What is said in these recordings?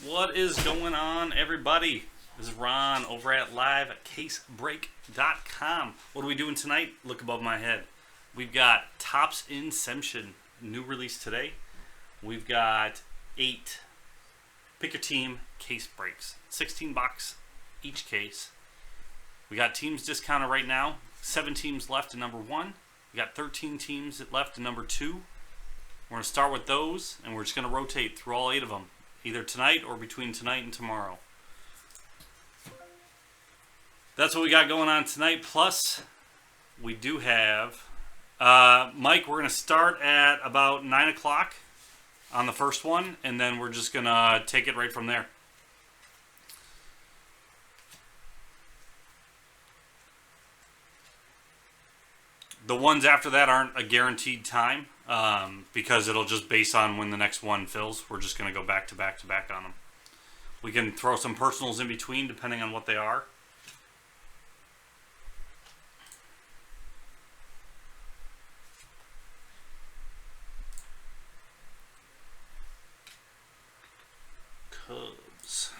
What is going on, everybody? This is Ron over at LiveCaseBreak.com. What are we doing tonight? Look above my head. We've got Topps Inception, new release today. We've got 8 pick your team case breaks, 16 bucks each case. We got teams discounted right now. 7 teams left in number 1. We got 13 teams left in number 2. We're going to start with those, and we're just going to rotate through all 8 of them, either tonight or between tonight and tomorrow. That's what we got going on tonight. Plus, we do have Mike. We're going to start at about 9 o'clock on the first one, and then we're just going to take it right from there. The ones after that aren't a guaranteed time because it'll just base on when the next one fills. We're just going to go back to back to back on them. We can throw some personals in between depending on what they are. Cubs.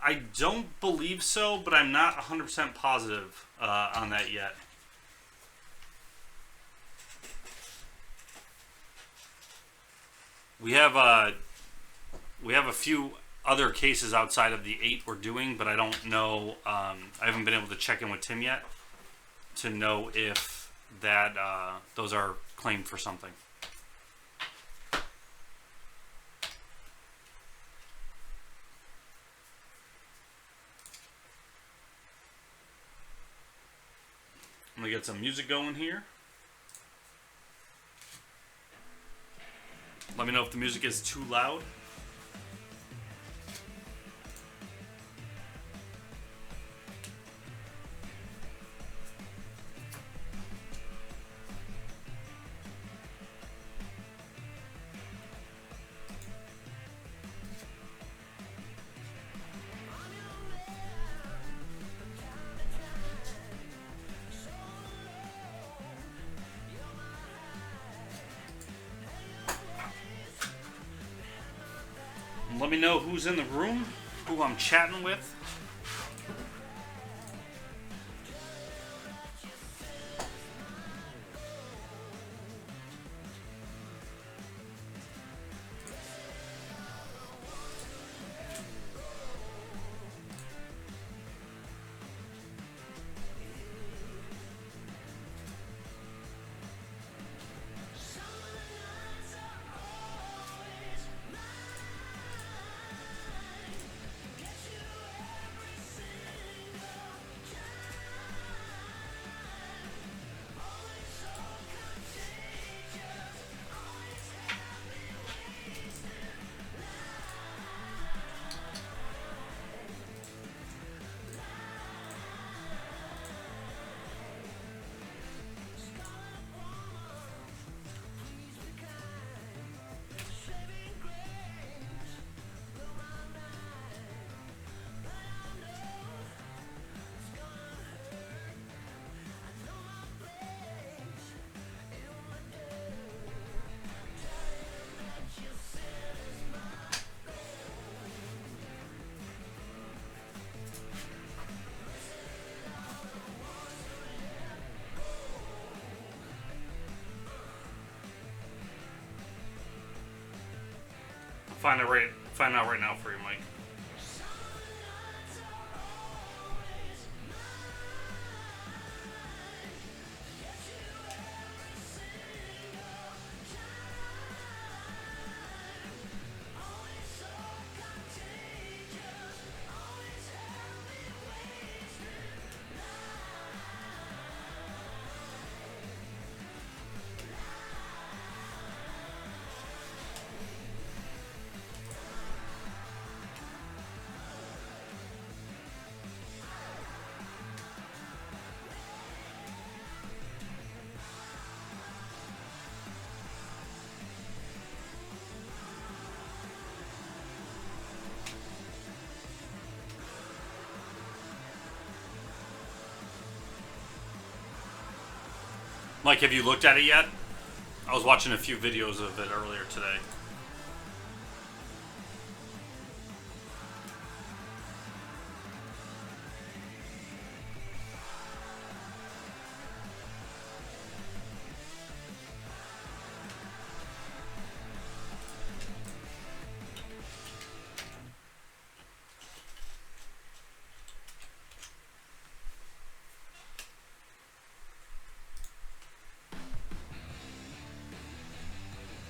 I don't believe so, but I'm not 100% positive on that yet. We have a few other cases outside of the 8 we're doing, but I don't know. I haven't been able to check in with Tim yet to know if that those are claimed for something. I'm going to get some music going here. Let me know if the music is too loud. Let me know who's in the room, who I'm chatting with. Find out right now for you, Mike. Mike, have you looked at it yet? I was watching a few videos of it earlier today.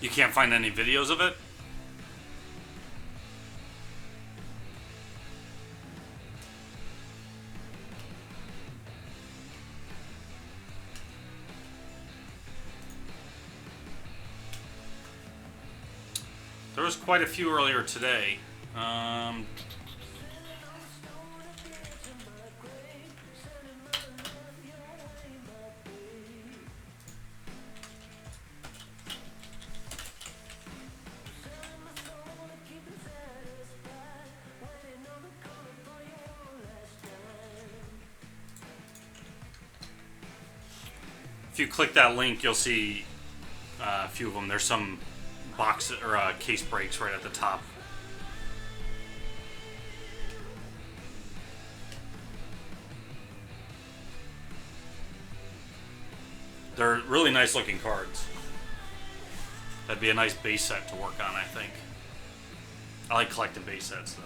You can't find any videos of it? There was quite a few earlier today. If you click that link, you'll see a few of them. There's some box or case breaks right at the top. They're really nice looking cards. That'd be a nice base set to work on, I think. I like collecting base sets though.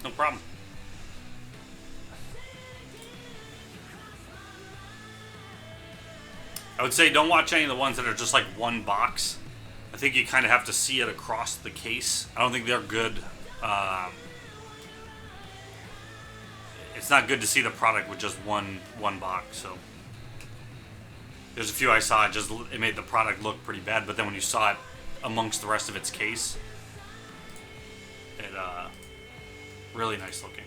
No problem. I would say don't watch any of the ones that are just like one box. I think you kind of have to see it across the case. I don't think they're good. It's not good to see the product with just one box. So there's a few I saw. It made the product look pretty bad, but then when you saw it amongst the rest of its case, it really nice looking.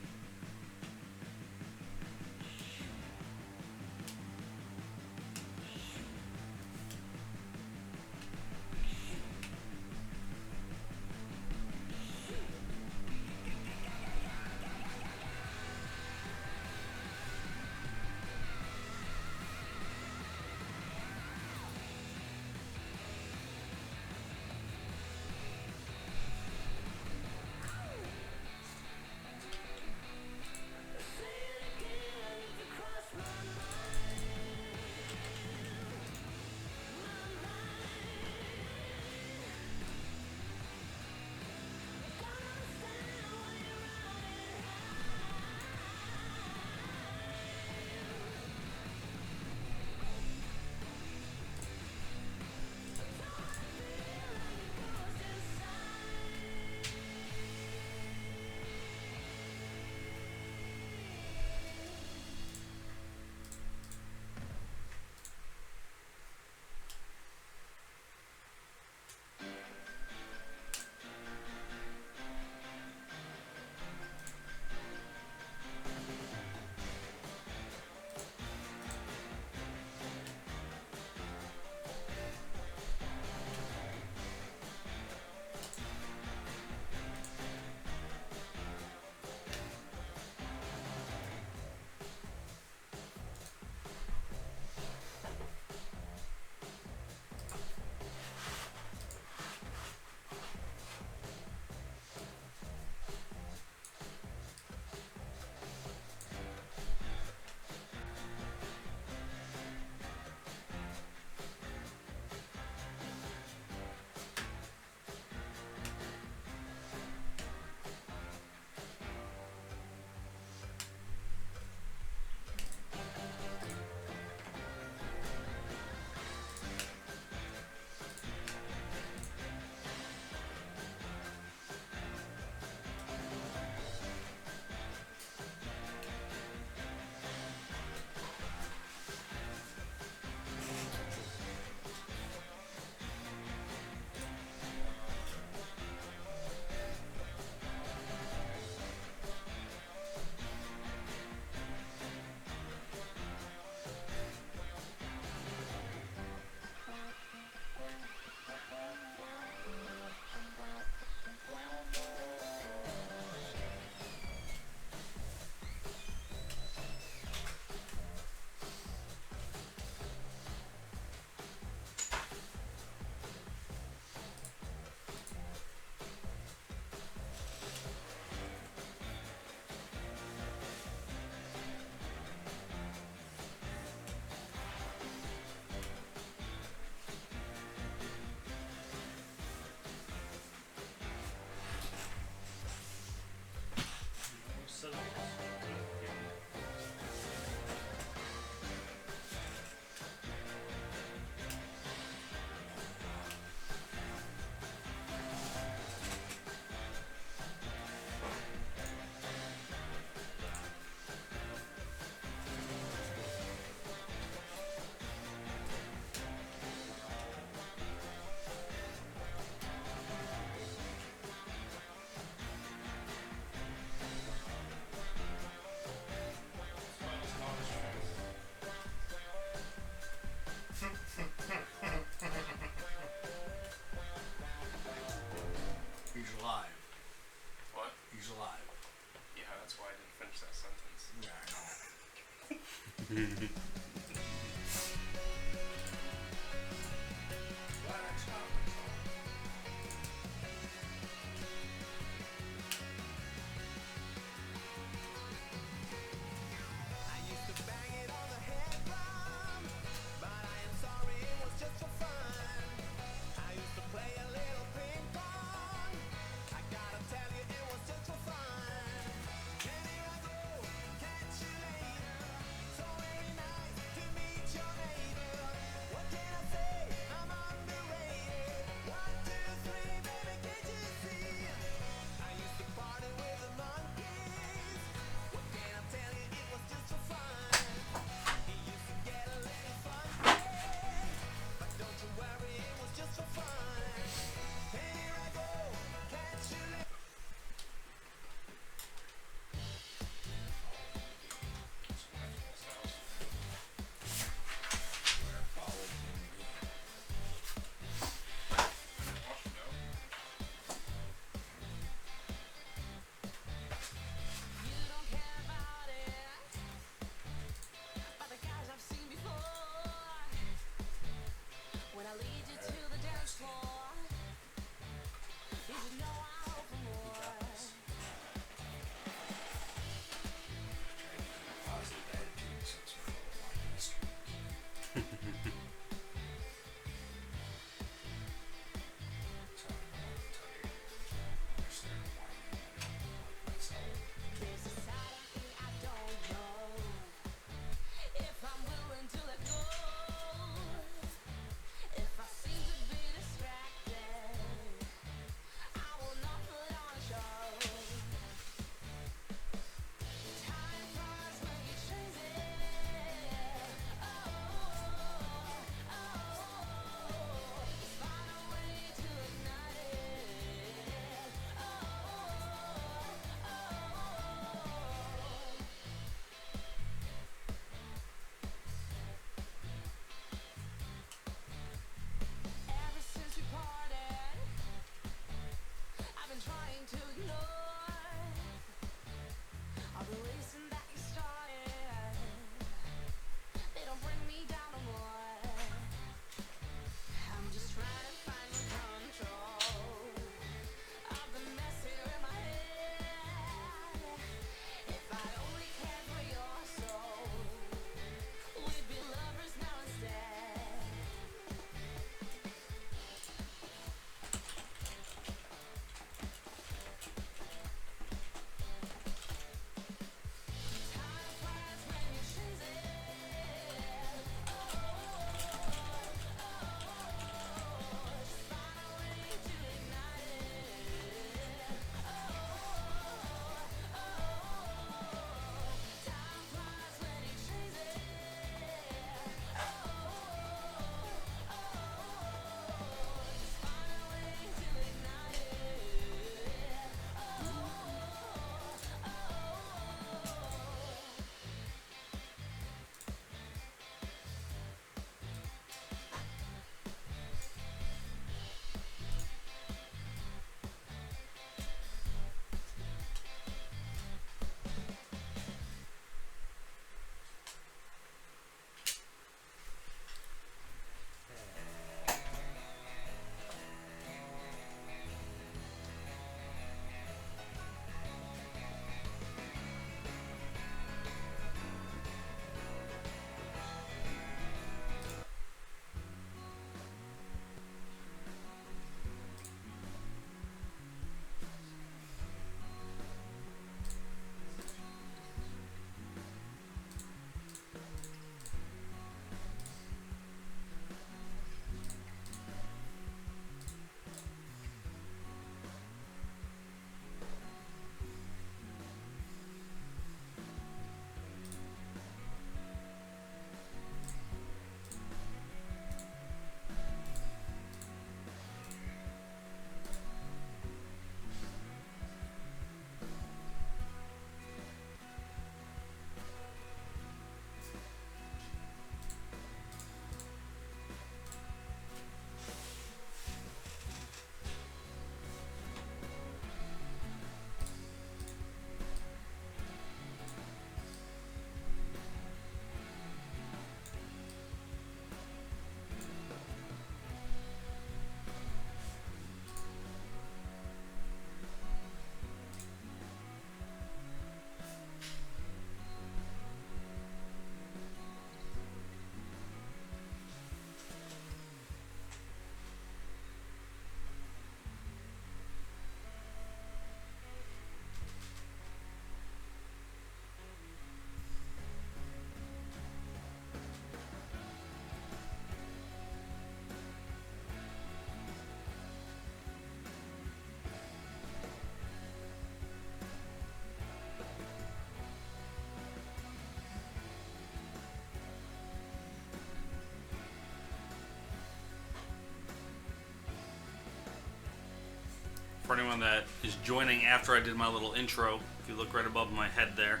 For anyone that is joining after I did my little intro, if you look right above my head there,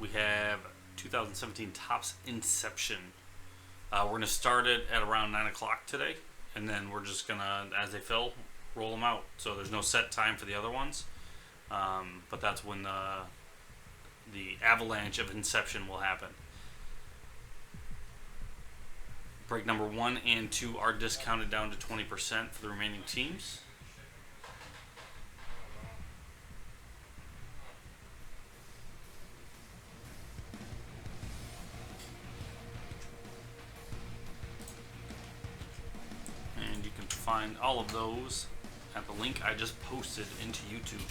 we have 2017 Topps Inception. We're going to start it at around 9 o'clock today, and then we're just going to, as they fill, roll them out. So there's no set time for the other ones, but that's when the avalanche of Inception will happen. Break number 1 and 2 are discounted down to 20% for the remaining teams. find all of those at the link I just posted into YouTube.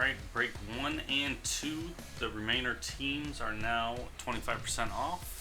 Alright, break 1 and 2. The remainder teams are now 25% off.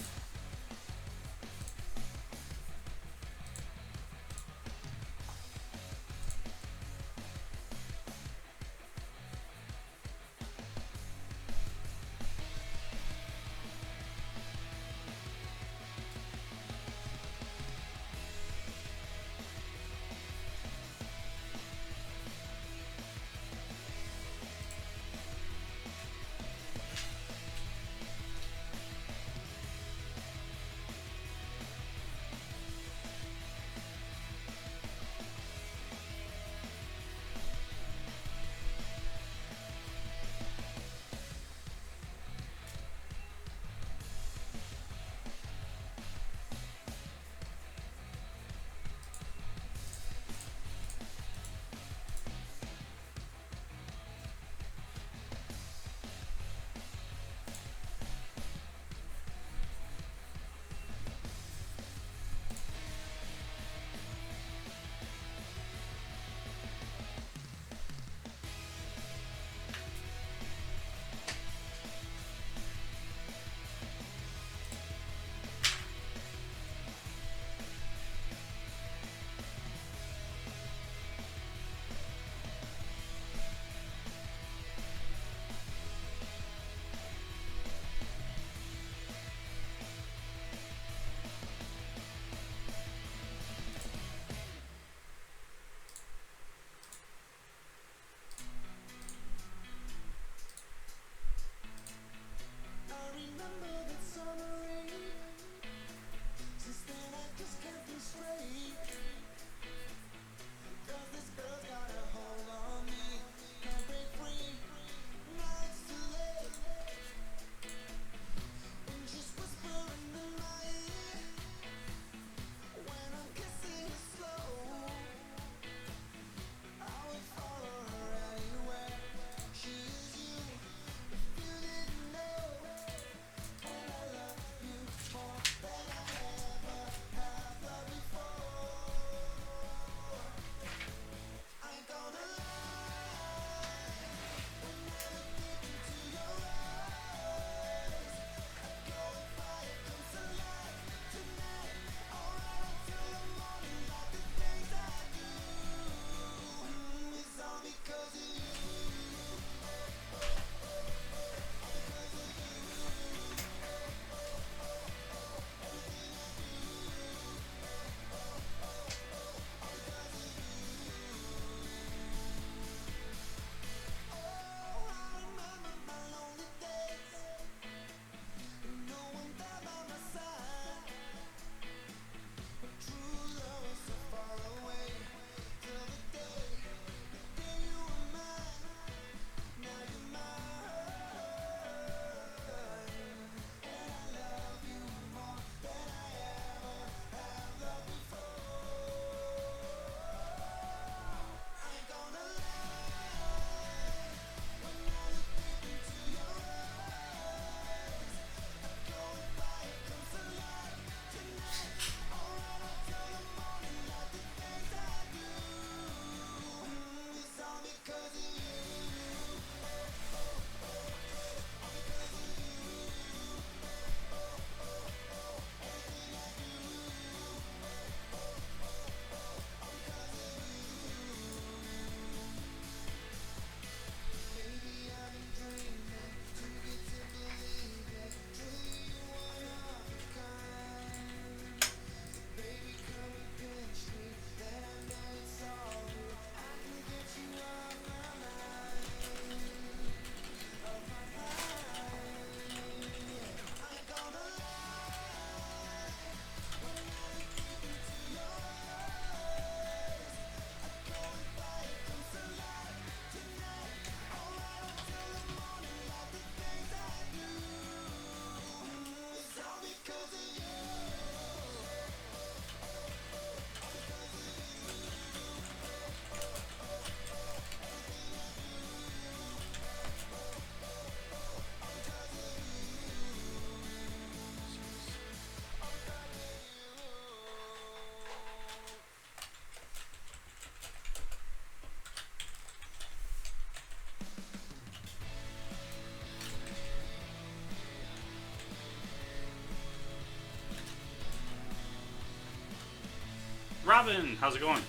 Robin, how's it going?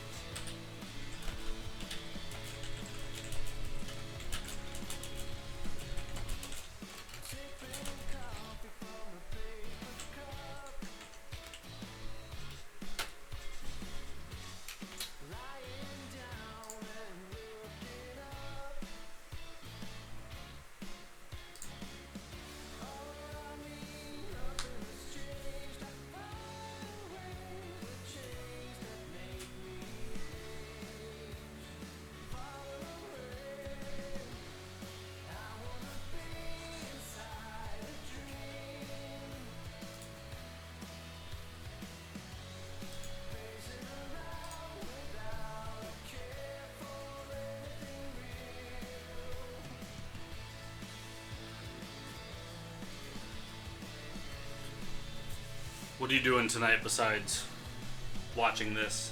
What are you doing tonight besides watching this?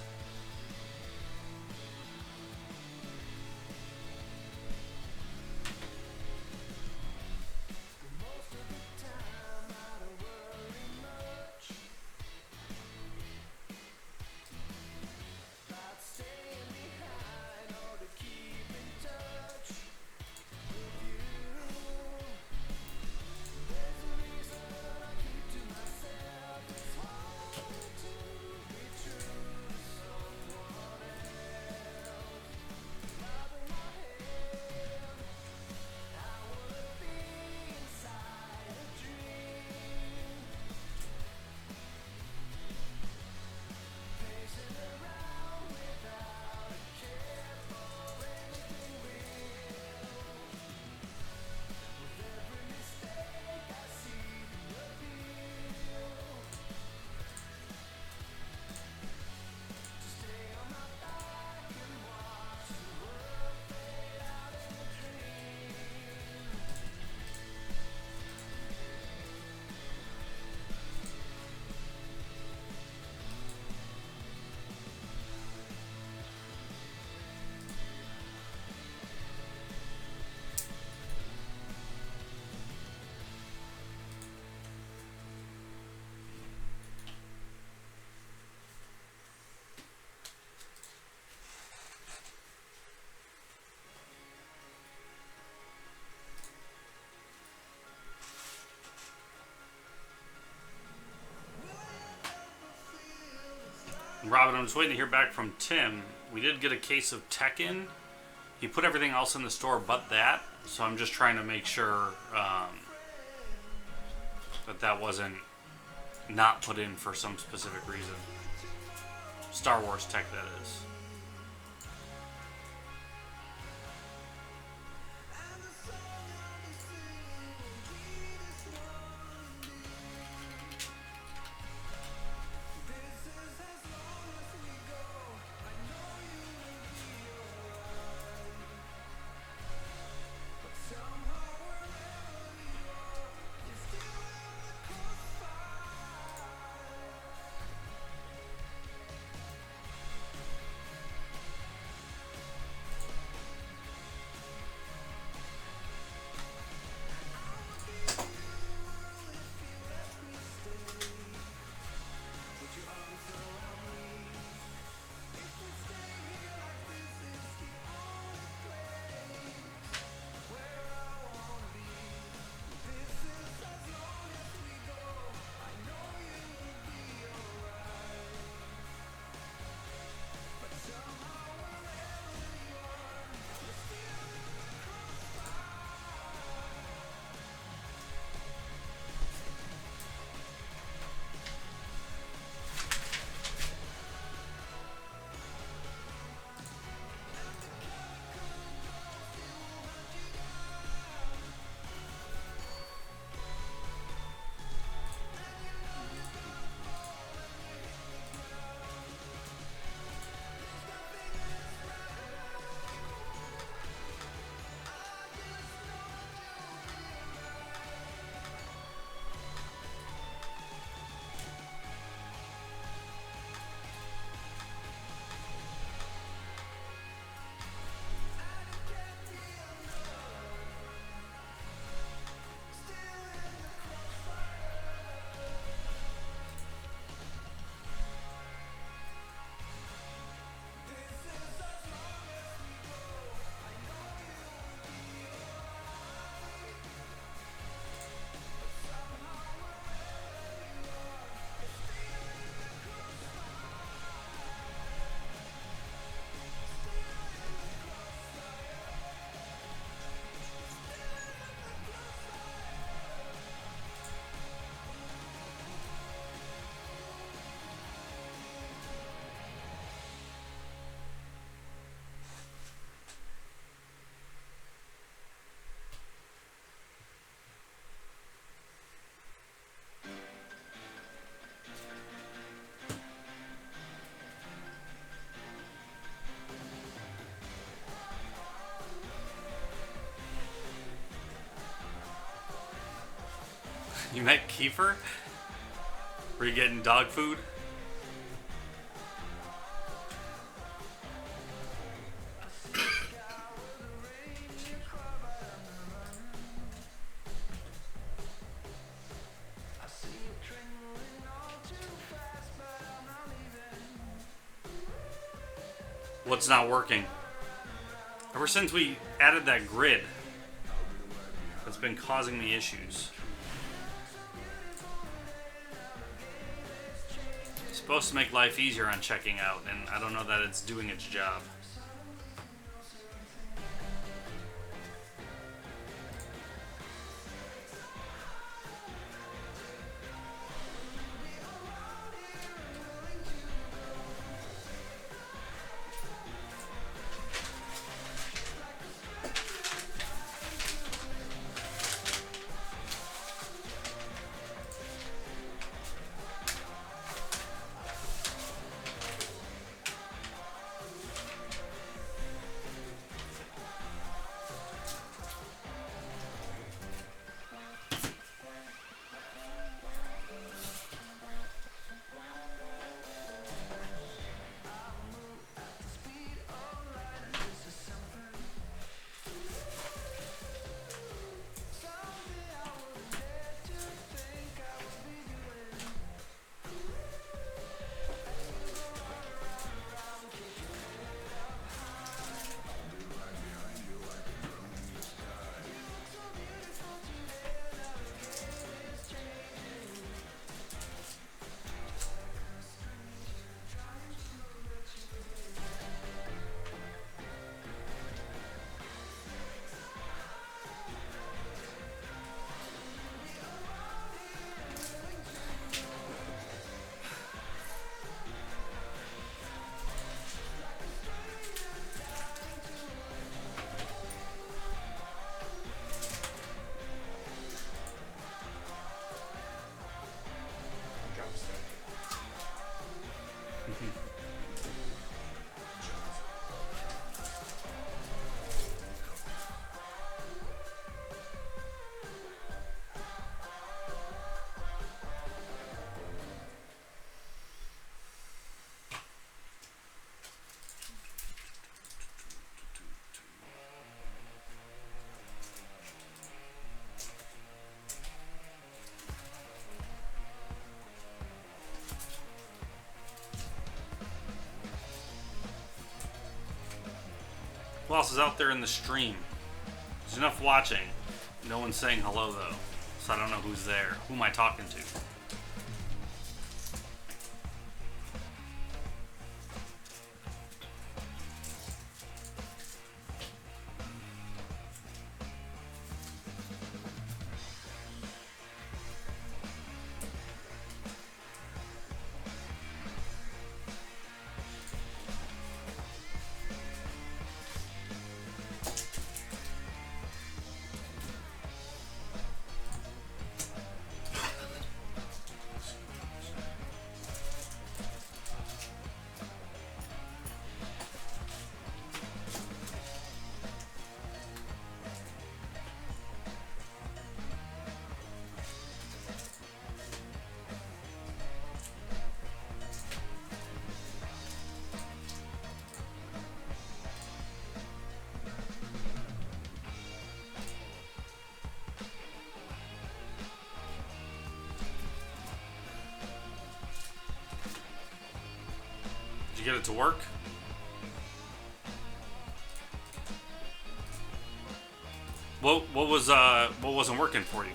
Robin, I'm just waiting to hear back from Tim. We did get a case of Tekken. He put everything else in the store but that, so I'm just trying to make sure that wasn't not put in for some specific reason. Star Wars tech, that is. You met Kiefer? Were you getting dog food? What's not working? Ever since we added that grid, it's been causing me issues. It's supposed to make life easier on checking out, and I don't know that it's doing its job. Who else is out there in the stream? There's enough watching. No one's saying hello though, so I don't know who's there. Who am I talking to? Did you get it to work? What wasn't working for you?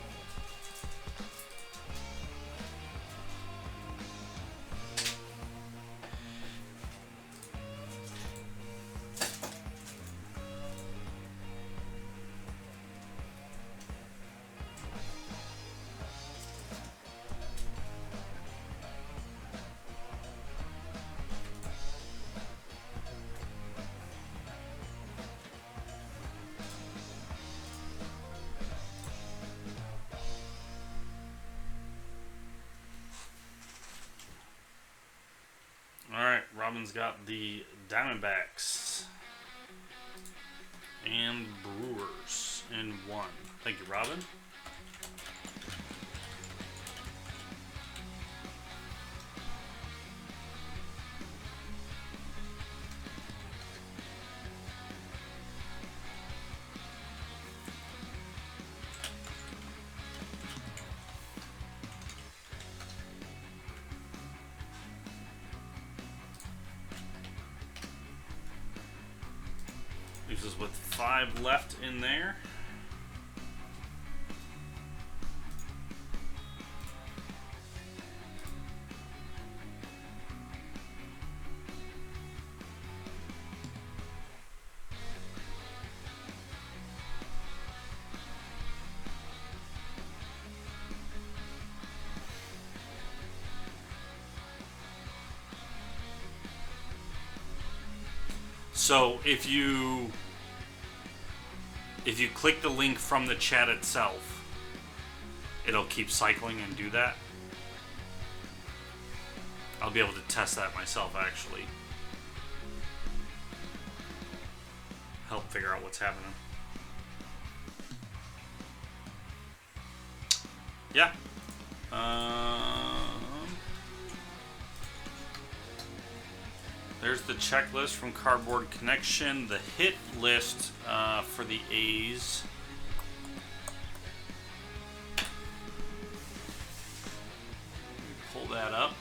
Alright, Robin's got the Diamondbacks and Brewers in one. Thank you, Robin. leaves us with 5 left in there. So if you click the link from the chat itself, it'll keep cycling and do that. I'll be able to test that myself, actually. Help figure out what's happening. Yeah. There's the checklist from Cardboard Connection. The hit list for the A's. Pull that up.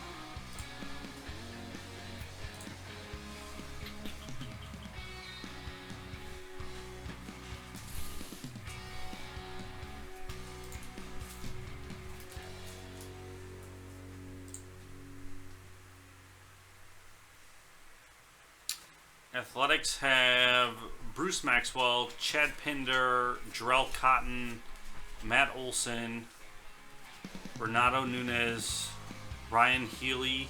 Athletics have Bruce Maxwell, Chad Pinder, Jarrell Cotton, Matt Olson, Renato Nunez, Ryan Healy.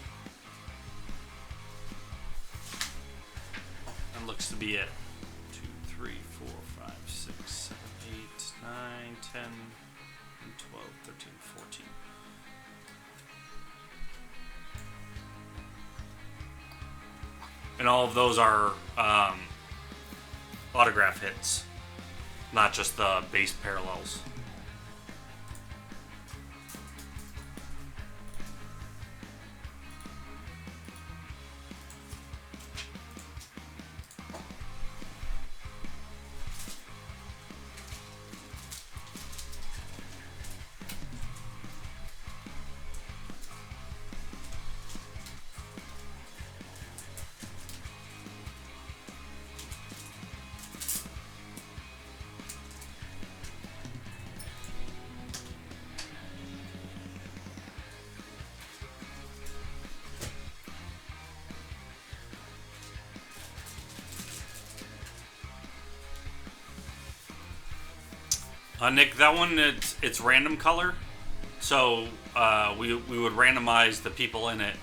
That looks to be it. 2, 3, 4, 5, 6, 7, 8, 9, 10, 12, 13, 14. And all of those are autograph hits, not just the base parallels. Nick, that one, it's random color. So we would randomize the people in it,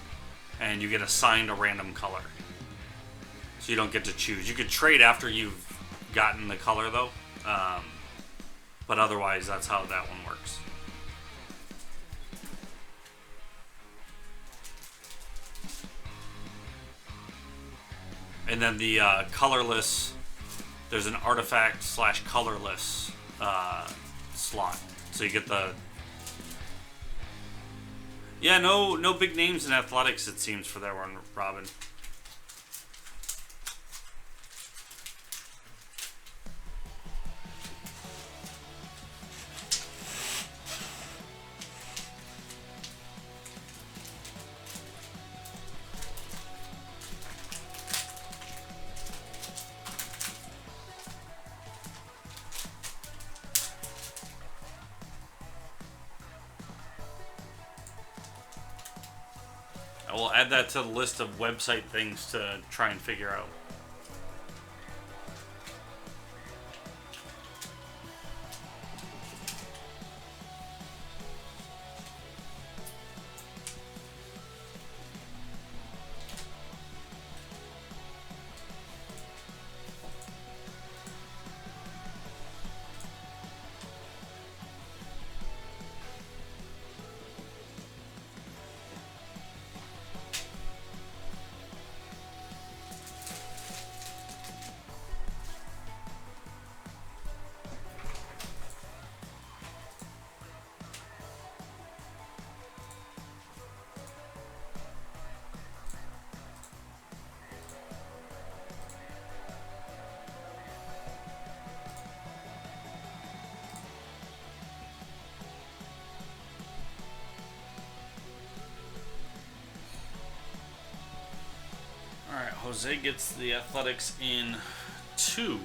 and you get assigned a random color. So you don't get to choose. You could trade after you've gotten the color, though. But otherwise, that's how that one works. And then the colorless, there's an artifact / colorless slot. So you get the... Yeah, no big names in athletics, it seems, for that one, Robin. I will add that to the list of website things to try and figure out. Jose gets the athletics in 2.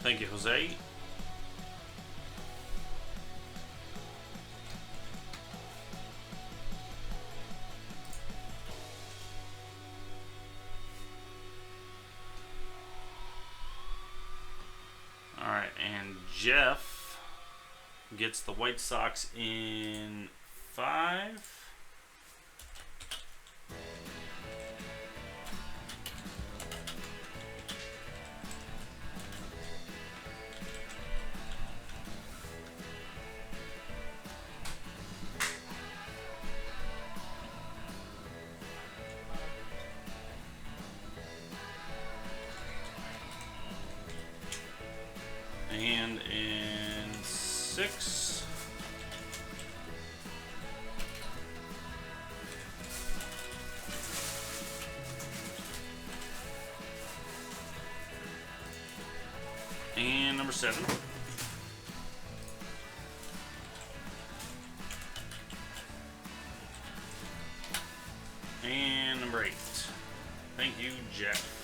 Thank you, Jose. Alright, and Jeff gets the White Sox in 5. And in 6. And number 7. And number 8. Thank you, Jeff.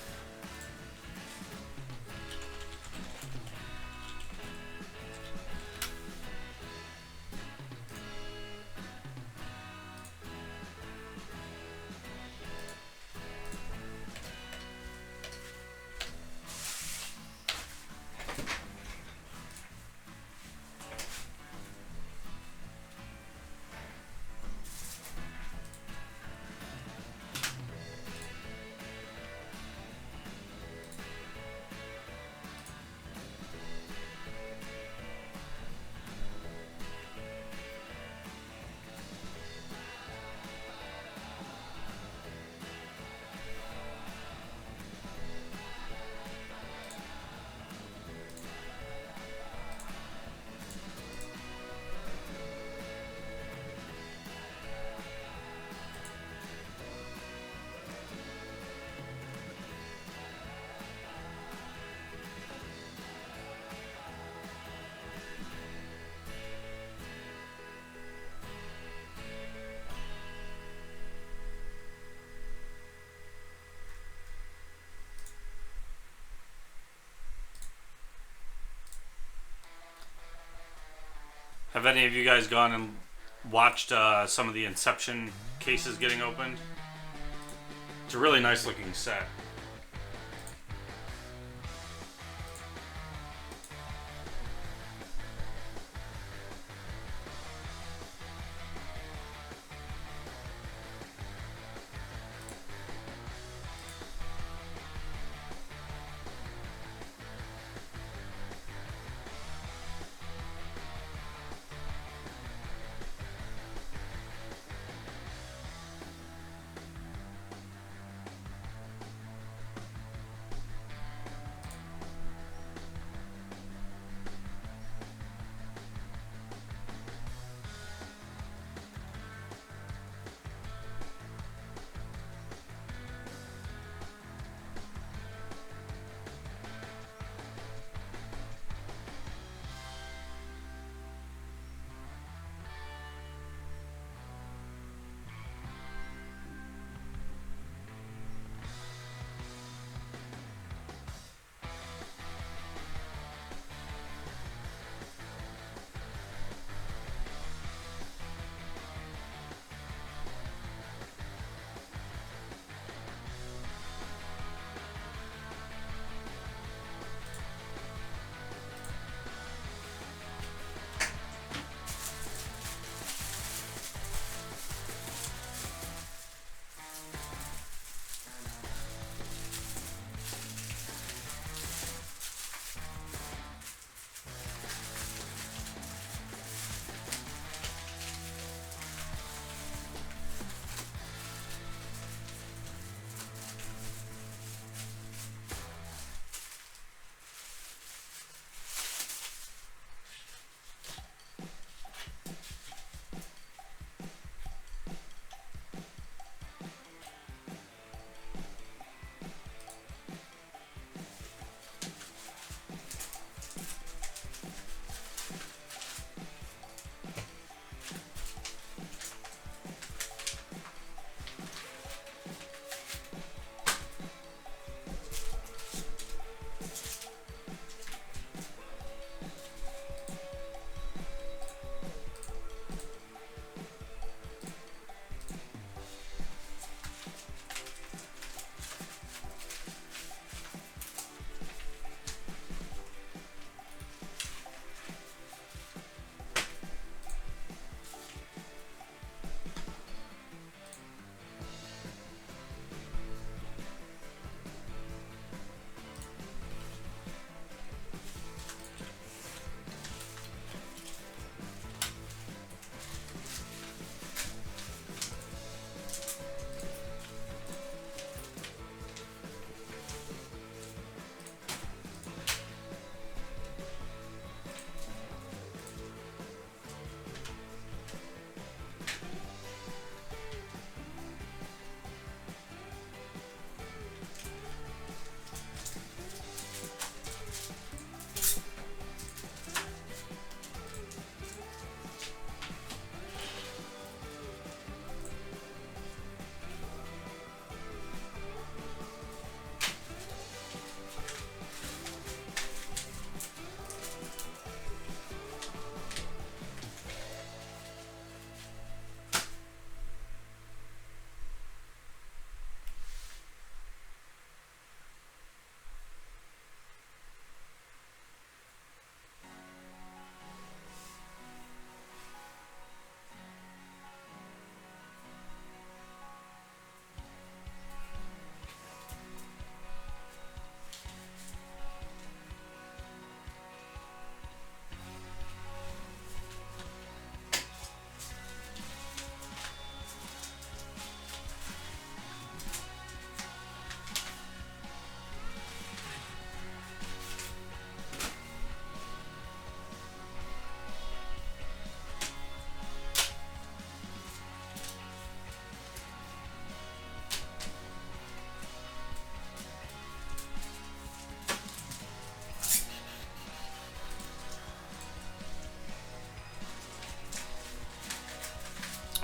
Have any of you guys gone and watched some of the Inception cases getting opened? It's a really nice looking set.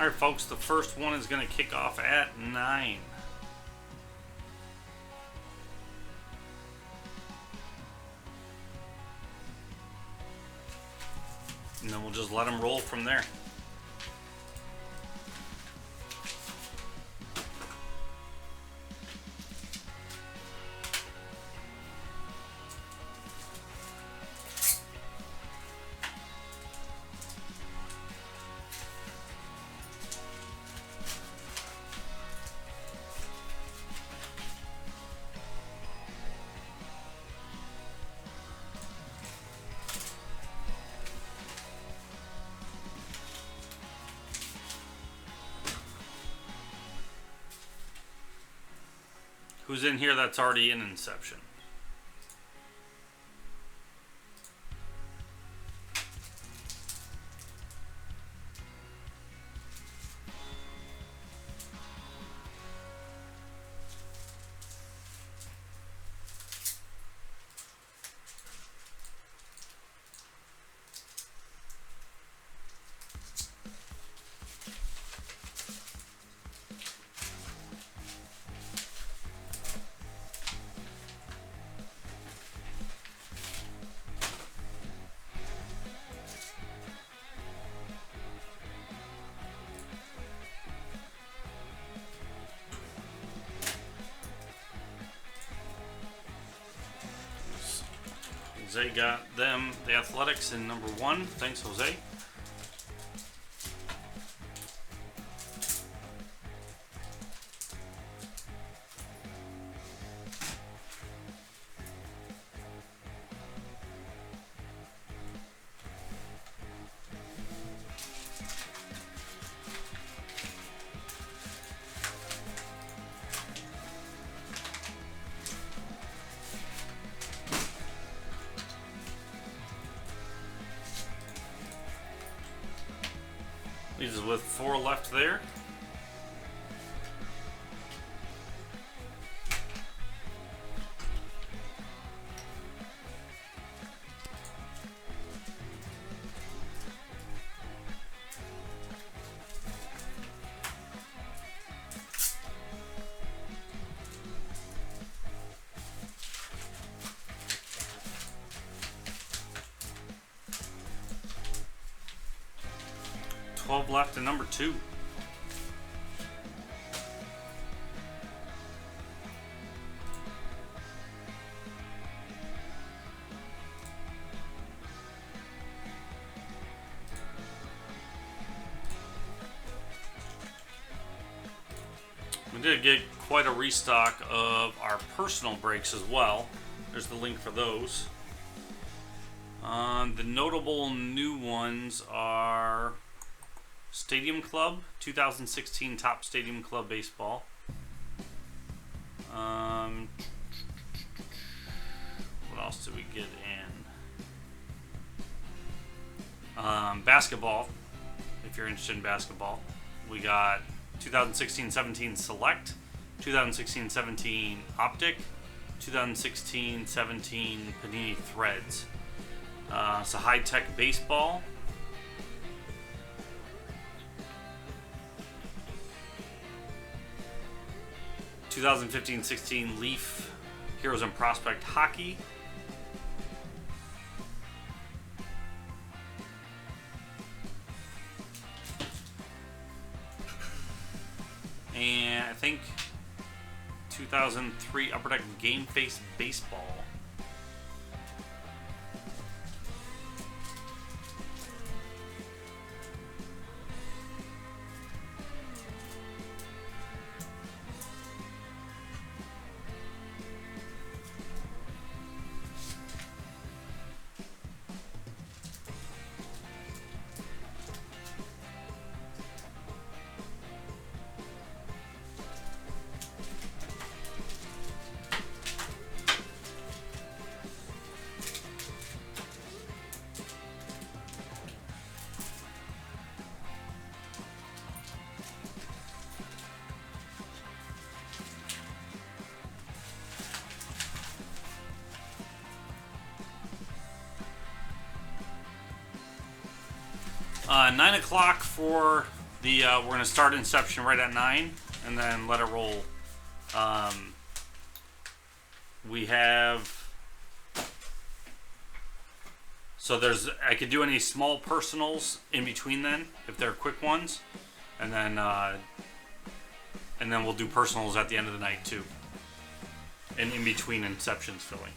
Alright folks, the first one is going to kick off at 9. And then we'll just let them roll from there. Who's in here that's already in Inception? Jose got them, the Athletics, in number 1. Thanks, Jose. Leaves us with 4 left there. Left in number 2. We did get quite a restock of our personal breaks as well. There's the link for those. The notable new ones are Stadium Club, 2016 Top Stadium Club Baseball. What else did we get in? Basketball, if you're interested in basketball. We got 2016-17 Select, 2016-17 Optic, 2016-17 Panini Threads. It's a high-tech baseball. – 2015-16 Leaf Heroes and Prospect Hockey. And I think 2003 Upper Deck Game Face Baseball. $9 o'clock for We're gonna start Inception right at 9, and then let it roll. We have. So I could do any small personals in between then, if they're quick ones, and then we'll do personals at the end of the night too, and in between Inceptions filling.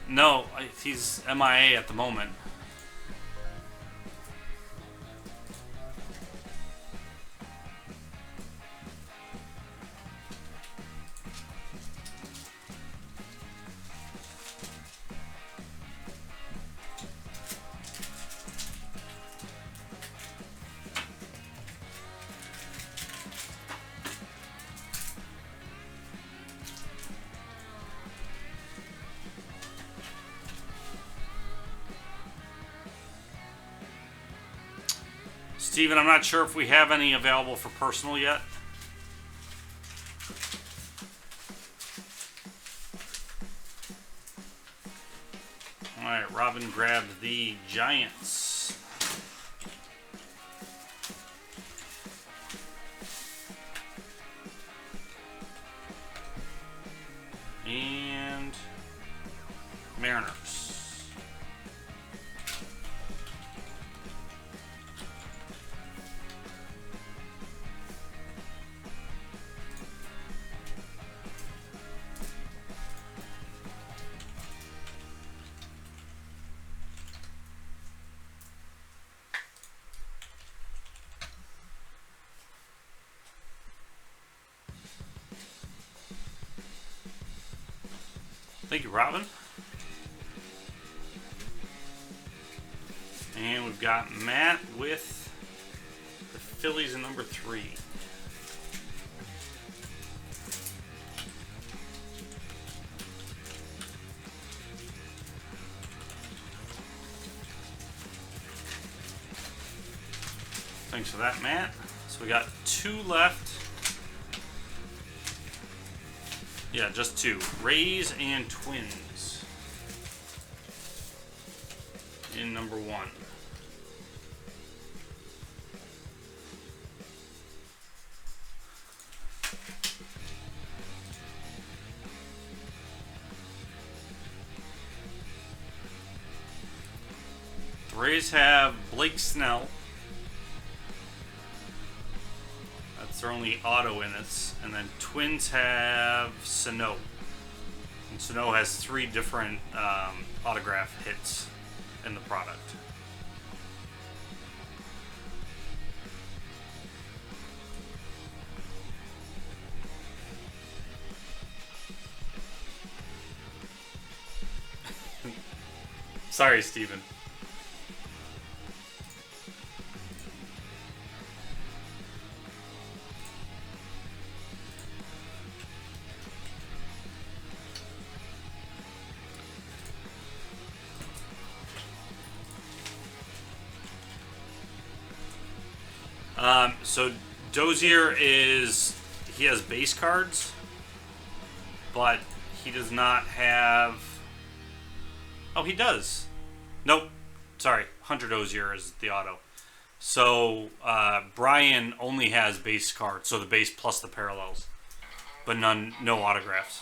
No, he's MIA at the moment. Steven, I'm not sure if we have any available for personal yet. Alright, Robin grabbed the Giants. And Mariners. Thank you, Robin. And we've got Matt with the Phillies in number 3. Thanks for that, Matt. So we got 2 left. Yeah, just 2. Rays and Twins in number 1. The Rays have Blake Snell. That's their only auto in it. And then Twins have Sano. And Sano has 3 different autograph hits in the product. Sorry, Steven. So Dozier he has base cards, but he does not have. Oh, he does. Nope. Sorry, Hunter Dozier is the auto. So Brian only has base cards, so the base plus the parallels, but no autographs.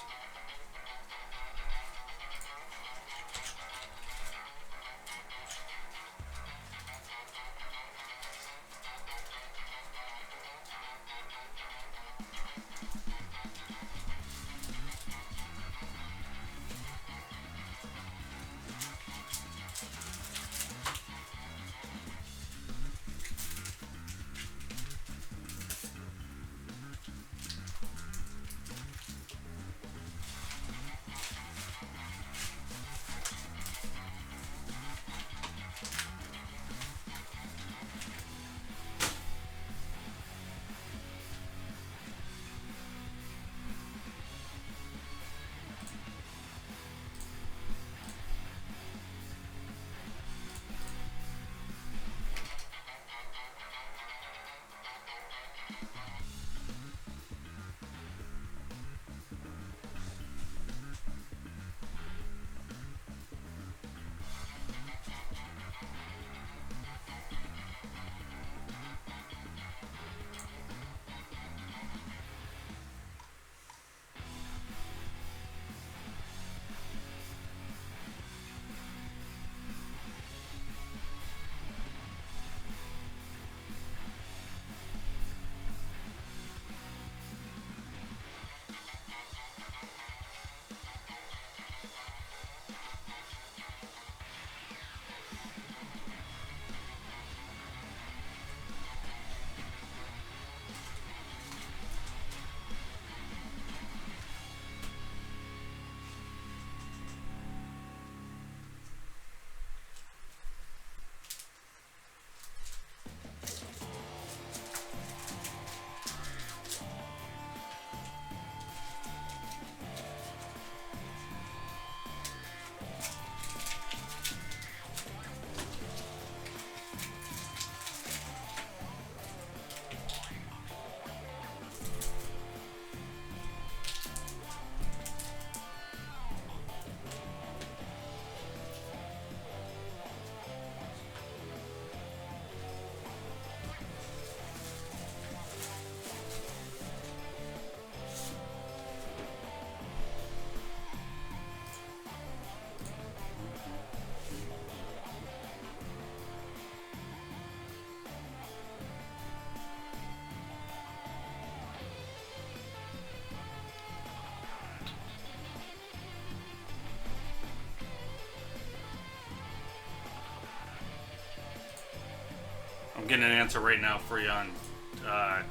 I'm getting an answer right now for you on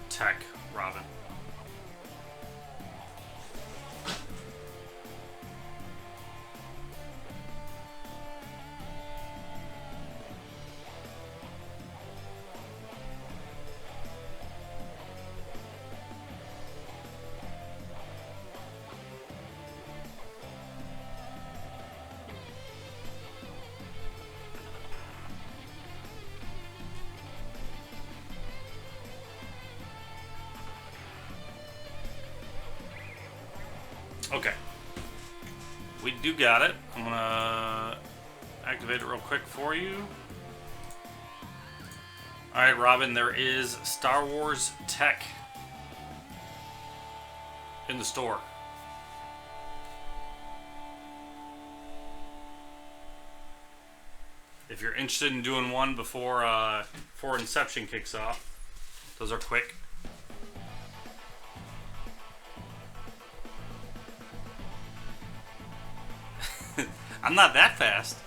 tech, Robin. Okay. We do got it. I'm gonna activate it real quick for you. Alright, Robin, there is Star Wars tech in the store. If you're interested in doing one before Inception kicks off, those are quick. I'm not that fast.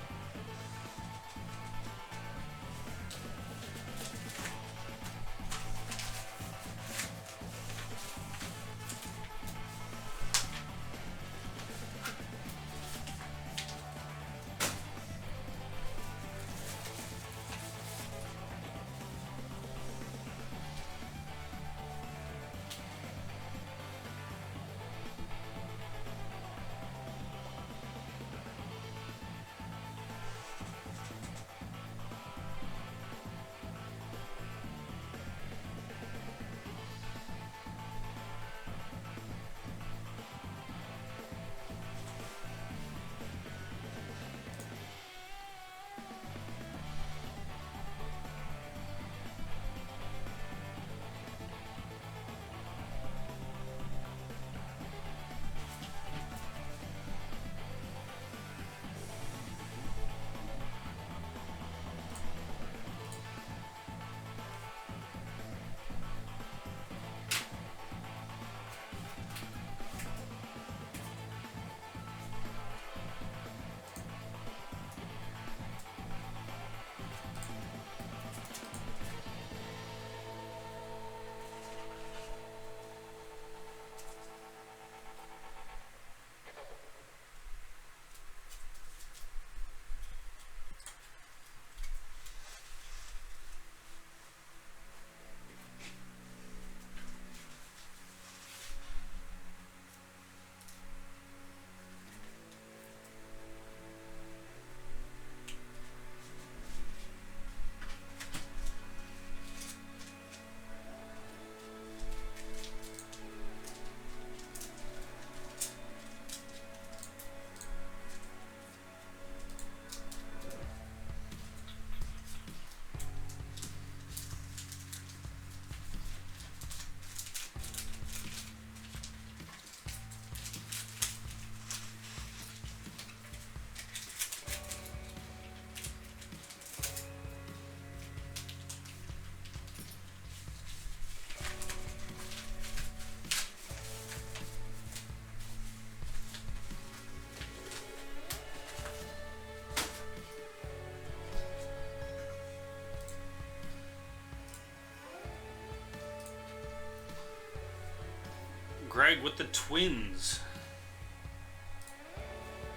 Greg with the twins.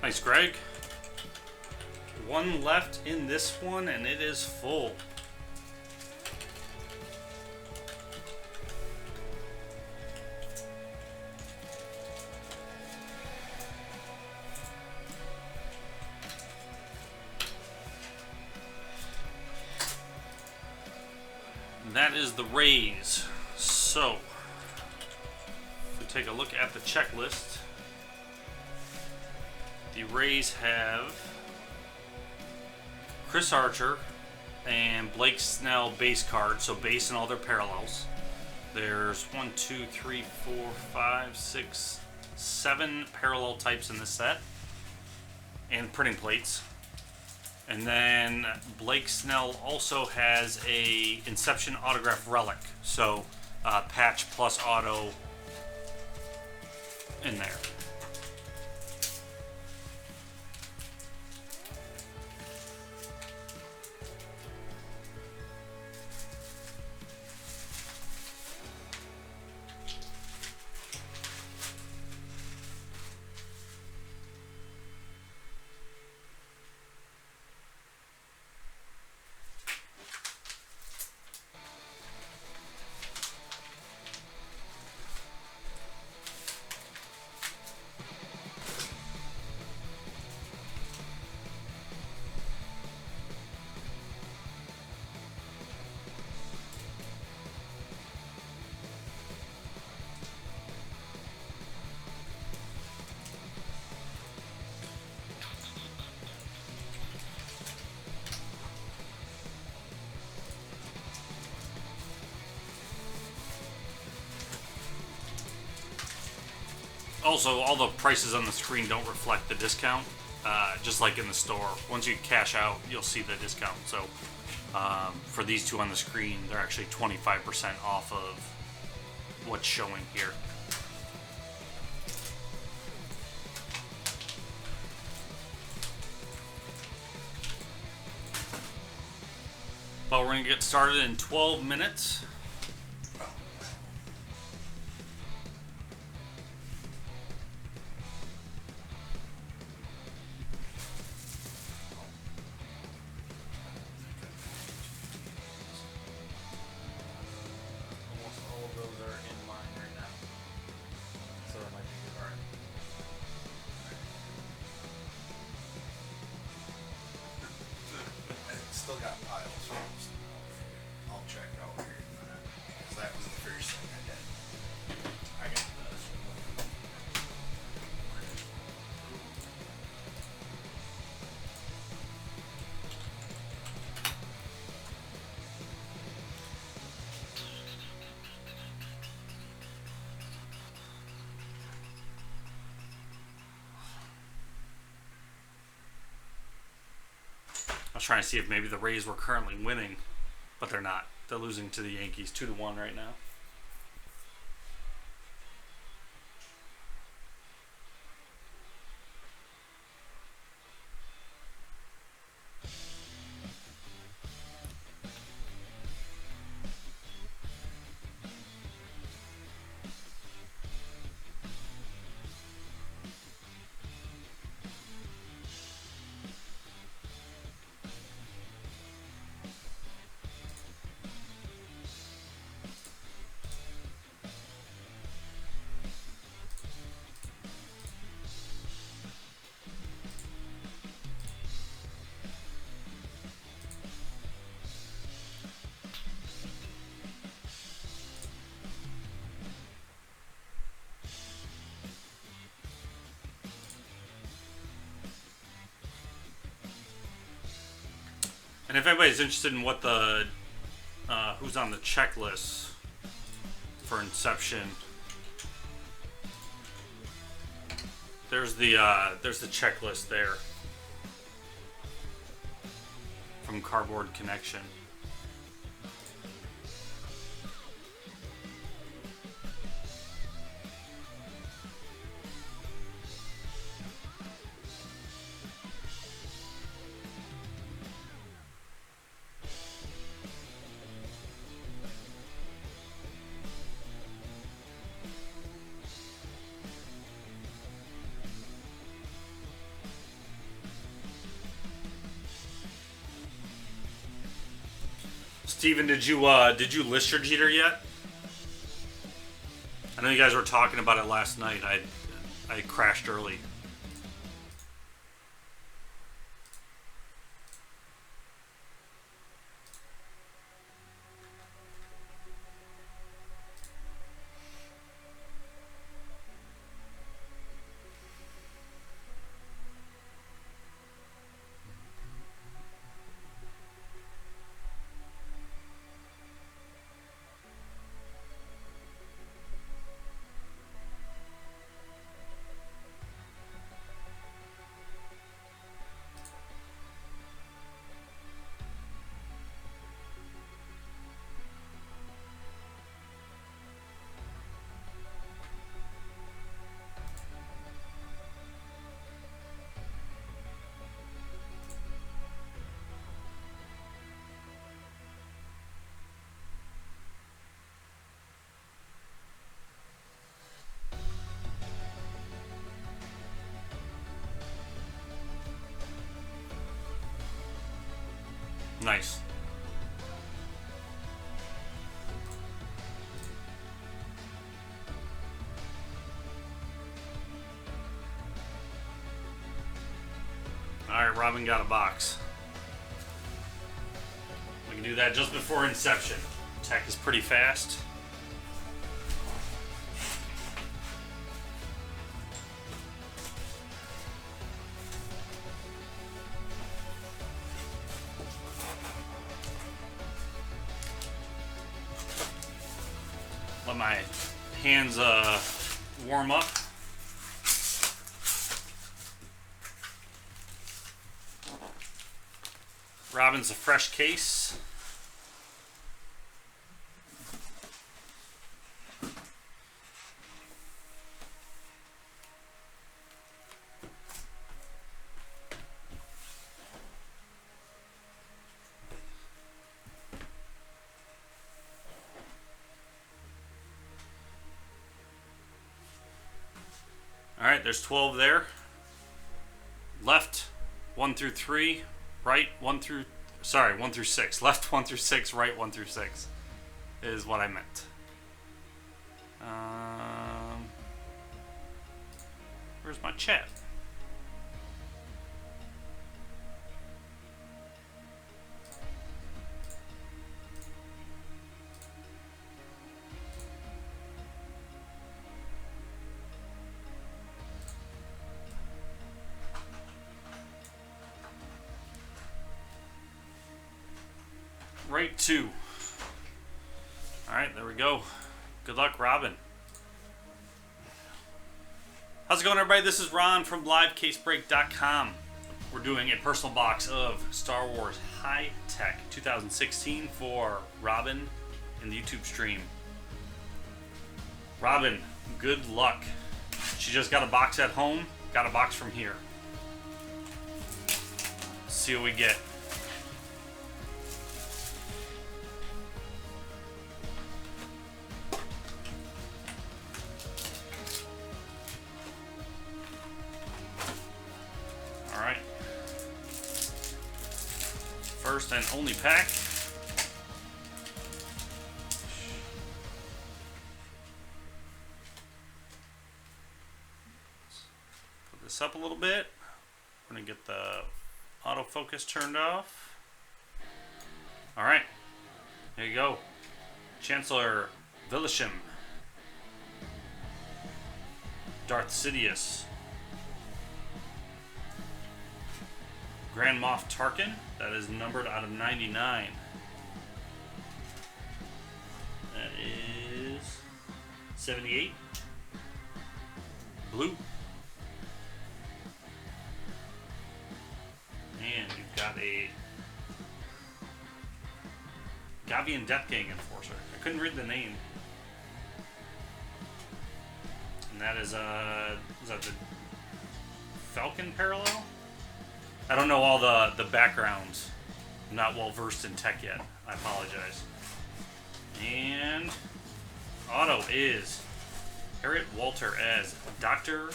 Nice, Greg. One left in this one, and it is full. That is the raise. So, if we take a look at the checklist, the Rays have Chris Archer and Blake Snell base cards, so base and all their parallels. There's 1, 2, 3, 4, 5, 6, 7 parallel types in this set, and printing plates. And then Blake Snell also has a Inception autograph relic, so patch plus auto in there. Also, all the prices on the screen don't reflect the discount, just like in the store. Once you cash out, you'll see the discount. So for these two on the screen, they're actually 25% off of what's showing here. But we're going to get started in 12 minutes. Still got piles. I'll check out here in a minute, 'cause that was the first thing I did. I got this. I was trying to see if maybe the Rays were currently winning, but they're not. They're losing to the Yankees 2-1 right now. And if anybody's interested in what the who's on the checklist for Inception, there's the checklist there from Cardboard Connection. Steven, did you list your Jeter yet? I know you guys were talking about it last night. I crashed early. Nice. Alright, Robin got a box. We can do that just before Inception. Tech is pretty fast. Let my hands warm up. Robin's a fresh case. Alright, there's 12 there. Left 1 through 3, right 1 through 6. Left 1 through 6, right 1 through 6 is what I meant. Where's my chat? Right 2. Alright, there we go. Good luck, Robin. How's it going, everybody? This is Ron from LiveCaseBreak.com. We're doing a personal box of Star Wars High Tech 2016 for Robin in the YouTube stream. Robin, good luck. She just got a box at home, got a box from here. Let's see what we get. Alright. First and only pack. Put this up a little bit. We're going to get the autofocus turned off. Alright. There you go. Chancellor Vilishim. Darth Sidious. Grand Moff Tarkin, that is numbered out of 99. That is 78. Blue. And you've got a Gavian Death Gang Enforcer. I couldn't read the name. And that is that the Falcon Parallel? I don't know all the backgrounds. I'm not well versed in tech yet. I apologize. And auto is Harriet Walter as Dr.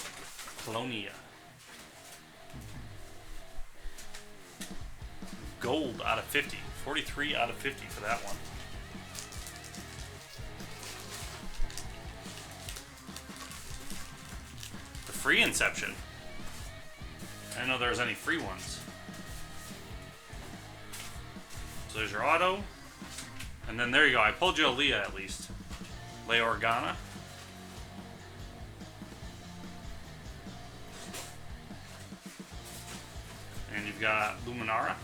Colonia. Gold out of 50. 43 out of 50 for that one. The free Inception. I didn't know there was any free ones. So there's your auto. And then there you go. I pulled you a Leia at least. Leia Organa. And you've got Luminara.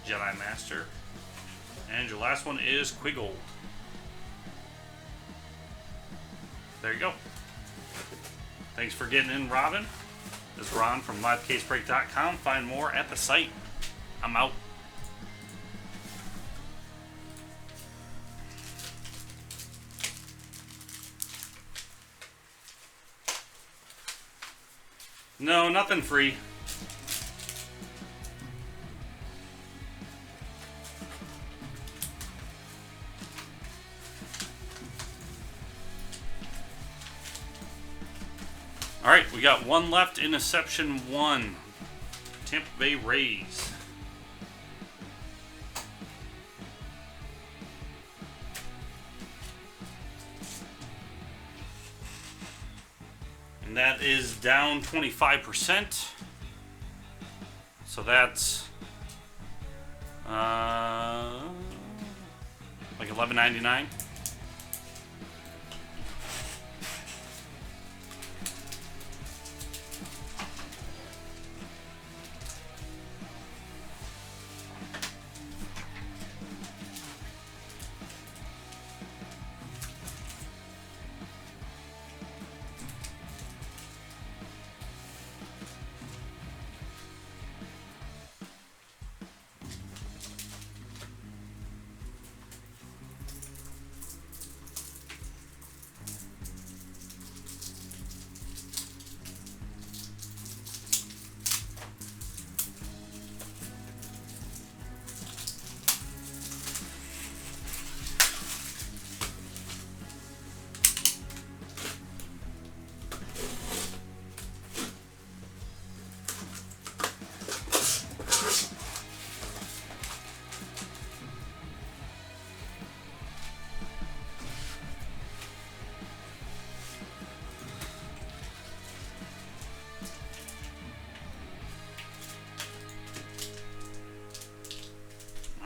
Jedi Master. And your last one is Quiggold. There you go. Thanks for getting in, Robin. This is Ron from LiveCaseBreak.com. Find more at the site. I'm out. No, nothing free. Alright, we got one left in Inception 1. Tampa Bay Rays. And that is down 25%. So that's like $11.99.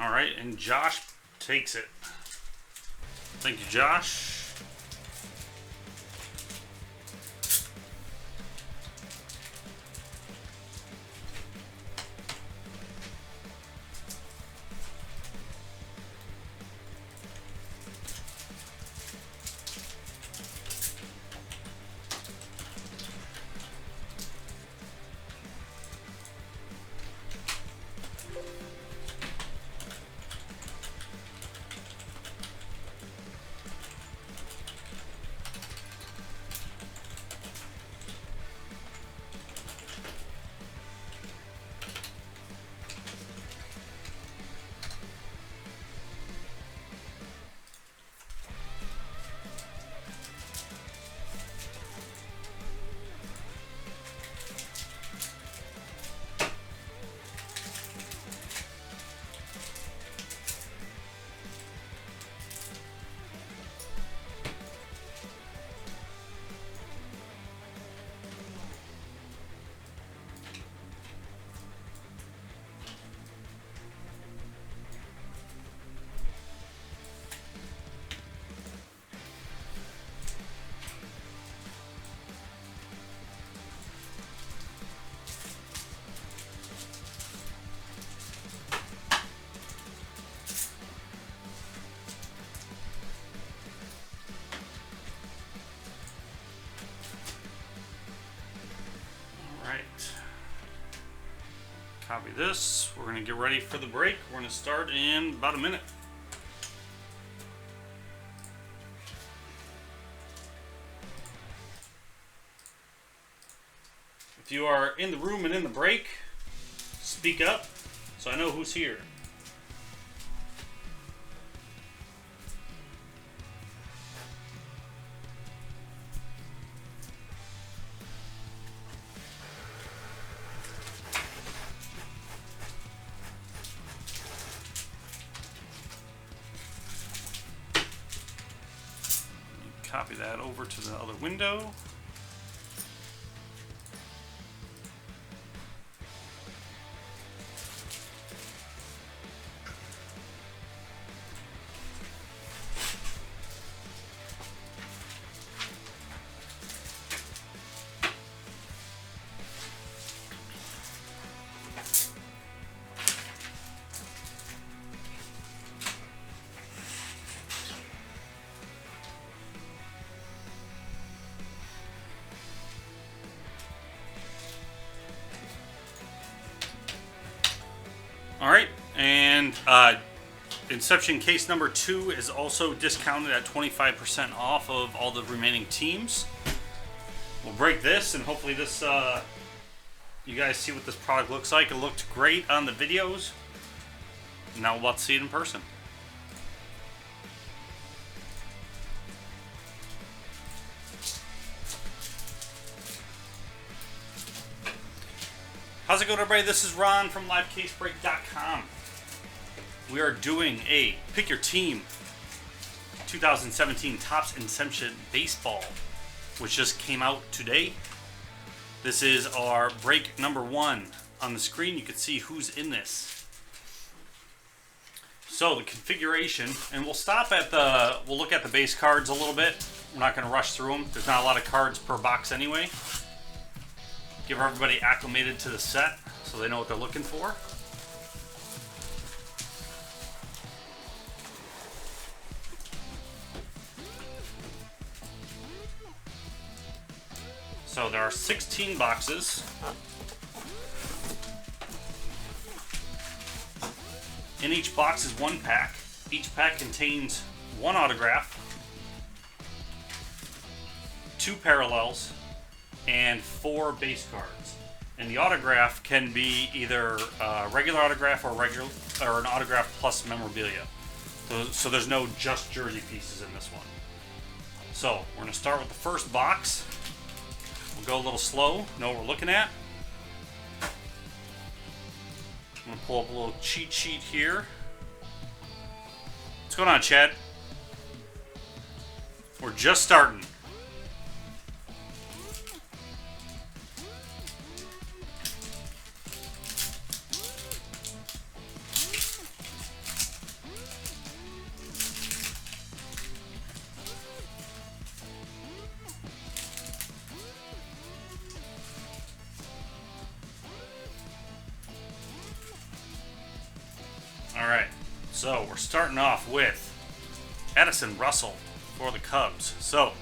All right, and Josh takes it. Thank you, Josh. Copy this. We're going to get ready for the break. We're going to start in about a minute. If you are in the room and in the break, speak up so I know who's here. Copy that over to the other window. All right, and Inception case number 2 is also discounted at 25% off of all the remaining teams. We'll break this, and hopefully this, you guys see what this product looks like. It looked great on the videos. Now we're about to see it in person. How's it going, everybody? This is Ron from LiveCaseBreak.com. We are doing a Pick Your Team 2017 Topps Inception Baseball, which just came out today. This is our break number 1. On the screen, you can see who's in this. So the configuration, and we'll stop at we'll look at the base cards a little bit. We're not going to rush through them. There's not a lot of cards per box anyway. Give everybody acclimated to the set so they know what they're looking for. So there are 16 boxes. In each box is 1 pack. Each pack contains 1 autograph, 2 parallels, and 4 base cards. And the autograph can be either a regular autograph or an autograph plus memorabilia. So there's no just jersey pieces in this one. So we're going to start with the first box. We'll go a little slow, know what we're looking at. I'm going to pull up a little cheat sheet here. What's going on, Chad? We're just starting. All right, so we're starting off with Addison Russell for the Cubs. So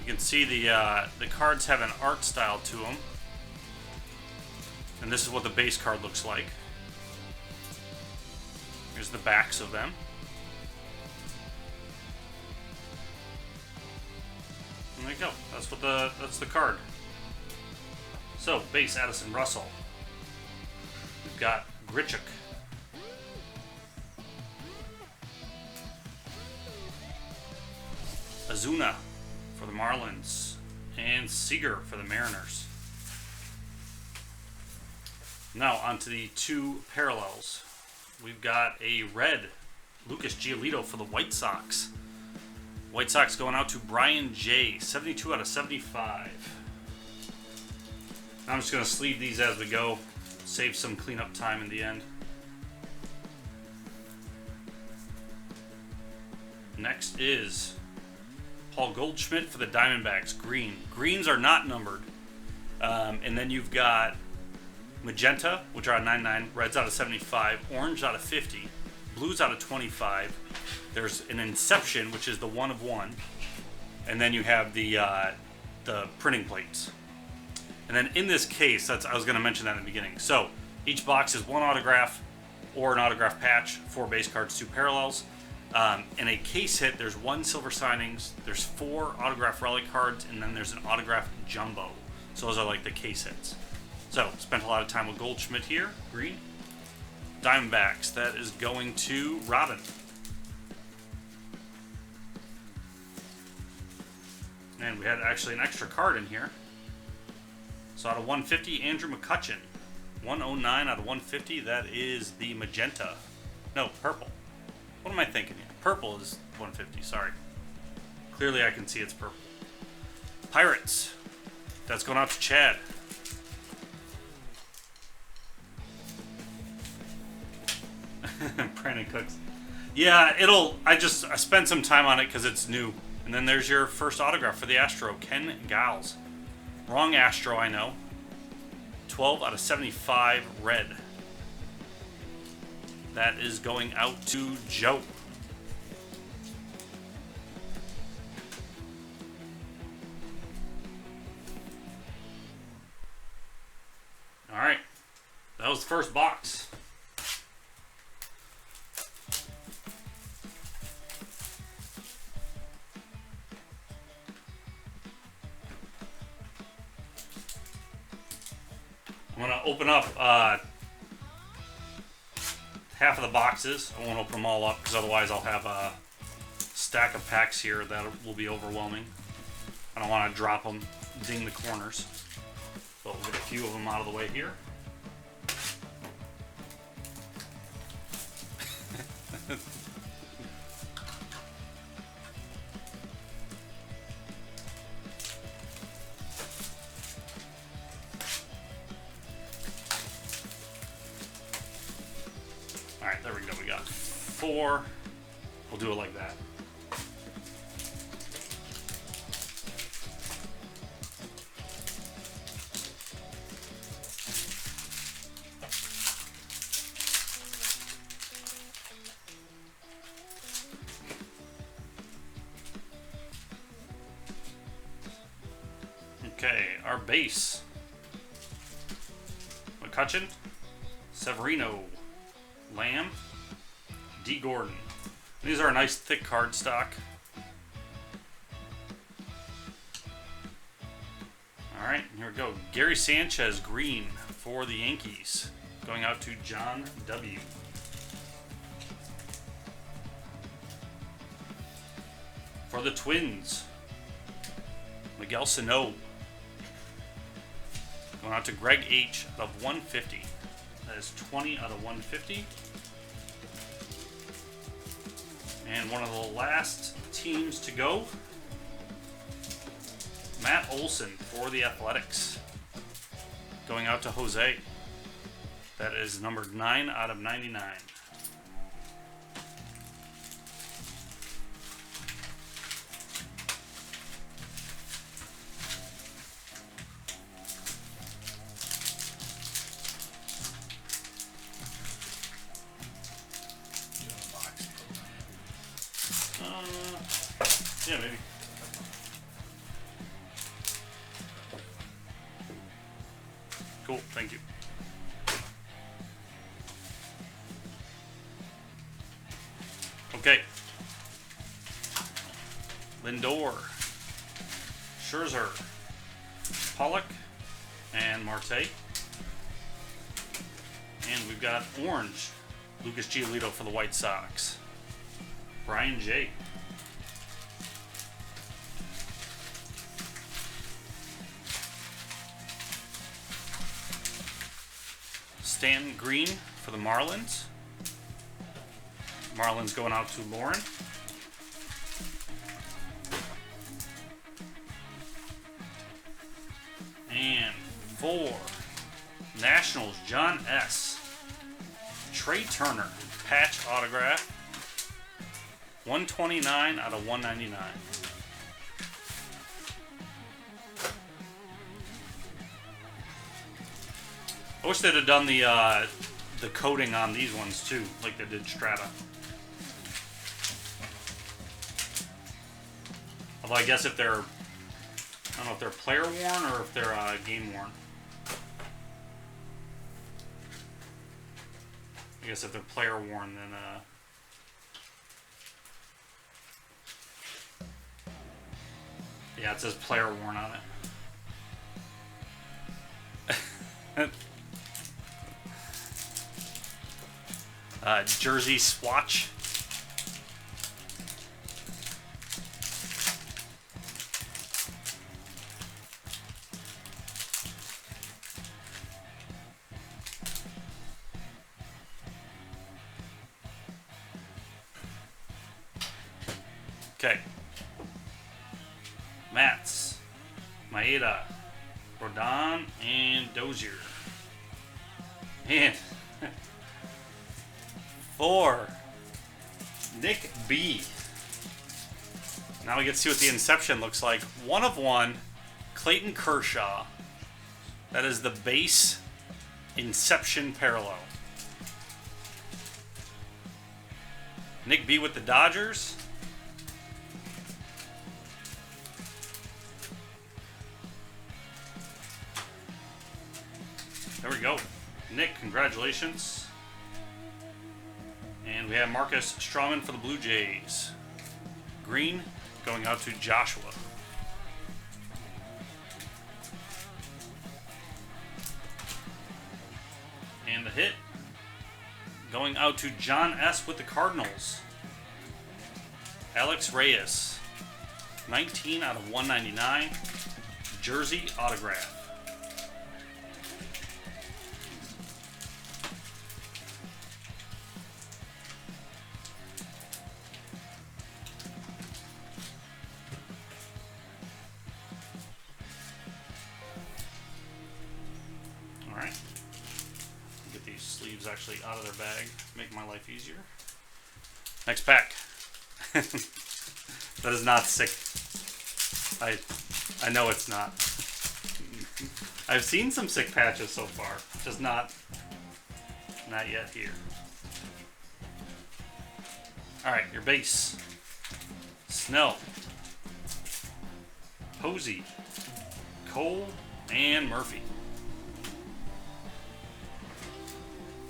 you can see the cards have an art style to them, and this is what the base card looks like. Here's the backs of them. And there you go. That's the card. So base Addison Russell. We've got Grichuk. Azuna for the Marlins, and Seager for the Mariners. Now onto the two parallels. We've got a red Lucas Giolito for the White Sox. White Sox going out to Brian J. 72 out of 75. Now I'm just going to sleeve these as we go. Save some cleanup time in the end. Next is Paul Goldschmidt for the Diamondbacks, green. Greens are not numbered. And then you've got magenta, which are out of 99, reds out of 75, orange out of 50, blues out of 25. There's an Inception, which is the 1 of 1. And then you have the printing plates. And then in this case, I was going to mention that in the beginning. So each box is 1 autograph or an autograph patch, 4 base cards, 2 parallels. In a case hit, there's 1 silver signings, there's 4 autograph relic cards, and then there's an autograph jumbo. So those are like the case hits. So spent a lot of time with Goldschmidt here, green. Diamondbacks, that is going to Robin. And we had actually an extra card in here. So out of 150, Andrew McCutchen. 109 out of 150, that is the magenta. No, purple. What am I thinking here? Purple is 150, sorry. Clearly I can see it's purple. Pirates. That's going out to Chad. Brandon Cooks. Yeah, I spent some time on it because it's new. And then there's your first autograph for the Astro, Ken Giles. Wrong Astro, I know. 12 out of 75, red. That is going out to Joe. All right. That was the first box. I'm going to open up half of the boxes. I won't open them all up because otherwise I'll have a stack of packs here that will be overwhelming. I don't want to drop them, ding the corners. But we'll get a few of them out of the way here. Alright, there we go. We got 4. We'll do it like that. Okay, our base. McCutchen, Severino, Lamb, D. Gordon. These are a nice thick card stock. Alright, here we go. Gary Sanchez, green for the Yankees. Going out to John W. For the Twins, Miguel Sano. Going out to Greg H. of 150. That is 20 out of 150. And one of the last teams to go, Matt Olson for the Athletics. Going out to Jose. That is numbered 9 out of 99. Yeah, maybe. Cool, thank you. Okay. Lindor, Scherzer, Pollock, and Marte. And we've got orange, Lucas Giolito for the White Sox. Brian J. Stan Green for the Marlins. Marlins going out to Lauren. And for Nationals, John S. Trey Turner, patch autograph. 129 out of 199. I wish they'd have done the coating on these ones too, like they did Strata. Although I guess if they're, I don't know if they're player worn or if they're game worn. I guess if they're player worn, then yeah, it says player worn on it. Jersey swatch. Okay. Mats, Maeda, Rodon, and Dozier. And for Nick B. Now we get to see what the Inception looks like. 1 of 1, Clayton Kershaw. That is the base Inception parallel. Nick B with the Dodgers. There we go. Nick, congratulations. And we have Marcus Stroman for the Blue Jays. Green going out to Joshua. And the hit going out to John S. with the Cardinals. Alex Reyes. 19 out of 199. Jersey autograph. Actually out of their bag, make my life easier. Next pack. That is not sick. I know it's not. I've seen some sick patches so far, just not yet here. All right, your base: Snell, Posey, Cole, and Murphy.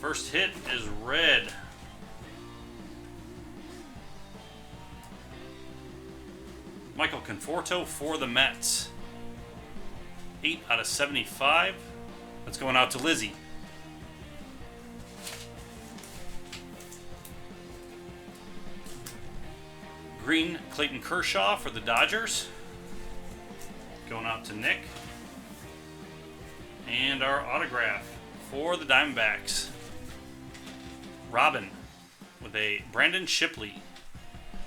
First hit is red. Michael Conforto for the Mets. 8 out of 75. That's going out to Lizzie. Green, Clayton Kershaw for the Dodgers. Going out to Nick. And our autograph for the Diamondbacks. Robin with a Brandon Shipley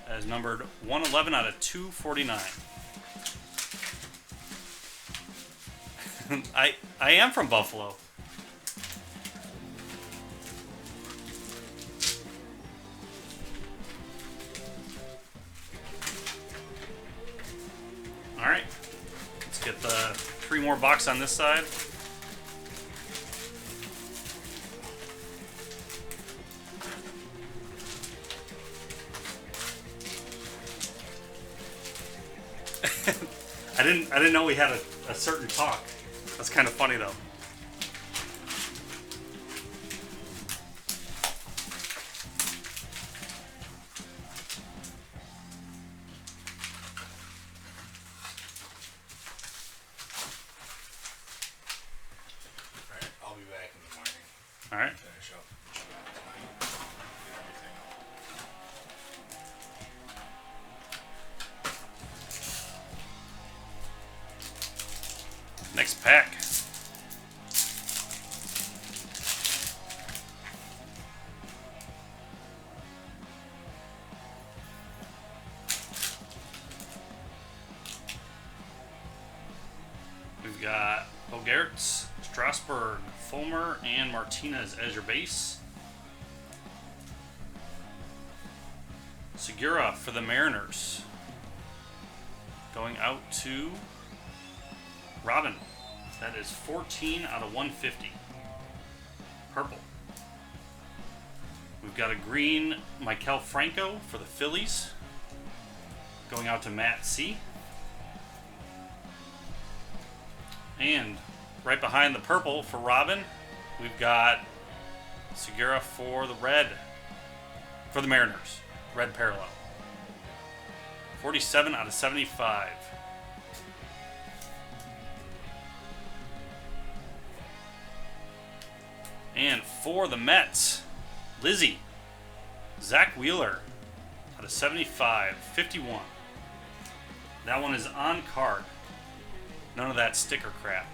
as numbered 111 out of 249. I am from Buffalo. All right, let's get the 3 more box on this side. I didn't know we had a certain talk. That's kind of funny though. Alright, I'll be back in the morning. Alright. Finish up what you got tonight. Get everything up. Next pack. We've got Bogaerts, Strasburg, Fulmer, and Martinez as your base. Segura for the Mariners. Going out to Robin. That is 14 out of 150. Purple. We've got a green Maikel Franco for the Phillies. Going out to Matt C. And right behind the purple for Robin, we've got Segura for the red. For the Mariners. Red parallel. 47 out of 75. And for the Mets, Lizzie, Zach Wheeler out of 75, 51. That one is on card. None of that sticker crap.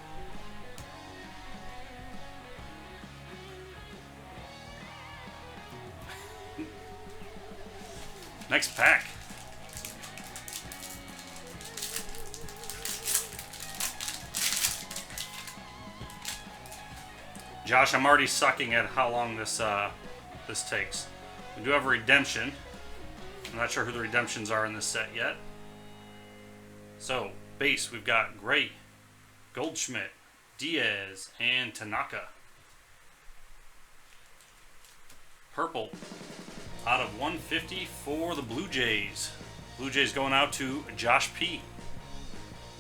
Next pack. Josh, I'm already sucking at how long this takes. We do have a redemption. I'm not sure who the redemptions are in this set yet. So, base, we've got Gray, Goldschmidt, Diaz, and Tanaka. Purple, out of 150 for the Blue Jays. Blue Jays going out to Josh P.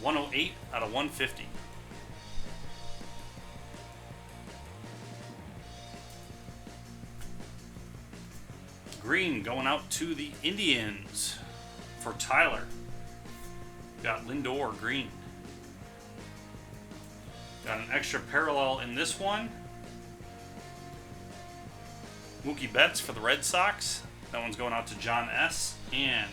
108 out of 150. Green going out to the Indians for Tyler. Got Lindor green. Got an extra parallel in this one. Mookie Betts for the Red Sox. That one's going out to John S. And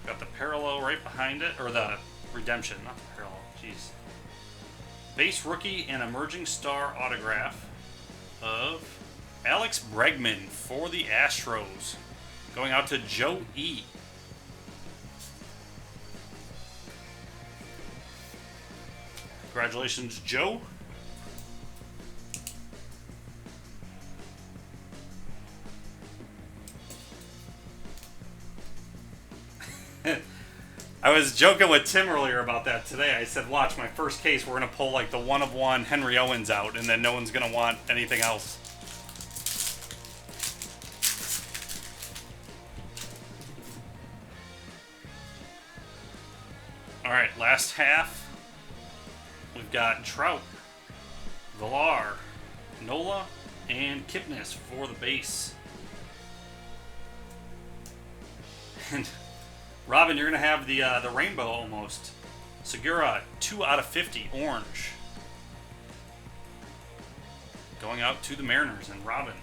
got the parallel right behind it, or the redemption, not the parallel. Jeez. Base rookie and emerging star autograph of Alex Bregman for the Astros. Going out to Joe E. Congratulations, Joe. I was joking with Tim earlier about that today. I said, watch, my first case, we're going to pull like the one of one Henry Owens out, and then no one's going to want anything else. All right, last half. We've got Trout, Villar, Nola, and Kipnis for the base. And Robin, you're going to have the rainbow almost. Segura, 2 out of 50, orange. Going out to the Mariners and Robin.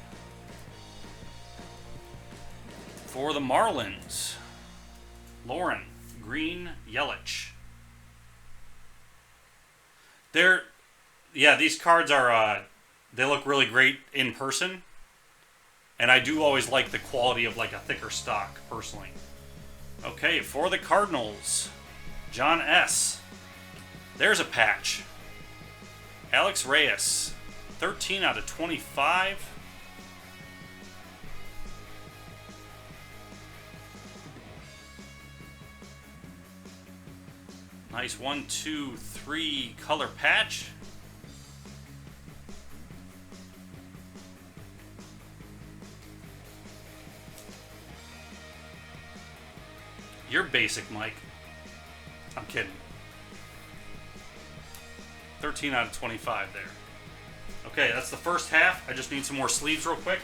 For the Marlins, Lauren, green, Yelich. These cards are, they look really great in person. And I do always like the quality of like a thicker stock, personally. Okay, for the Cardinals, John S. There's a patch. Alex Reyes, 13 out of 25. Nice 1, 2, 3 color patch. You're basic, Mike. I'm kidding. 13 out of 25 there. Okay, that's the first half. I just need some more sleeves real quick.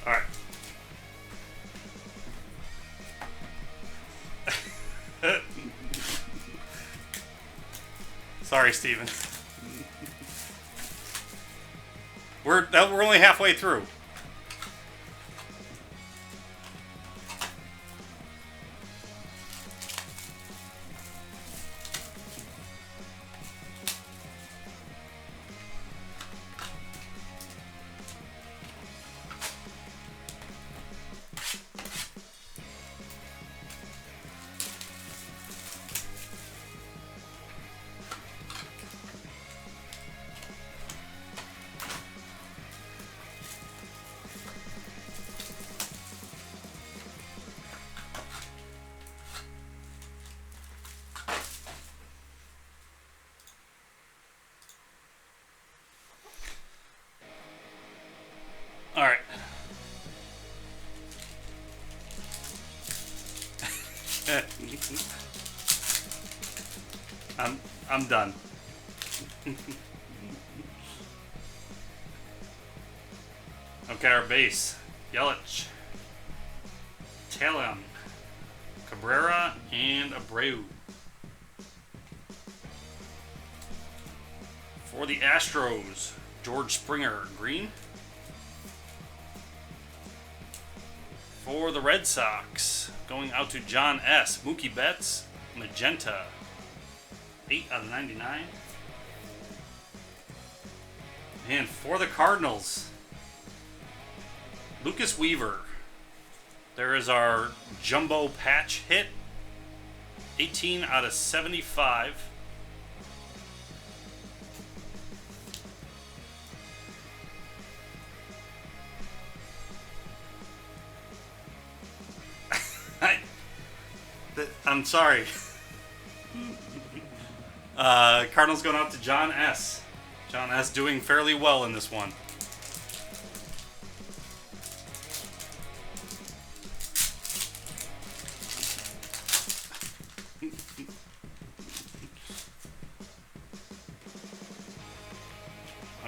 All right. Sorry, Steven. We're only halfway through. All right. I'm done. Okay, our base. Yelich, Talon, Cabrera, and Abreu. For the Astros, George Springer, green. For the Red Sox, going out to John S. Mookie Betts, magenta, 8 out of 99. And for the Cardinals, Lucas Weaver. There is our jumbo patch hit, 18 out of 75. I'm sorry. Cardinals going out to John S. John S. doing fairly well in this one.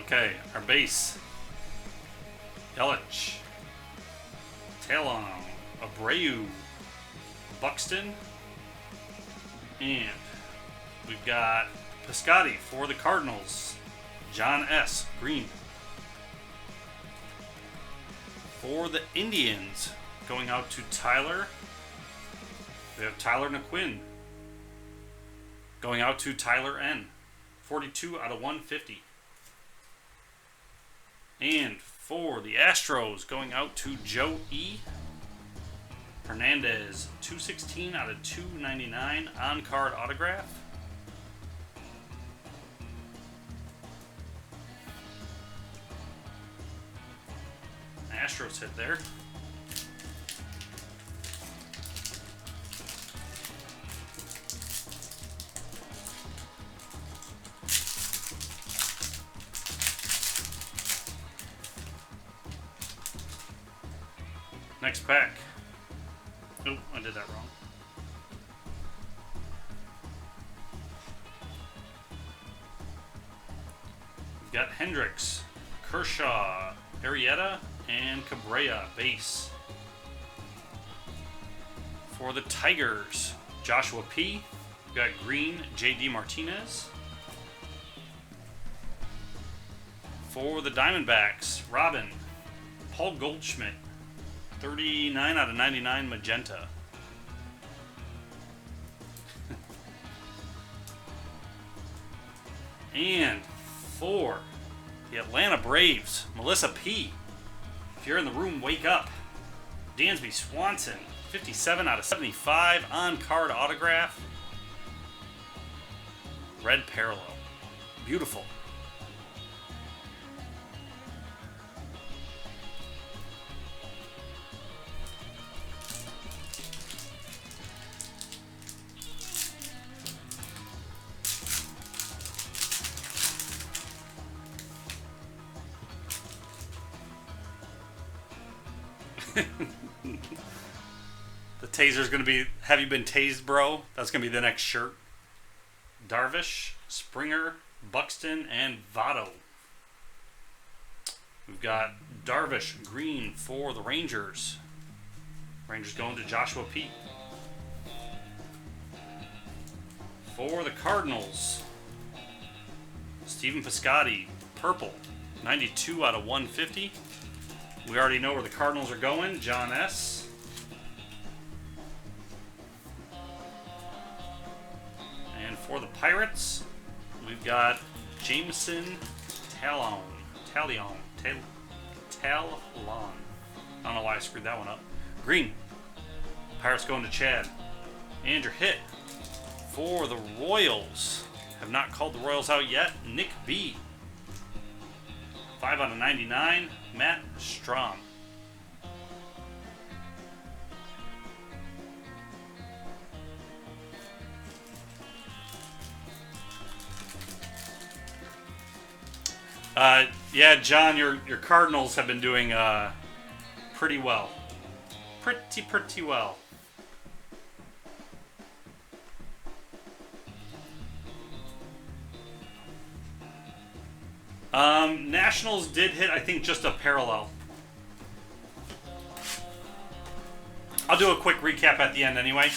Okay, our base. Yelich, Talon, Abreu, Buxton, and we've got Piscotty for the Cardinals, John S. green. For the Indians, going out to Tyler, we have Tyler Naquin. Going out to Tyler N. 42 out of 150. And for the Astros, going out to Joe E. Hernandez, 216 out of 299 on-card autograph. Astros hit there. Next pack. Oh, I did that wrong. We've got Hendricks, Kershaw, Arrieta, and Cabrera base. For the Tigers, Joshua P. We've got green, J.D. Martinez. For the Diamondbacks, Robin, Paul Goldschmidt, 39 out of 99 magenta. And for the Atlanta Braves, Melissa P. If you're in the room, wake up. Dansby Swanson, 57 out of 75 on-card autograph. Red parallel. Beautiful. The taser's going to be, have you been tased, bro? That's going to be the next shirt. Darvish, Springer, Buxton, and Votto. We've got Darvish, green for the Rangers. Rangers going to Joshua Pete. For the Cardinals, Stephen Piscotty, purple, 92 out of 150. We already know where the Cardinals are going. John S. And for the Pirates, we've got Jameson Talon. I don't know why I screwed that one up. Green. Pirates going to Chad. Andrew Hitt. For the Royals, have not called the Royals out yet. Nick B. 5 out of 99. Matt Strom. Yeah, John, your Cardinals have been doing pretty well. Pretty well. Nationals did hit, I think, just a parallel. I'll do a quick recap at the end anyway,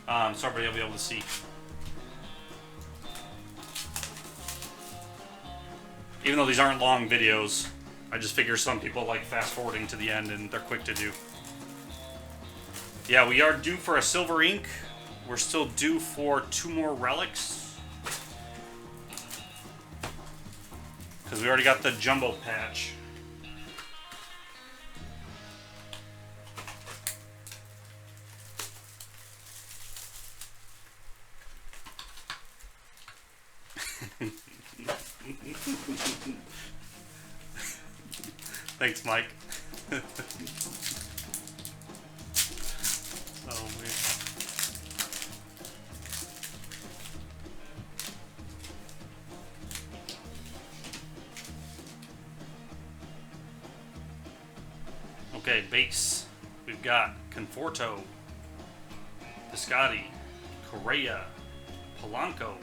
so everybody will be able to see. Even though these aren't long videos, I just figure some people like fast forwarding to the end and they're quick to do. Yeah, we are due for a silver ink. We're still due for 2 more relics. Because we already got the jumbo patch. Thanks, Mike. Oh, man. Okay, base. We've got Conforto, Piscotty, Correa, Polanco,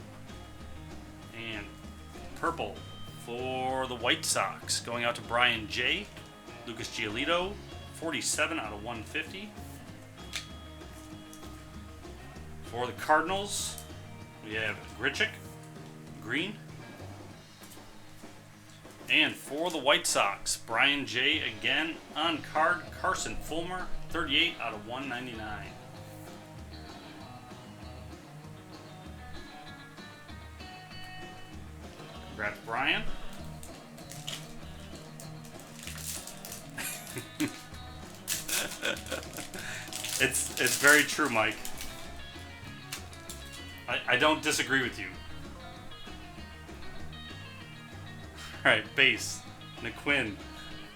and purple for the White Sox. Going out to Brian J. Lucas Giolito, 47 out of 150. For the Cardinals, we have Grichuk, green. And for the White Sox, Brian J. again on card. Carson Fulmer, 38 out of 199. Congrats, Brian. It's very true, Mike. I don't disagree with you. Alright, base. Naquin,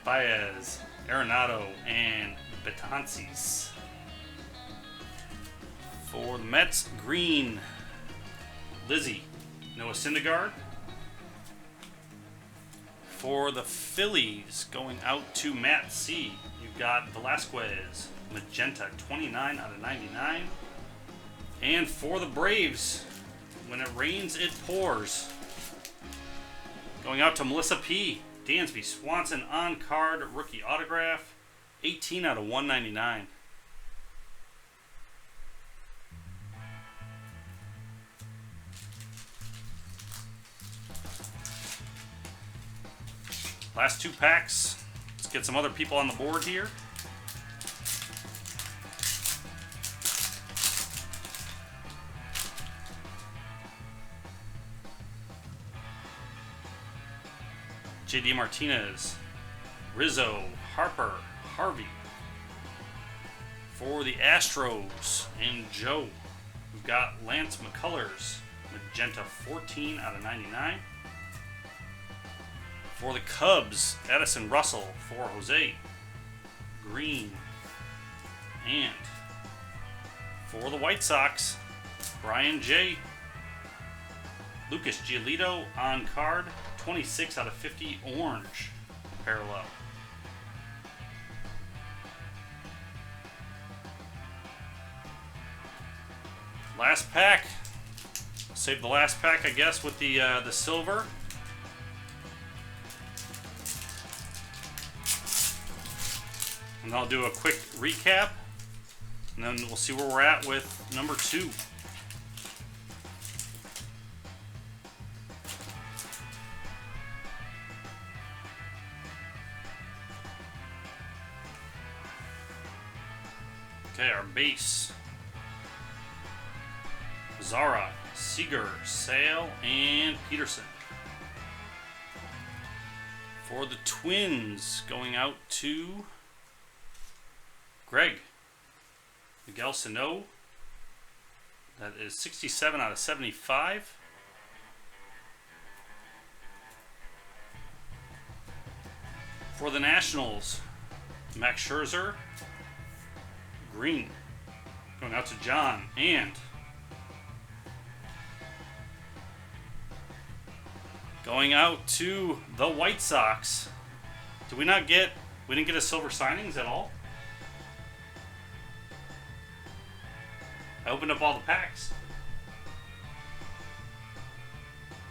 Baez, Arenado, and Betances. For the Mets, green. Lizzie, Noah Syndergaard. For the Phillies, going out to Matt C. You've got Velasquez, magenta, 29 out of 99. And for the Braves, when it rains, it pours. Going out to Melissa P. Dansby Swanson on card, rookie autograph, 18 out of 199. Last 2 packs. Let's get some other people on the board here. JD Martinez, Rizzo, Harper, Harvey. For the Astros and Joe, we've got Lance McCullers, magenta, 14 out of 99. For the Cubs, Addison Russell. For Jose, green. And for the White Sox, Brian J. Lucas Giolito on card, 26 out of 50, orange parallel. Last pack. Save the last pack, I guess, with the silver. And I'll do a quick recap, and then we'll see where we're at with number 2. Okay, our base. Zara, Seager, Sale, and Peterson. For the Twins, going out to Greg. Miguel Sano. That is 67 out of 75. For the Nationals, Max Scherzer. Green. Going out to John. And going out to the White Sox. Did we not get... We didn't get a silver signings at all? I opened up all the packs.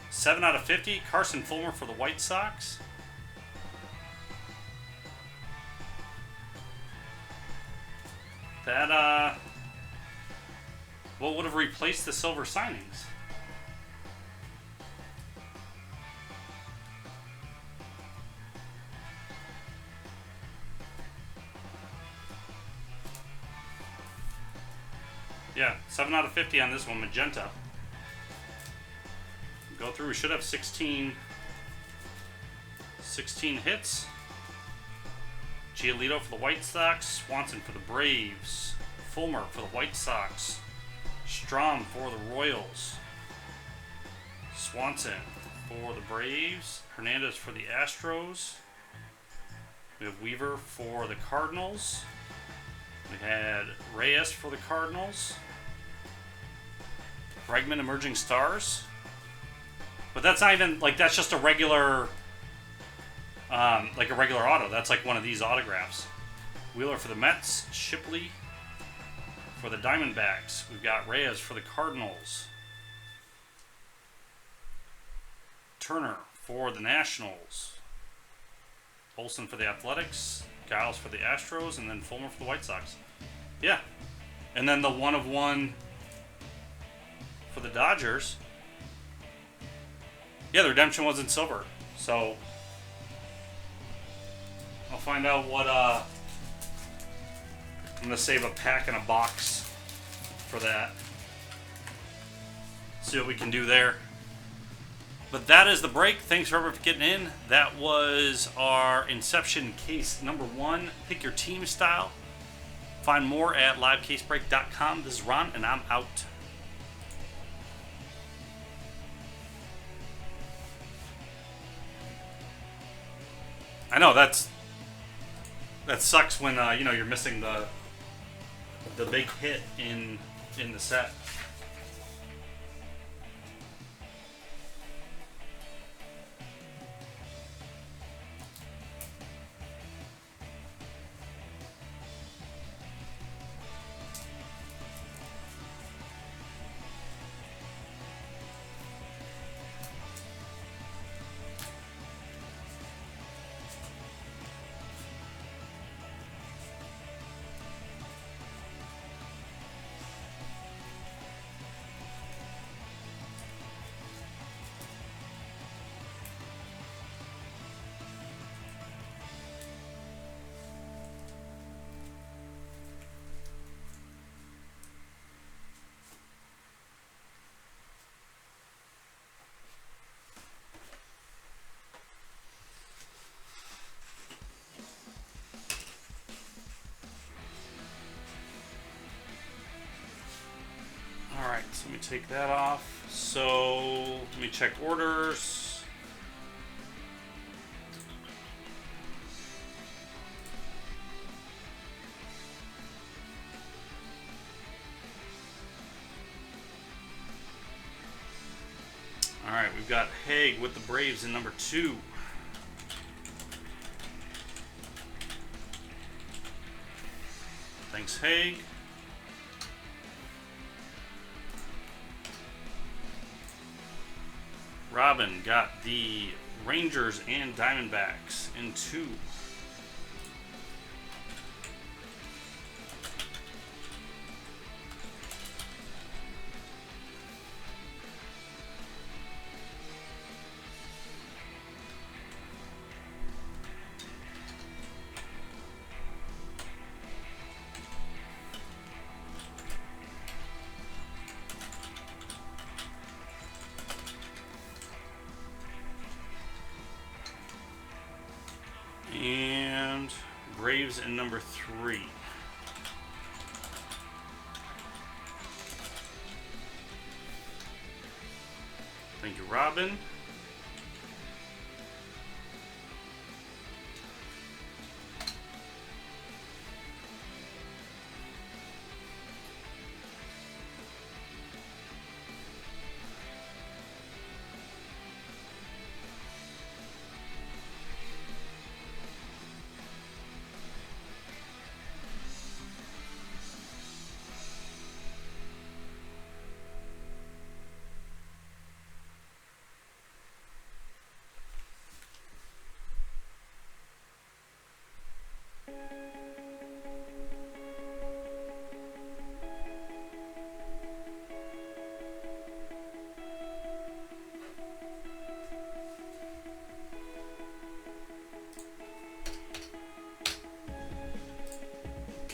7 out of 50. Carson Fulmer for the White Sox. That, what would have replaced the silver signings? Yeah, 7 out of 50 on this one, magenta. Go through, we should have 16 hits. Giolito for the White Sox, Swanson for the Braves, Fulmer for the White Sox, Strom for the Royals, Swanson for the Braves, Hernandez for the Astros. We have Weaver for the Cardinals. We had Reyes for the Cardinals. Bregman Emerging Stars. But that's not even, like, that's just a regular, like a regular auto. That's like one of these autographs. Wheeler for the Mets. Shipley for the Diamondbacks. We've got Reyes for the Cardinals. Turner for the Nationals. Olsen for the Athletics. Giles for the Astros, and then Fulmer for the White Sox. Yeah. And then the 1/1 for the Dodgers. Yeah, the redemption was in silver. So I'll find out what I'm gonna save a pack and a box for that. See what we can do there. But that is the break. Thanks for everyone for getting in. That was our Inception case number 1. Pick your team style. Find more at LiveCaseBreak.com. This is Ron, and I'm out. I know that sucks when you know, you're missing the big hit in the set. So let me take that off. So let me check orders. All right, we've got Haig with the Braves in number 2. Thanks, Haig. Robin got the Rangers and Diamondbacks in 2. And Braves in number 3. Thank you, Robin.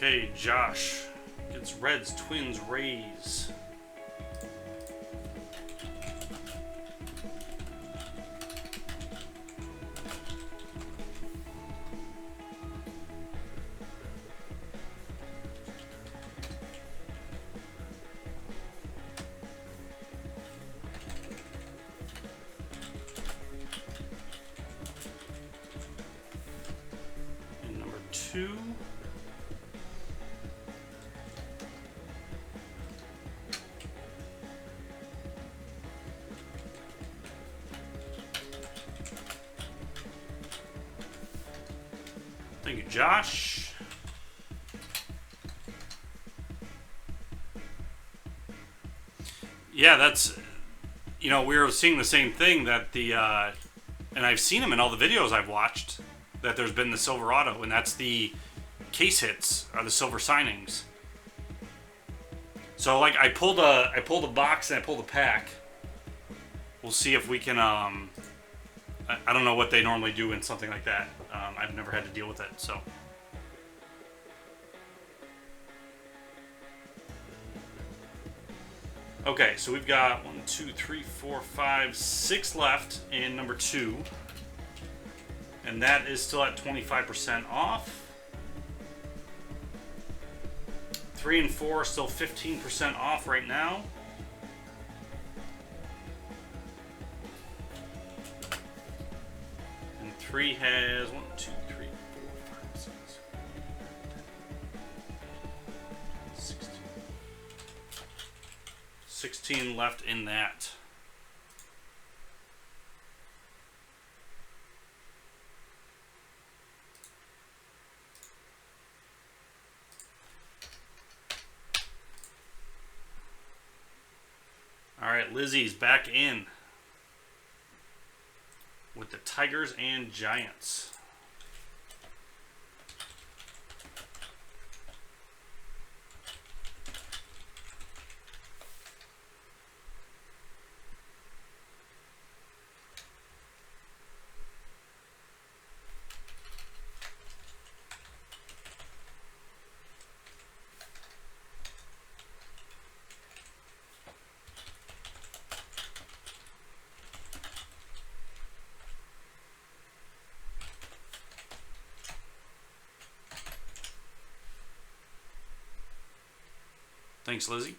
Okay, Josh gets Reds, Twins, Rays. And number 2. Thank you, Josh. Yeah, that's, we were seeing the same thing that and I've seen them in all the videos I've watched, that there's been the Silverado, and that's the case hits, are the silver signings. So like I pulled a box and I pulled a pack. We'll see if we can, I don't know what they normally do in something like that. I've never had to deal with it, so. Okay, so we've got 1, 2, 3, 4, 5, 6 left in number 2. And that is still at 25% off. 3 and 4 are still 15% off right now. And 3 has 1, 2, 3, 4, 5, 6, 16. 16 left in that. All right, Lizzie's back in with the Tigers and Giants. Thanks, Lizzie.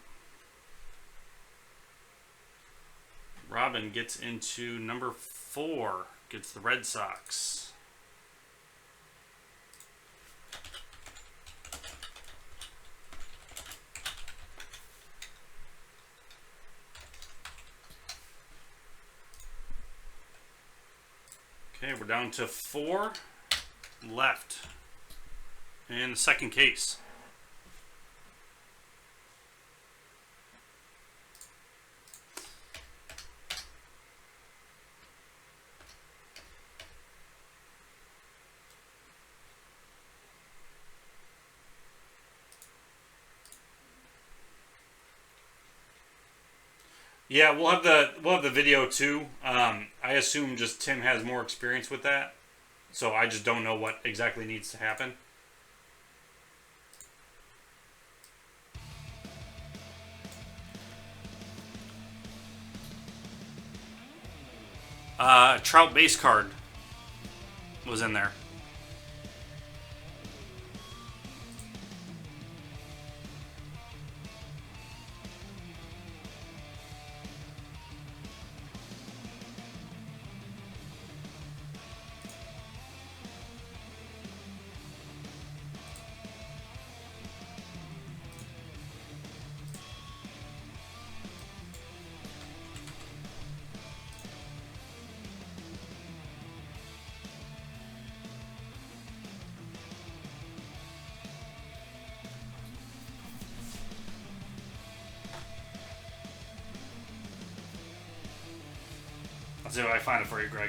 Robin gets into number 4, gets the Red Sox. Okay, we're down to 4 left in the second case. Yeah, we'll have the video too. I assume just Tim has more experience with that, so I just don't know what exactly needs to happen. Trout base card was in there. Let's see if I find it for you, Greg.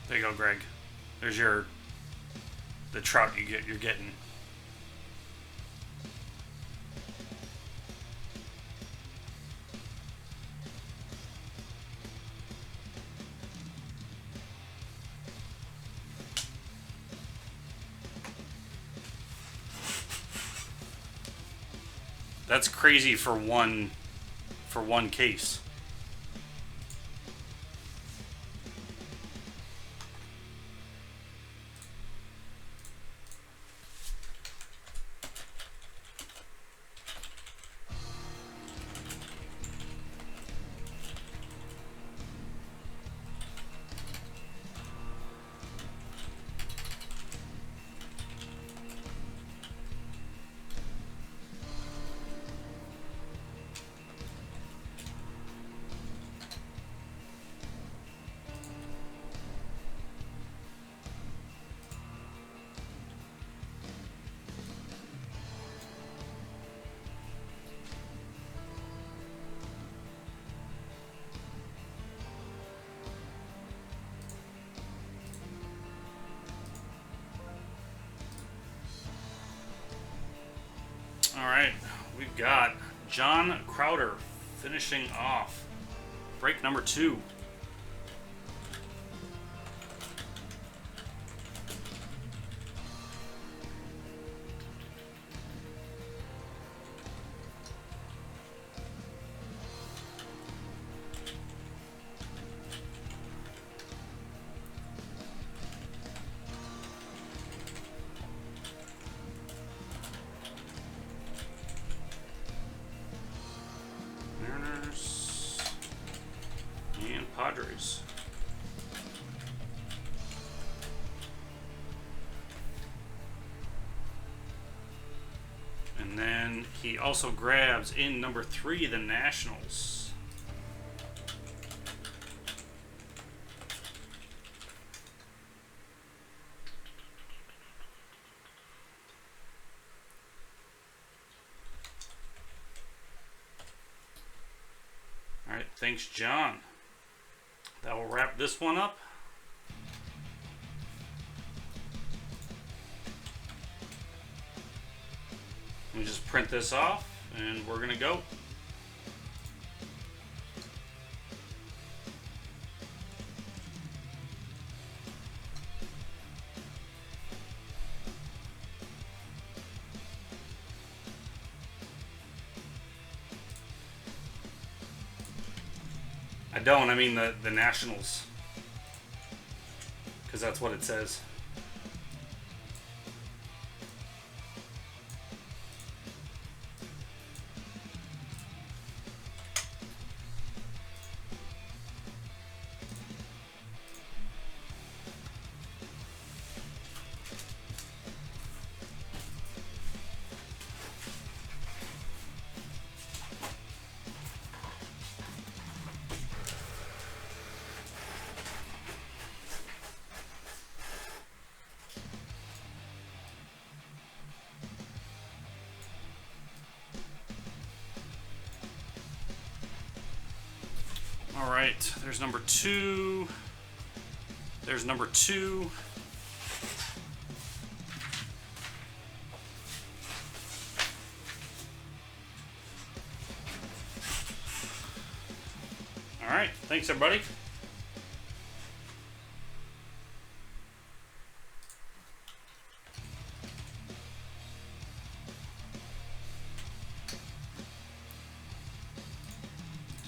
There you go, Greg. There's the trout you're getting. That's crazy for one case. All right, we've got John Crowder finishing off break number 2. Mariners and Padres. And then he also grabs in number 3 the Nationals. All right, thanks, John. That will wrap this one up. Let me just print this off, and we're gonna go. I don't. I mean the Nationals, because that's what it says. All right, there's number 2. There's number 2. All right, thanks everybody.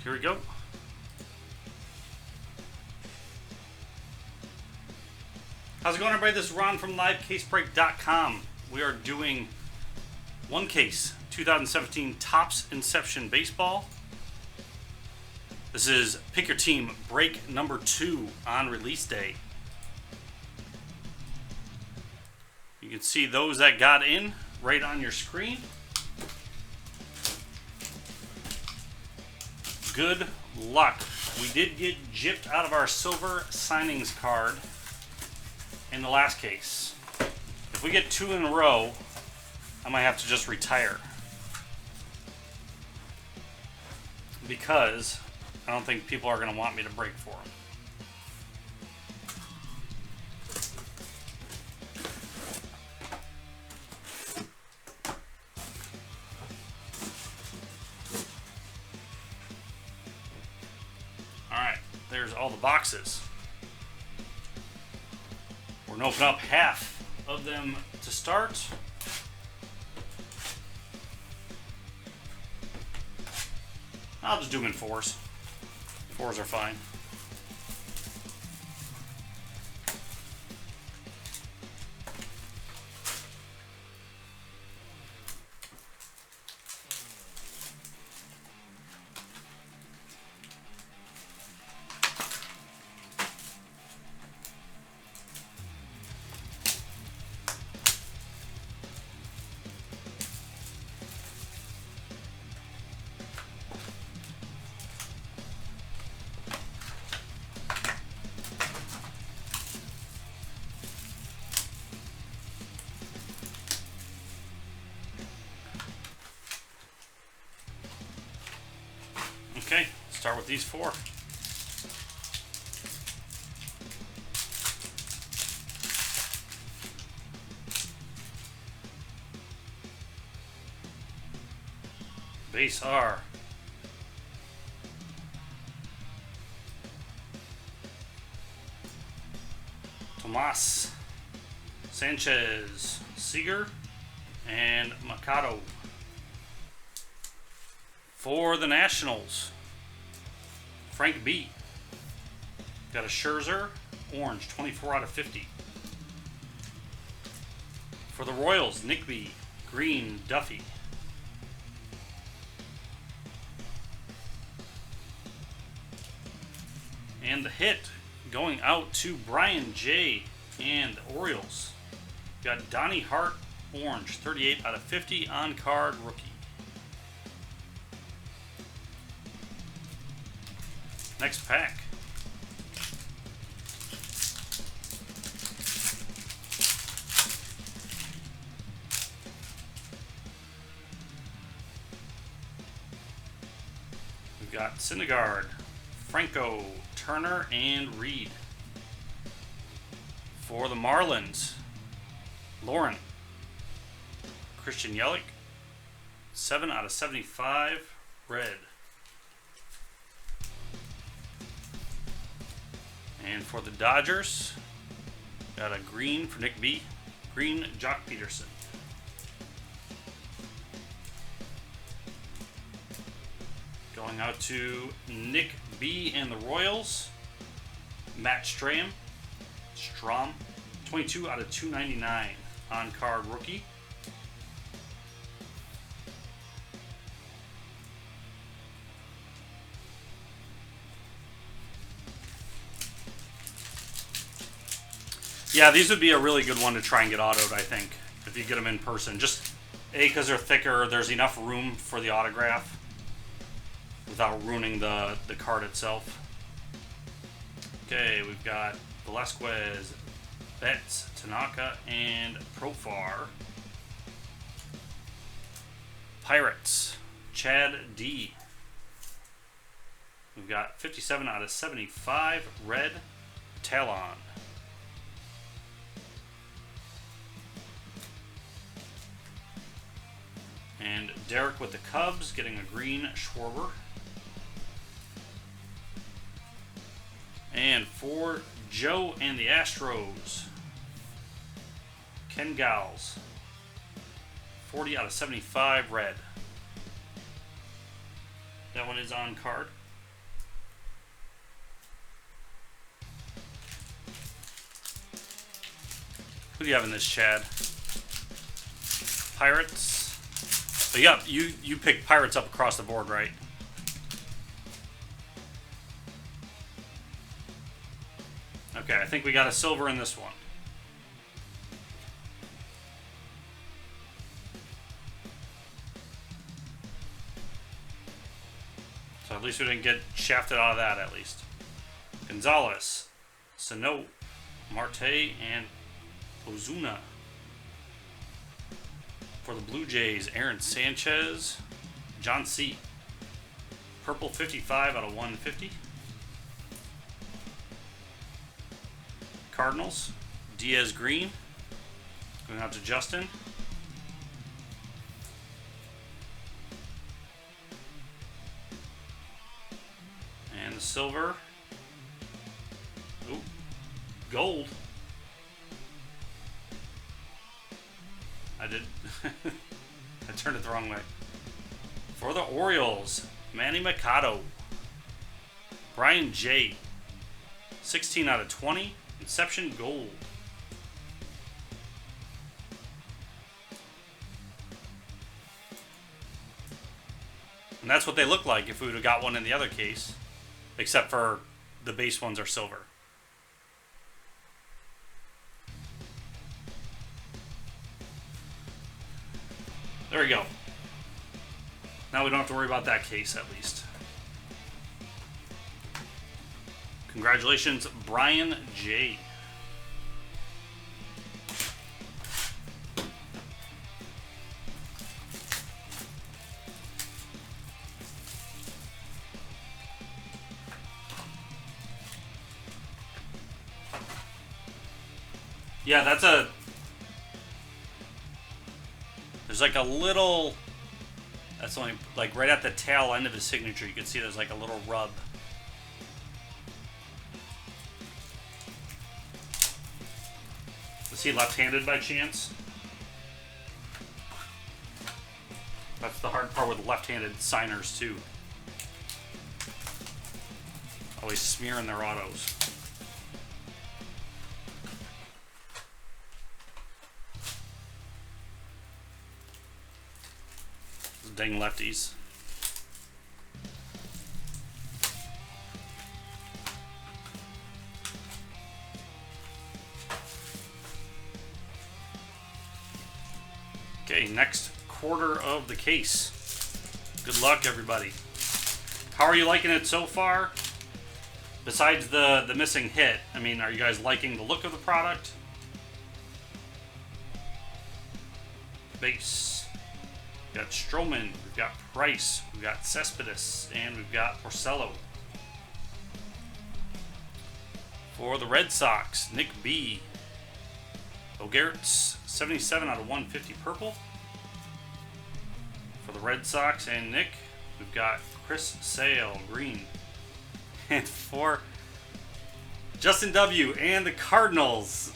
Here we go. How's it going, everybody? This is Ron from LiveCaseBreak.com. We are doing one case, 2017 Topps Inception Baseball. This is Pick Your Team break number 2 on release day. You can see those that got in right on your screen. Good luck. We did get gypped out of our silver signings card in the last case. If we get 2 in a row, I might have to just retire. Because I don't think people are going to want me to break for them. Alright, there's all the boxes. We're going to open up half of them to start. I'll just do them in 4s. 4s are fine. Okay, start with these 4. Base R. Tomas, Sanchez, Seager, and Machado. For the Nationals, Frank B. Got a Scherzer, orange, 24 out of 50. For the Royals, Nick B. Green, Duffy. And the hit going out to Brian J. and the Orioles. Got Donnie Hart, orange, 38 out of 50 on card rookie. Next pack. We've got Syndergaard, Franco, Turner, and Reed. For the Marlins, Lauren, Christian Yelich, 7 out of 75, red. And for the Dodgers, got a green for Nick B. Green, Jock Peterson. Going out to Nick B. and the Royals, Matt Strom, 22 out of 299 on card rookie. Yeah, these would be a really good one to try and get autoed, I think, if you get them in person. Just, A, because they're thicker, there's enough room for the autograph without ruining the card itself. Okay, we've got Velasquez, Betts, Tanaka, and Profar. Pirates, Chad D. We've got 57 out of 75 red Talon. And Derek with the Cubs getting a green Schwarber. And for Joe and the Astros, Ken Giles, 40 out of 75 red. That one is on card. Who do you have in this, Chad? Pirates. Oh, yep, you picked Pirates up across the board, right? Okay, I think we got a silver in this one. So at least we didn't get shafted out of that, at least. Gonzalez, Sano, Marte, and Ozuna. For the Blue Jays, Aaron Sanchez, John C. Purple 55 out of 150. Cardinals, Diaz Green, going out to Justin. And the silver. Ooh, gold. I did. I turned it the wrong way. For the Orioles, Manny Machado, Brian J. 16 out of 20. Inception gold. And that's what they look like if we would have got one in the other case. Except for the base ones are silver. There we go. Now we don't have to worry about that case at least. Congratulations, Brian J. Yeah, that's a... There's like a little... That's only like right at the tail end of his signature. You can see there's like a little rub. Is he left-handed by chance? That's the hard part with left-handed signers too. Always smearing their autos. Dang lefties. Okay, next quarter of the case. Good luck, everybody. How are you liking it so far? Besides the missing hit, I mean, are you guys liking the look of the product? Base. We've got Stroman, we've got Price, we've got Cespedes, and we've got Porcello. For the Red Sox, Nick B. O'Garrett's 77 out of 150 purple. For the Red Sox and Nick, we've got Chris Sale, green. And for Justin W. and the Cardinals,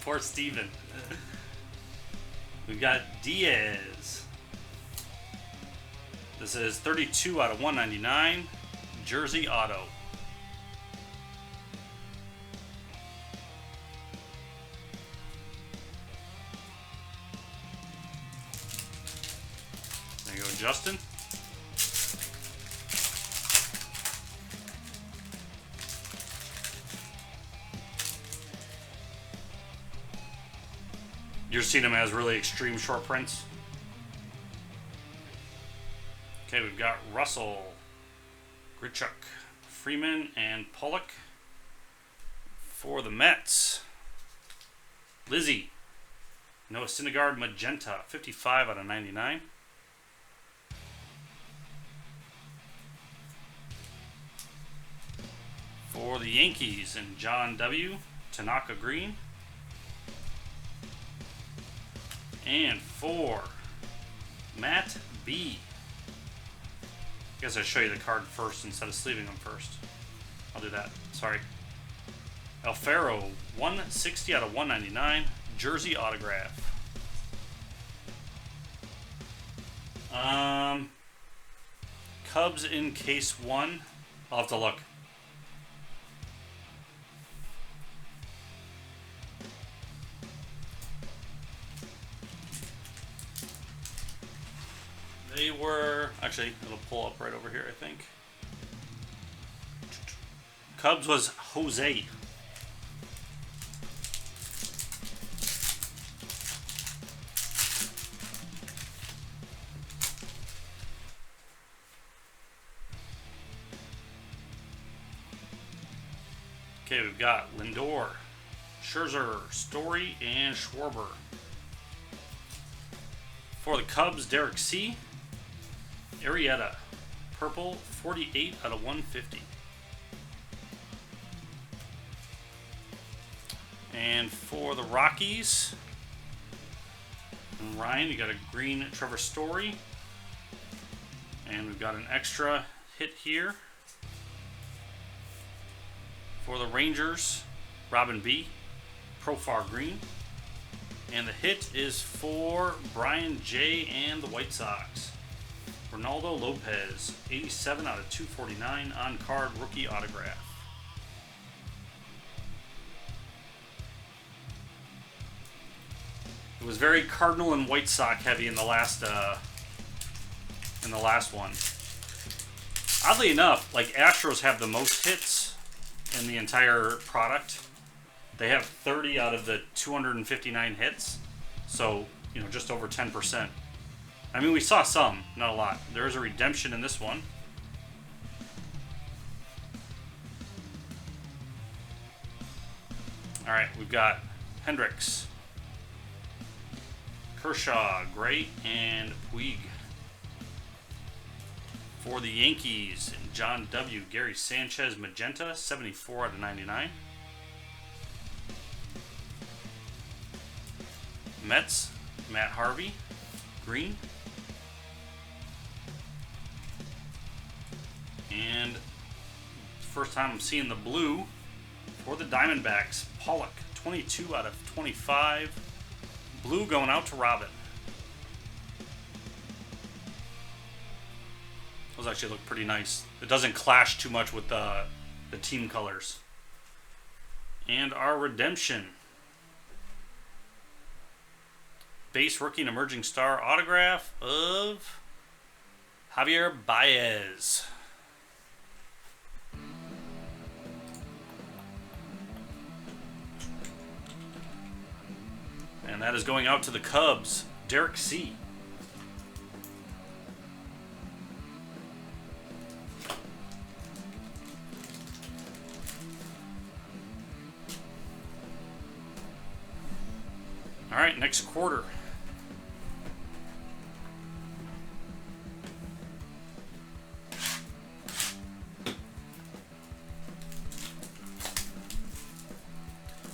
poor Steven. We've got Diaz. This is 32 out of 199. Jersey auto. There you go, Justin. You're seeing them as really extreme short prints. Okay, we've got Russell, Grichuk, Freeman, and Pollock. For the Mets, Lizzie, Noah Syndergaard, magenta, 55 out of 99. For the Yankees and John W. Tanaka green. And for Matt B. I guess I'll show you the card first instead of sleeving them first. I'll do that. Sorry. Alfaro, 160 out of 199. Jersey autograph. Cubs in case 1. I'll have to look. They were, actually, it'll pull up right over here, I think. Cubs was Jose. Okay, we've got Lindor, Scherzer, Story, and Schwarber. For the Cubs, Derek C. Arrieta, purple, 48 out of 150. And for the Rockies, and Ryan, you got a green Trevor Story. And we've got an extra hit here. For the Rangers, Robin B. Profar green. And the hit is for Brian J. and the White Sox. Ronaldo Lopez, 87 out of 249 on card rookie autograph. It was very Cardinal and White Sox heavy in the last one. Oddly enough, like Astros have the most hits in the entire product. They have 30 out of the 259 hits, so just over 10%. I mean, we saw some, not a lot. There's a redemption in this one. All right, we've got Hendricks, Kershaw, Gray, and Puig. For the Yankees, and John W. Gary Sanchez, magenta, 74 out of 99. Mets, Matt Harvey, green. And first time I'm seeing the blue for the Diamondbacks, Pollock, 22 out of 25. Blue going out to Robin. Those actually look pretty nice. It doesn't clash too much with the team colors. And our redemption. Base rookie and emerging star autograph of Javier Baez. And that is going out to the Cubs, Derek C. All right, next quarter.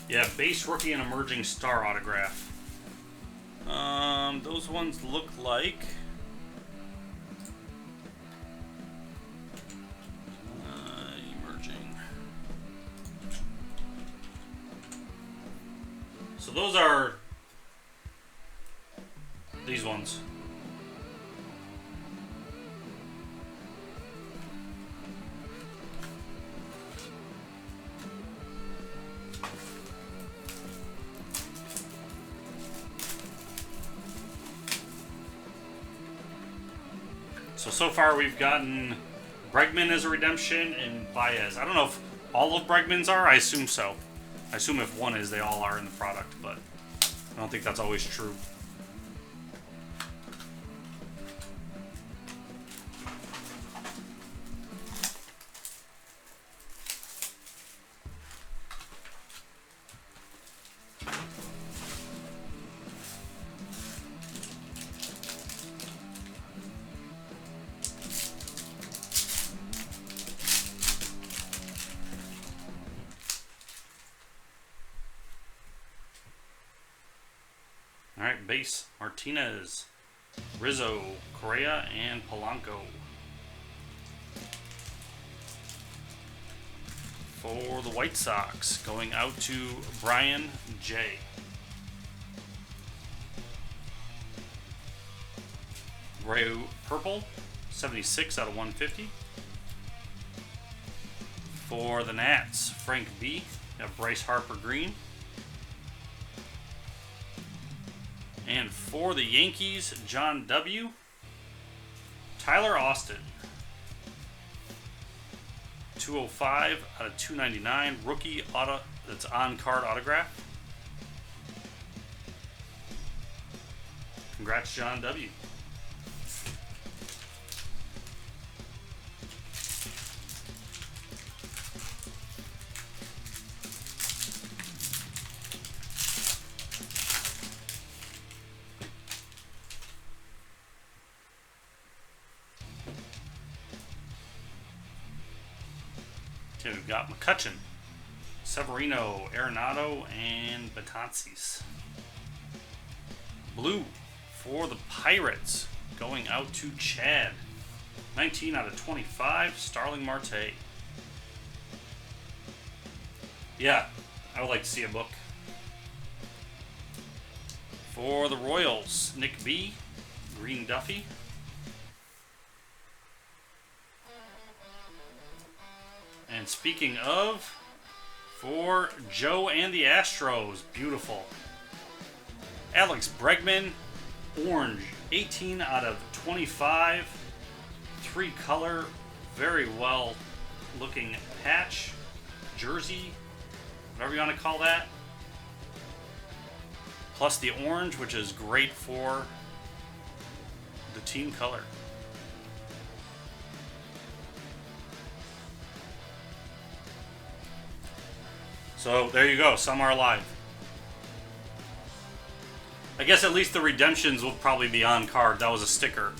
Yeah, base rookie and emerging star autograph. Those ones look like emerging. So those are these ones. So far we've gotten Bregman as a redemption and Baez. I don't know if all of Bregman's are. I assume so. I assume if one is, they all are in the product, but I don't think that's always true. base, Martinez, Rizzo, Correa, and Polanco. For the White Sox, going out to Brian J. Rayo Purple, 76 out of 150. For the Nats, Frank B. We have Bryce Harper Green. And for the Yankees, John W. Tyler Austin. 205 out of 299. Rookie auto, that's on-card autograph. Congrats, John W. Okay, we've got McCutchen, Severino, Arenado, and Betances. Blue for the Pirates, going out to Chad. 19 out of 25, Starling Marte. Yeah, I would like to see a book. For the Royals, Nick B, Green Duffy. And speaking of, for Joe and the Astros, beautiful. Alex Bregman, orange, 18 out of 25. 3-color, very well looking patch, jersey, whatever you want to call that. Plus the orange, which is great for the team color. So there you go, some are live. I guess at least the redemptions will probably be on card. That was a sticker.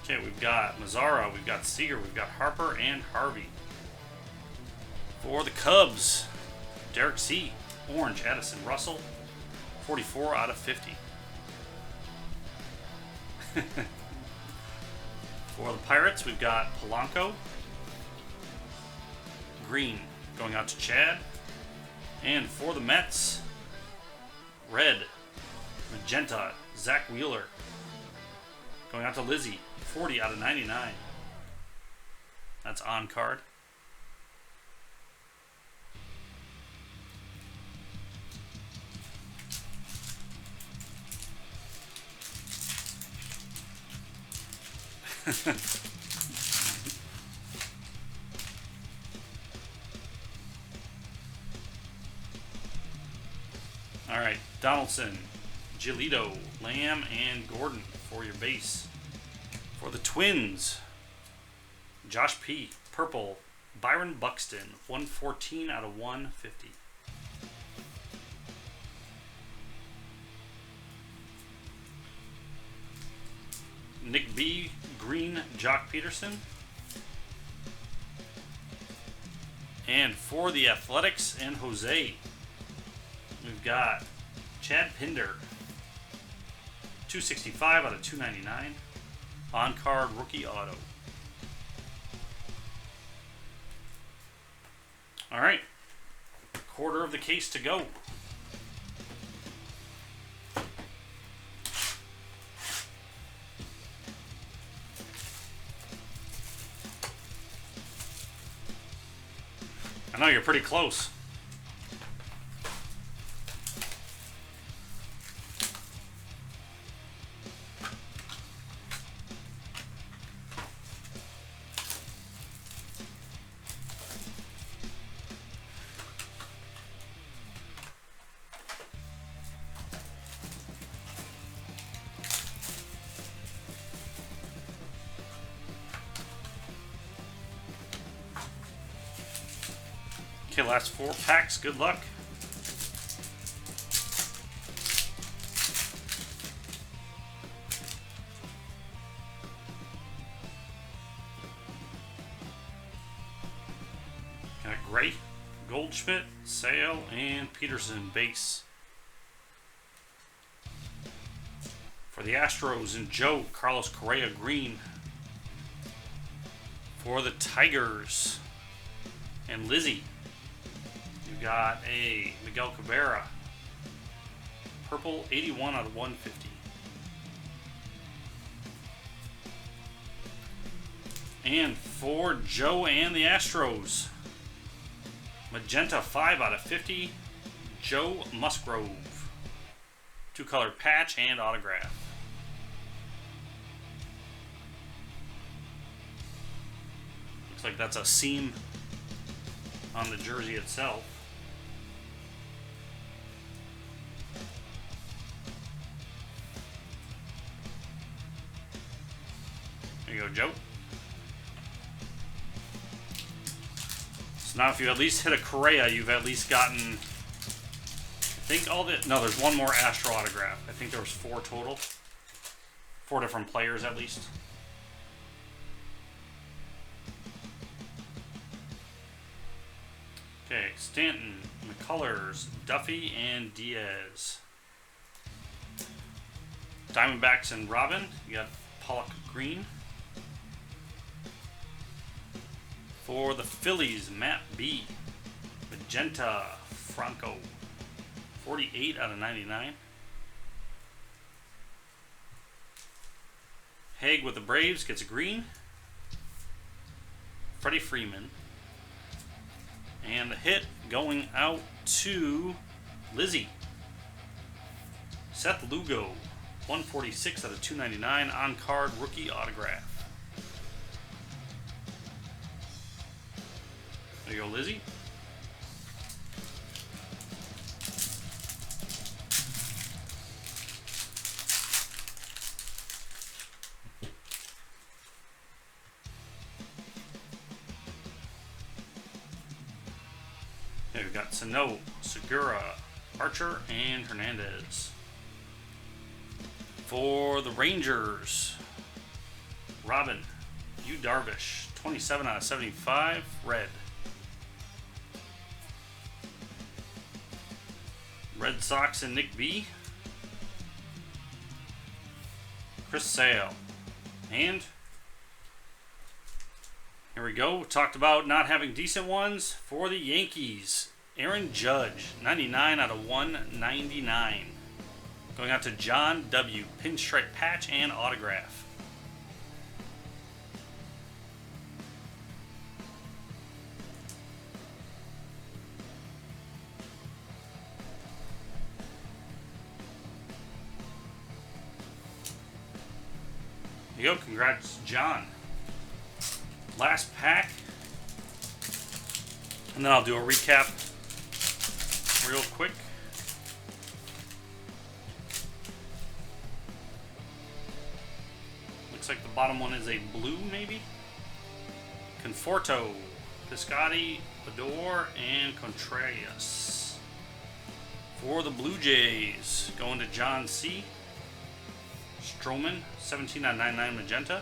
Okay, we've got Mazzara, we've got Seager, we've got Harper and Harvey. For the Cubs, Derek C. Orange, Addison Russell, 44 out of 50. For the Pirates, we've got Polanco, green, going out to Chad. And for the Mets, red, magenta, Zach Wheeler, going out to Lizzie, 40 out of 99. That's on card. All right, Donaldson, Giolito, Lamb, and Gordon for your base. For the Twins, Josh P. Purple, Byron Buxton, 114 out of 150. Nick B. Green, Jock Peterson. And for the Athletics and Jose, we've got Chad Pinder, 265 out of 299. On-card rookie auto. All right. Quarter of the case to go. I know you're pretty close. Okay, last 4 packs. Good luck. Goldschmidt, Sale, and Peterson base. For the Astros and Joe, Carlos Correa green. For the Tigers and Lizzie, you got a Miguel Cabrera, purple 81 out of 150. And for Joe and the Astros, magenta 5 out of 50, Joe Musgrove. 2-color patch and autograph. Looks like that's a seam on the jersey itself. There you go, Joe. So now if you at least hit a Correa, you've at least gotten, I think all the, no, there's one more Astro autograph. I think there was 4 total. 4 different players at least. Okay, Stanton, McCullers, Duffy, and Diaz. Diamondbacks and Robin. You got Pollock green. For the Phillies, Matt B. Magenta, Franco. 48 out of 99. Haig with the Braves gets a green. Freddie Freeman. And the hit going out to Lizzie. Seth Lugo, 146 out of 299 on card rookie autograph. There you go, Lizzie. Okay, we've got Sano, Segura, Archer, and Hernandez. For the Rangers, Robin, Yu Darvish, 27 out of 75, red. Red Sox and Nick B. Chris Sale. And here we go. Talked about not having decent ones. For the Yankees, Aaron Judge, 99 out of 199. Going out to John W. Pinstripe patch and autograph. There you go. Congrats, John. Last pack. And then I'll do a recap real quick. Looks like the bottom one is a blue, maybe? Conforto, Piscotti, Bador, and Contreras. For the Blue Jays, going to John C. Stroman, 17 out of 99 magenta.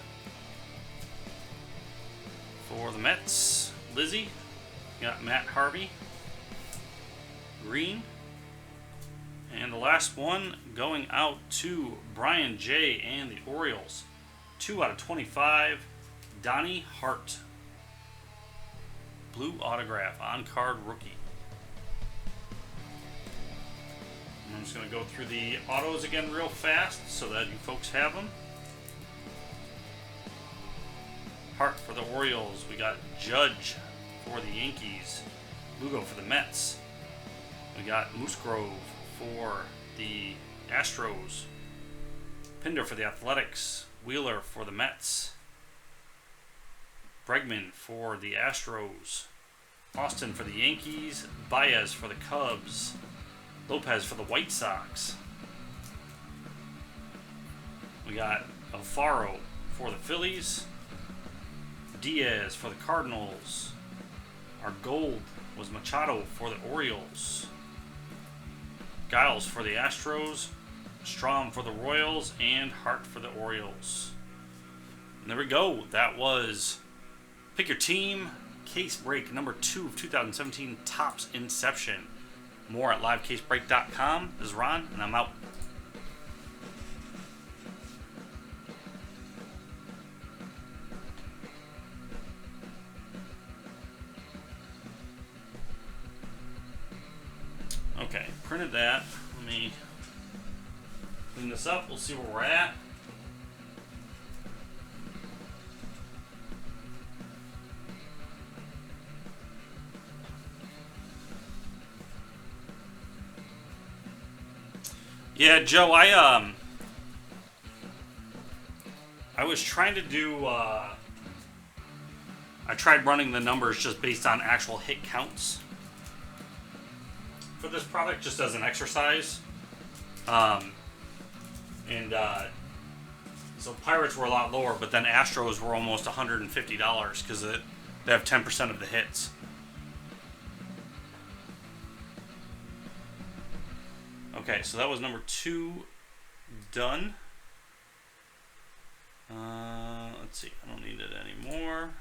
For the Mets, Lizzie, you got Matt Harvey, green. And the last one going out to Brian J. and the Orioles, 2 out of 25, Donnie Hart. Blue autograph, on-card rookie. And I'm just going to go through the autos again real fast so that you folks have them. Hart for the Orioles. We got Judge for the Yankees. Lugo for the Mets. We got Musgrove for the Astros. Pinder for the Athletics. Wheeler for the Mets. Bregman for the Astros. Austin for the Yankees. Baez for the Cubs. Lopez for the White Sox. We got Alfaro for the Phillies. Diaz for the Cardinals. Our gold was Machado for the Orioles. Giles for the Astros. Strom for the Royals. And Hart for the Orioles. And there we go. That was Pick Your Team, Case Break number 2 of 2017 Topps Inception. More at LiveCaseBreak.com. This is Ron, and I'm out. Okay, printed that. Let me clean this up. We'll see where we're at. Yeah, Joe, I was trying to do I tried running the numbers just based on actual hit counts for this product, just as an exercise. So Pirates were a lot lower, but then Astros were almost $150 because they have 10% of the hits. Okay, so that was number 2 done. Let's see, I don't need it anymore.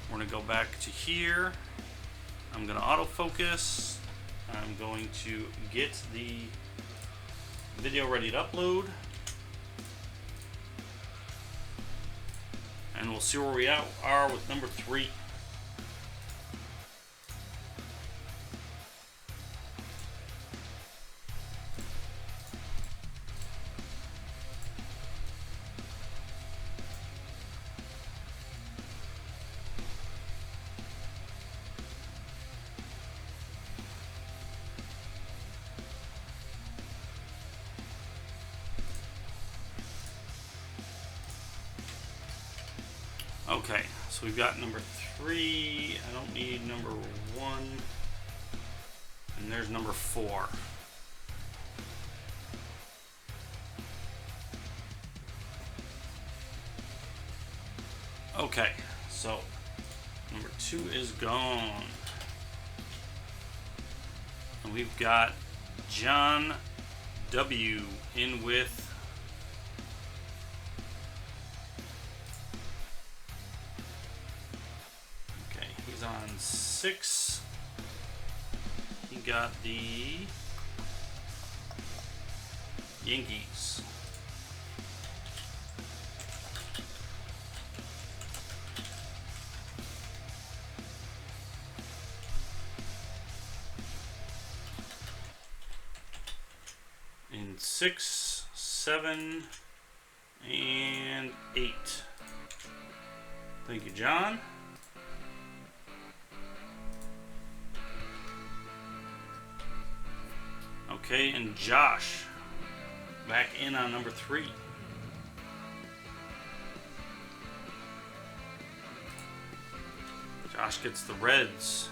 We're going to go back to here. I'm going to autofocus. I'm going to get the video ready to upload. And we'll see where we are with number 3. Okay, so we've got number 3. I don't need number 1. And there's number 4. Okay, so number 2 is gone. And we've got John W. in with on 6. He got the Yankees. In 6, 7, and 8. Thank you, John. Okay, and Josh back in on number 3. Josh gets the Reds.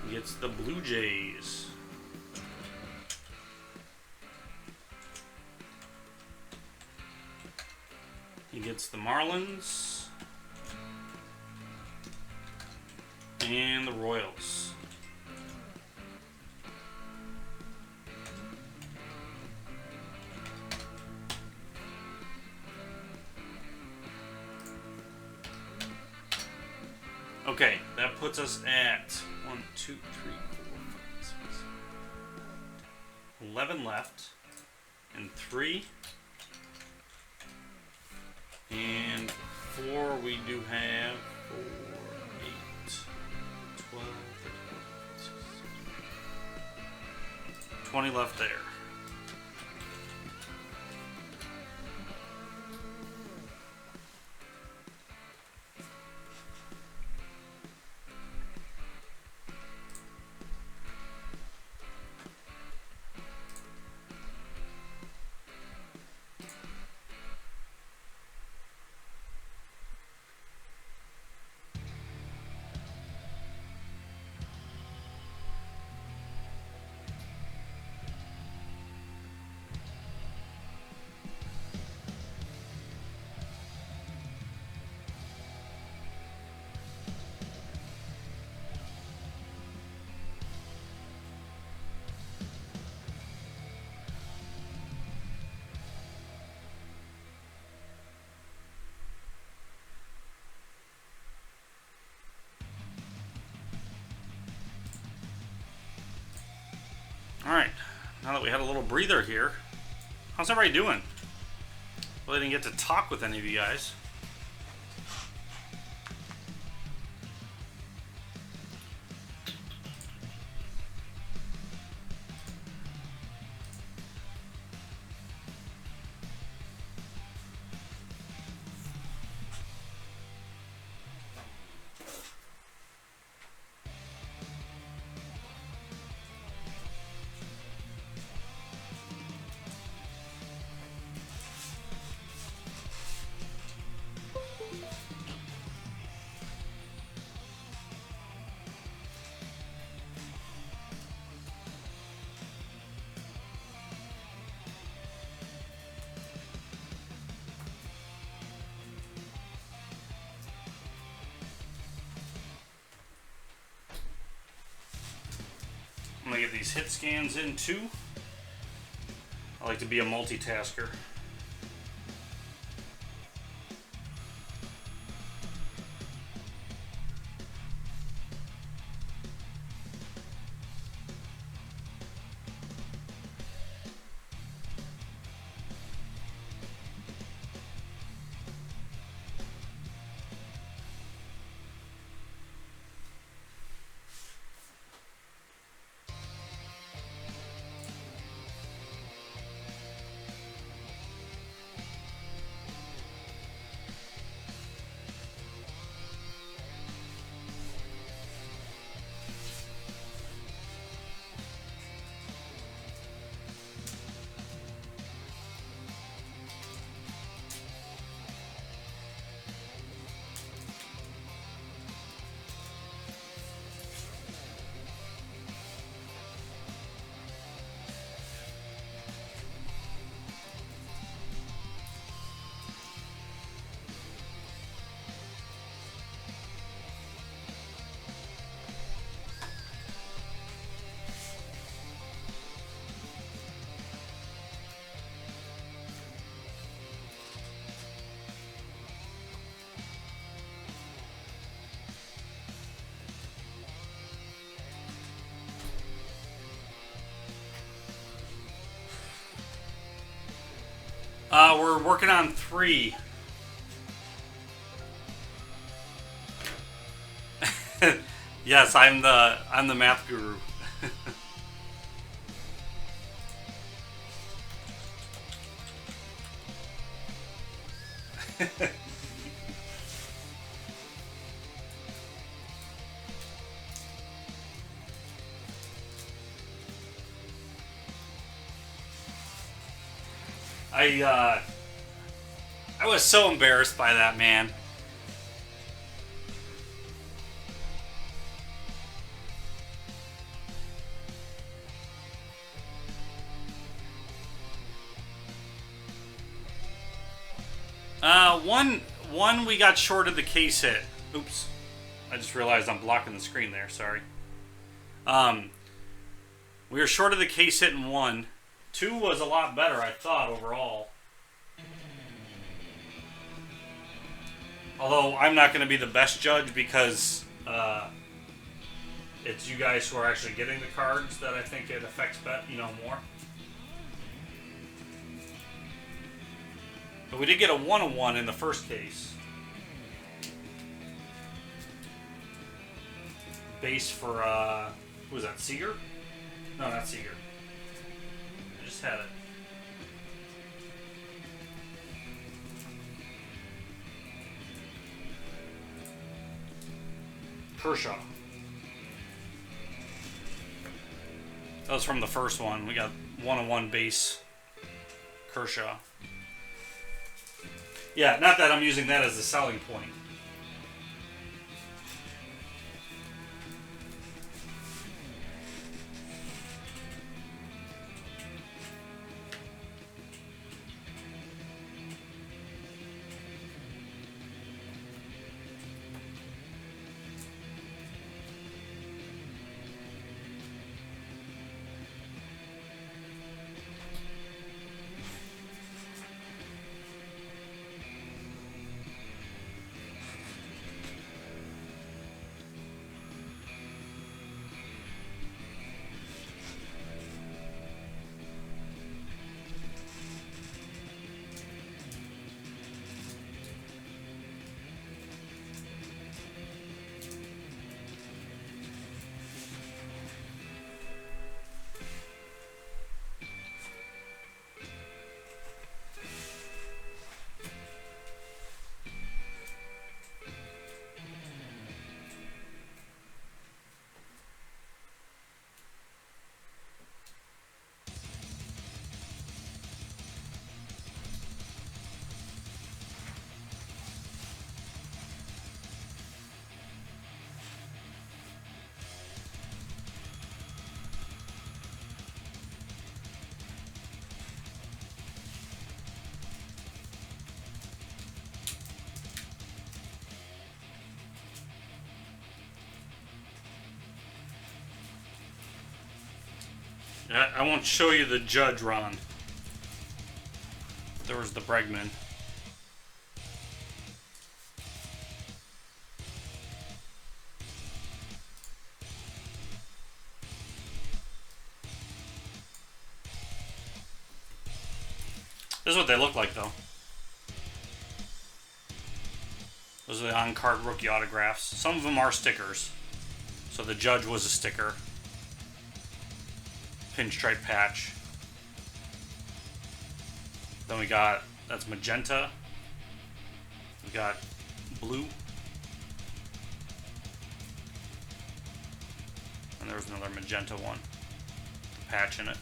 He gets the Blue Jays. He gets the Marlins. And the Royals. Okay, that puts us at 1, 2, 3, 4, 5, 6, 11 left, and 3, and 4. We do have 4, 8, 12, 13, 20 left there. Alright, now that we had a little breather here, how's everybody doing? Well, I didn't get to talk with any of you guys. I'm going to get these hit scans in too. I like to be a multitasker. We're working on 3. Yes, I'm the math guru. I was so embarrassed by that, man. One we got shorted the case hit. Oops. I just realized I'm blocking the screen there, sorry. We were short of the case hit in 1. 2 was a lot better, I thought, overall. Although I'm not going to be the best judge because it's you guys who are actually getting the cards that I think it affects more. But we did get a 1-1 in the first case. Base for who was that? Seeger? No, not Seeger. I just had it. Kershaw. That was from the first one. We got 1-1 base. Kershaw. Yeah, not that I'm using that as a selling point. I won't show you the judge, Ron. There was the Bregman. This is what they look like, though. Those are the on-card rookie autographs. Some of them are stickers. So the judge was a sticker. Pinstripe patch. Then we got, that's magenta. We got blue. And there was another magenta one. The patch in it.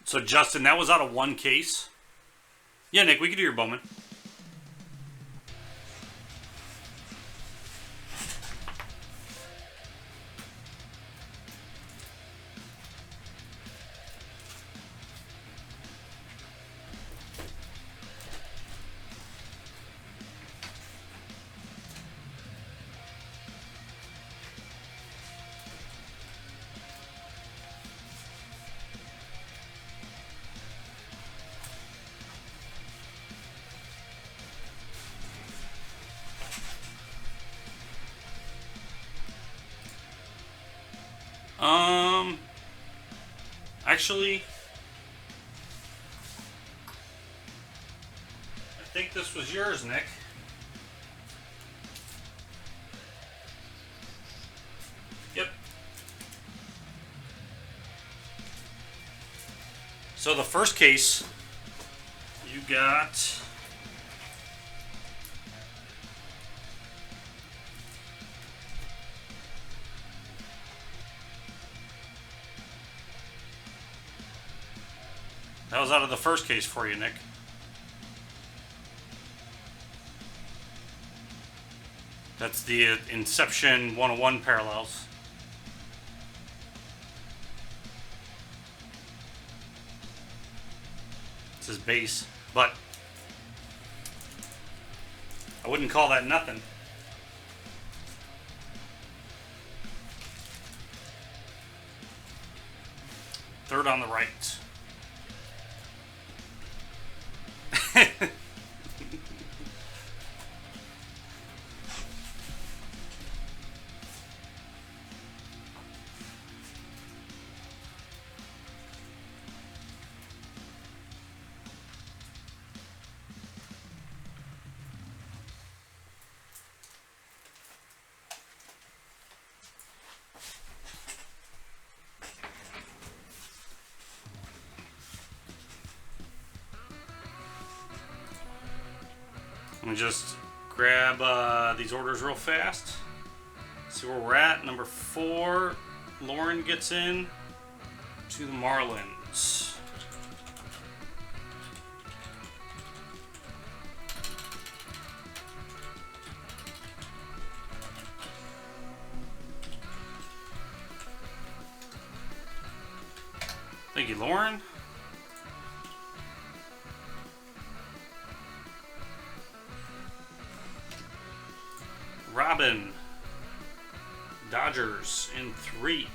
So, Justin, that was out of one case. Yeah, Nick, we could do your Bowman. Actually, I think this was yours, Nick. Yep. So the first case, you got that was out of the first case for you, Nick. That's the Inception 101 parallels. It's his base, but I wouldn't call that nothing. Third on the right. Let me just grab these orders real fast. See where we're at. Number 4, Lauren gets in to the Marlins. Thank you, Lauren. Robin, Dodgers in 3.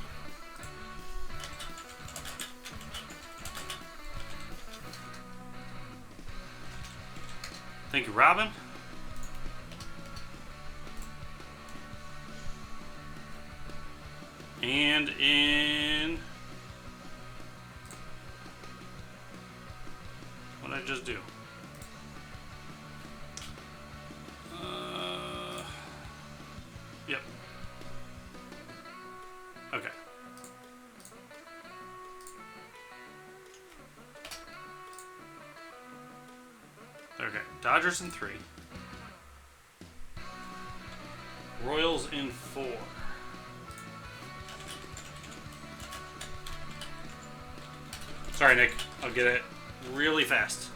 Thank you, Robin. And in... what did I just do? Yep. Okay. Okay, Dodgers in 3. Royals in 4. Sorry, Nick. I'll get it really fast.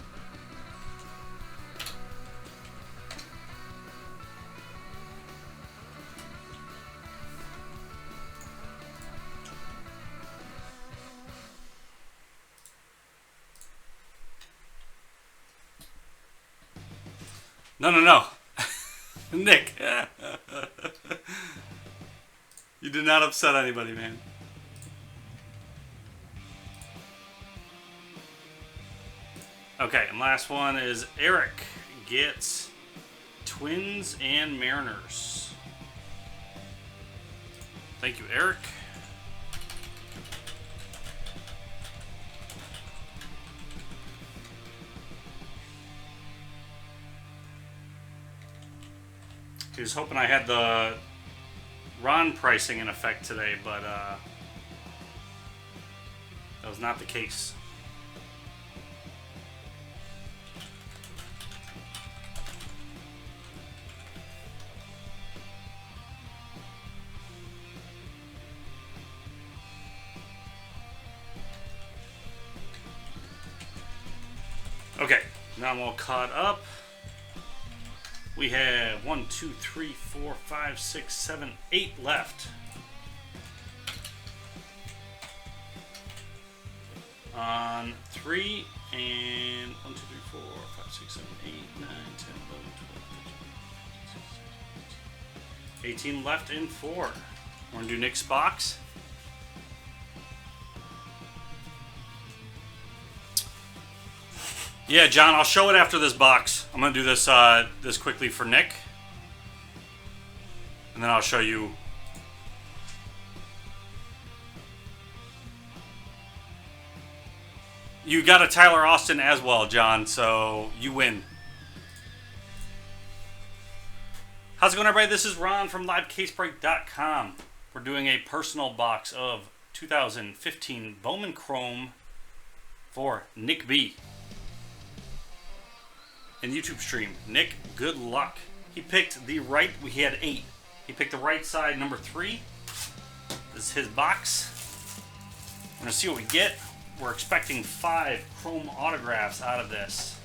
No. Nick. You did not upset anybody, man. Okay, and last one is Eric gets Twins and Mariners. Thank you, Eric. He was hoping I had the Ron pricing in effect today, but that was not the case. Okay, now I'm all caught up. We have 1, 2, 3, 4, 5, 6, 7, 8 left. On 3 and 1, 2, 3, 4, 5, 6, 7, 8, 9, 10, 11, 12, 18 left in 4. We're going to do Nick's box. Yeah, John, I'll show it after this box. I'm going to do this this quickly for Nick. And then I'll show you. You got a Tyler Austin as well, John, so you win. How's it going, everybody? This is Ron from LiveCaseBreak.com. We're doing a personal box of 2015 Bowman Chrome for Nick B. In the YouTube stream. Nick, good luck. He picked the right, he had 8. He picked the right side, number 3. This is his box. We're going to see what we get. We're expecting 5 chrome autographs out of this.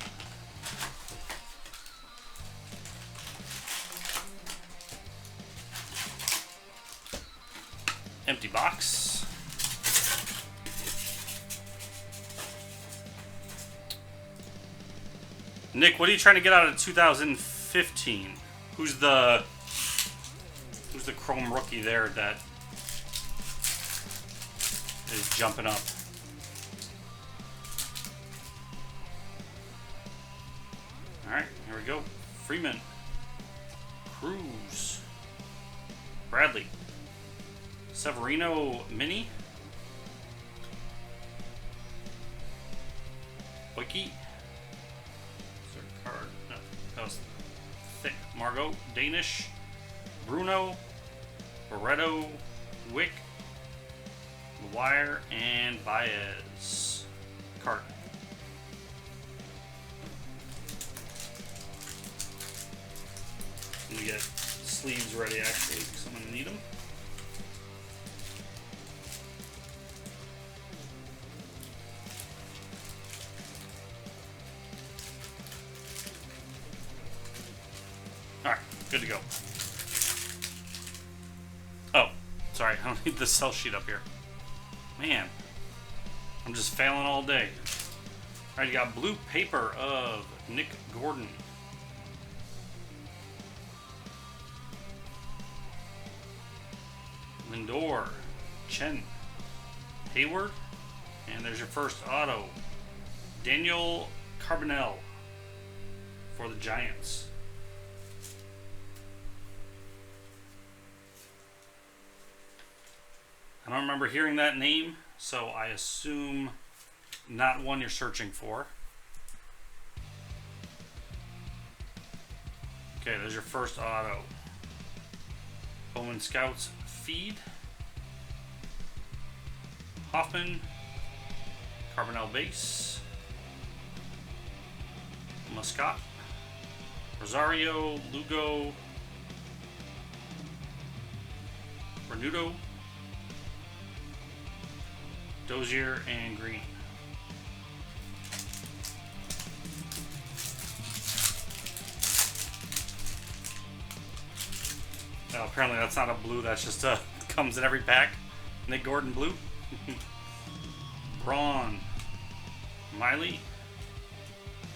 Empty box. Nick, what are you trying to get out of 2015? Who's the chrome rookie there that is jumping up? All right, here we go. Freeman, Cruz, Bradley, Severino Mini, Wiki. Card. No, that was thick. Margot, Danish, Bruno, Barreto, Wick, McGuire, and Baez. Card. Let me get sleeves ready actually, because I'm going to need them. Good to go. Oh, sorry. I don't need the cell sheet up here. Man, I'm just failing all day. All right, you got blue paper of Nick Gordon. Lindor, Chen, Hayward, and there's your first auto. Daniel Carbonell for the Giants. I don't remember hearing that name, so I assume not one you're searching for. Okay, there's your first auto. Bowman Scouts feed. Hoffman. Carbonell base. Muscat. Rosario, Lugo, Renudo, Dozier, and Green. Oh, apparently that's not a blue, that's just comes in every pack. Nick Gordon blue. Braun, Miley,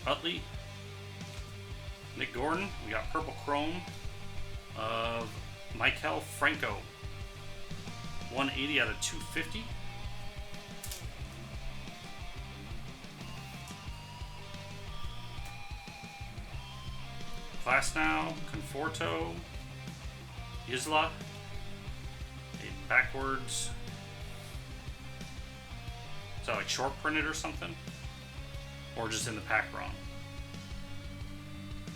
Utley, Nick Gordon. We got purple chrome of Michael Franco. 180 out of 250. Class now, Conforto, Isla, a backwards. Is that like short printed or something? Or just in the pack wrong?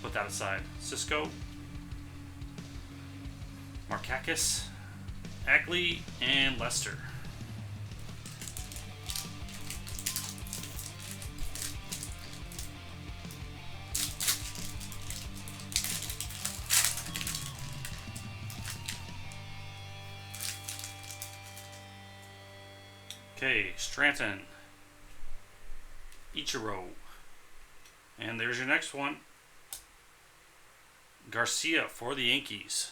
Put that aside. Cisco, Markakis, Ackley, and Lester. Okay, Stranton, Ichiro, and there's your next one. Garcia for the Yankees.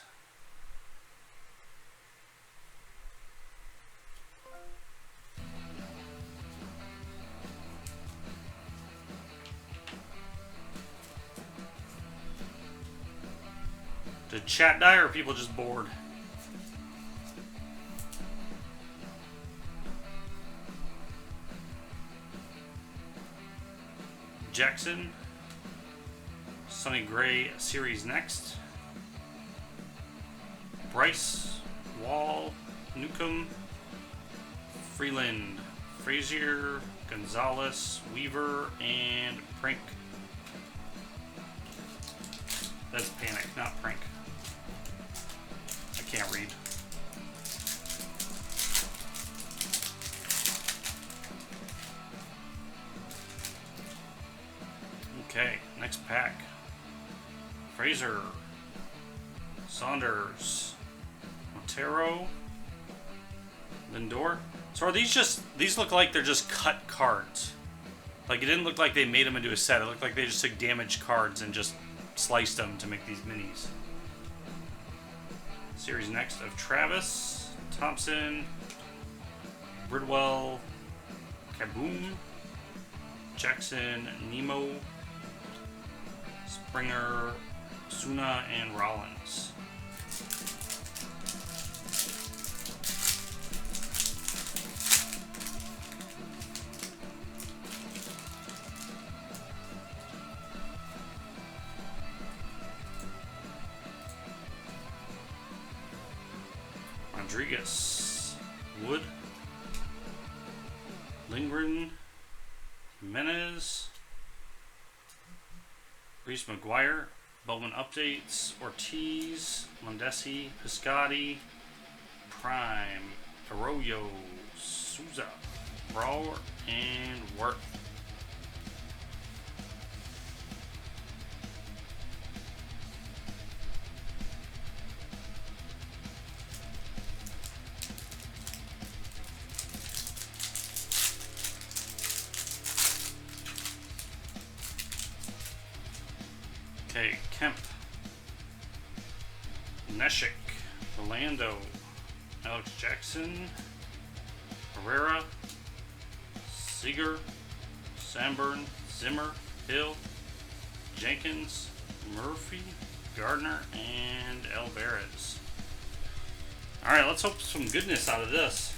Did chat die or are people just bored? Jackson, Sonny Gray series next. Bryce, Wall, Newcomb, Freeland, Frazier, Gonzalez, Weaver, and Prank. That's Panic, not Prank. I can't read. Okay, next pack. Fraser, Saunders, Montero, Lindor. So are these look like they're just cut cards. Like it didn't look like they made them into a set. It looked like they just took damaged cards and just sliced them to make these minis. Series next of Travis, Thompson, Bridwell, Kaboom, Jackson, Nemo, Springer, Suna, and Rollins. Rodriguez, Wood, Lindgren, Jimenez, Reese McGuire, Bowman updates, Ortiz, Mondesi, Piscotti, Prime, Arroyo, Souza, Brower, and Worth. Okay, Kemp, Neshek, Orlando, Alex Jackson, Herrera, Seager, Sanborn, Zimmer, Hill, Jenkins, Murphy, Gardner, and Alvarez. Alright, let's hope some goodness out of this.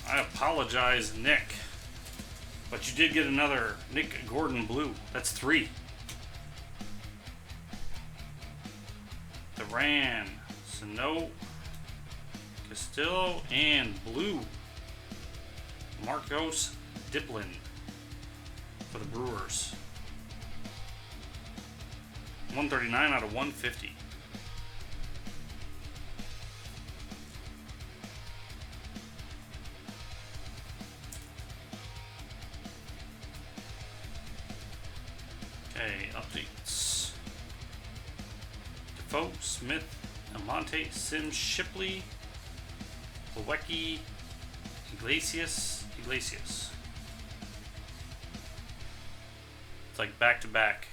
I apologize, Nick. But you did get another Nick Gordon blue. That's 3. Duran, Sano, Castillo, and blue. Marcos Diplin for the Brewers. 139 out of 150. Defoe, Smith, Amante, Sims, Shipley, Lewicki, Iglesias. It's like back to back.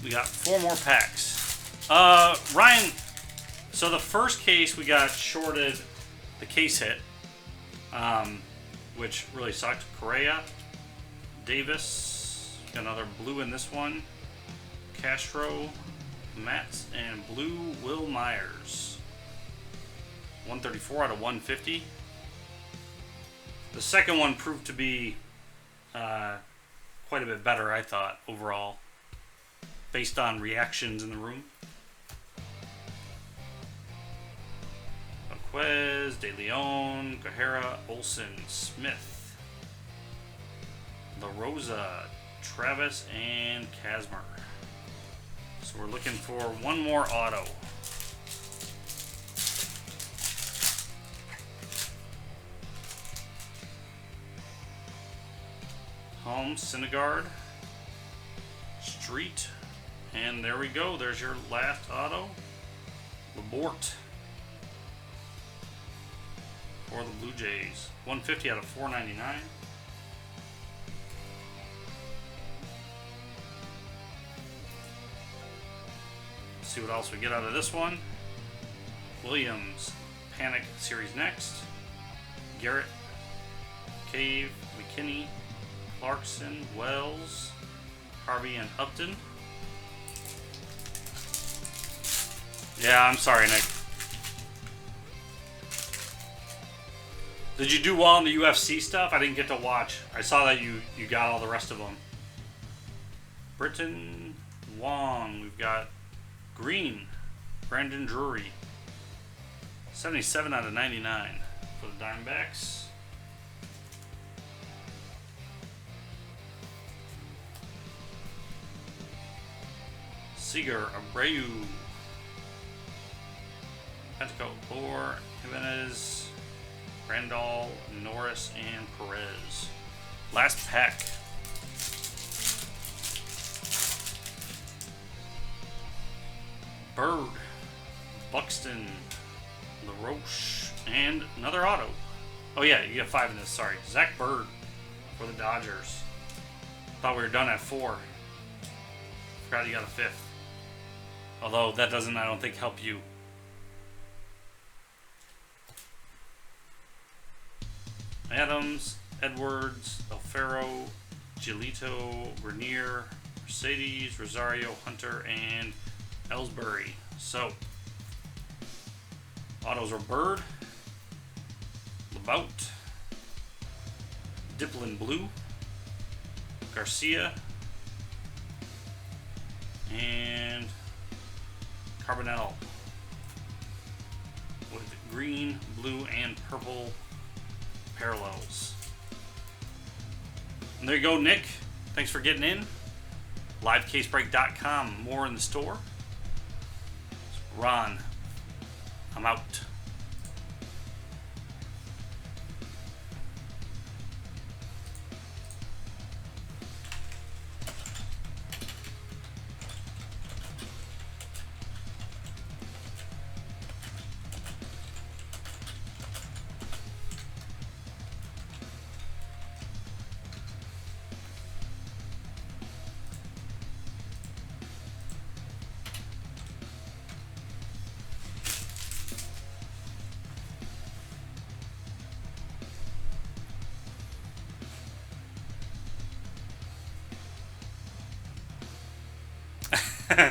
We got 4 more packs. Ryan, so the first case we got shorted the case hit, which really sucked. Correa, Davis, got another blue in this one. Castro, Matz, and blue Will Myers. 134 out of 150. The second one proved to be quite a bit better, I thought, overall, based on reactions in the room. Quez, De Leon, Guerrera, Olsen, Smith, La Rosa, Travis, and Kazmir. So we're looking for one more auto. Holmes, Syndergaard, Street, and there we go. There's your last auto. Labort for the Blue Jays. 150 out of 499. Let's see what else we get out of this one. Williams, Panic Series next. Garrett, Cave, McKinney, Clarkson, Wells, Harvey, and Upton. Yeah, I'm sorry, Nick. Did you do well in the UFC stuff? I didn't get to watch. I saw that you got all the rest of them. Britton, Wong. We've got Green, Brandon Drury. 77 out of 99 for the Diamondbacks. Seager, Abreu, Petco, Bohr, Jimenez, Randall, Norris, and Perez. Last pack. Bird, Buxton, LaRoche, and another auto. Oh yeah, you get 5 in this, sorry. Zach Bird for the Dodgers. Thought we were done at 4. Forgot you got a 5th. Although that doesn't, I don't think, help you. Adams, Edwards, Alfaro, Giolito, Grenier, Mercedes, Rosario, Hunter, and Ellsbury. So, autos are Bird, Labout, Diplin Blue, Garcia, and Carbonell with green, blue, and purple parallels. And there you go, Nick. Thanks for getting in. LiveCaseBreak.com. More in the store. Ron, I'm out.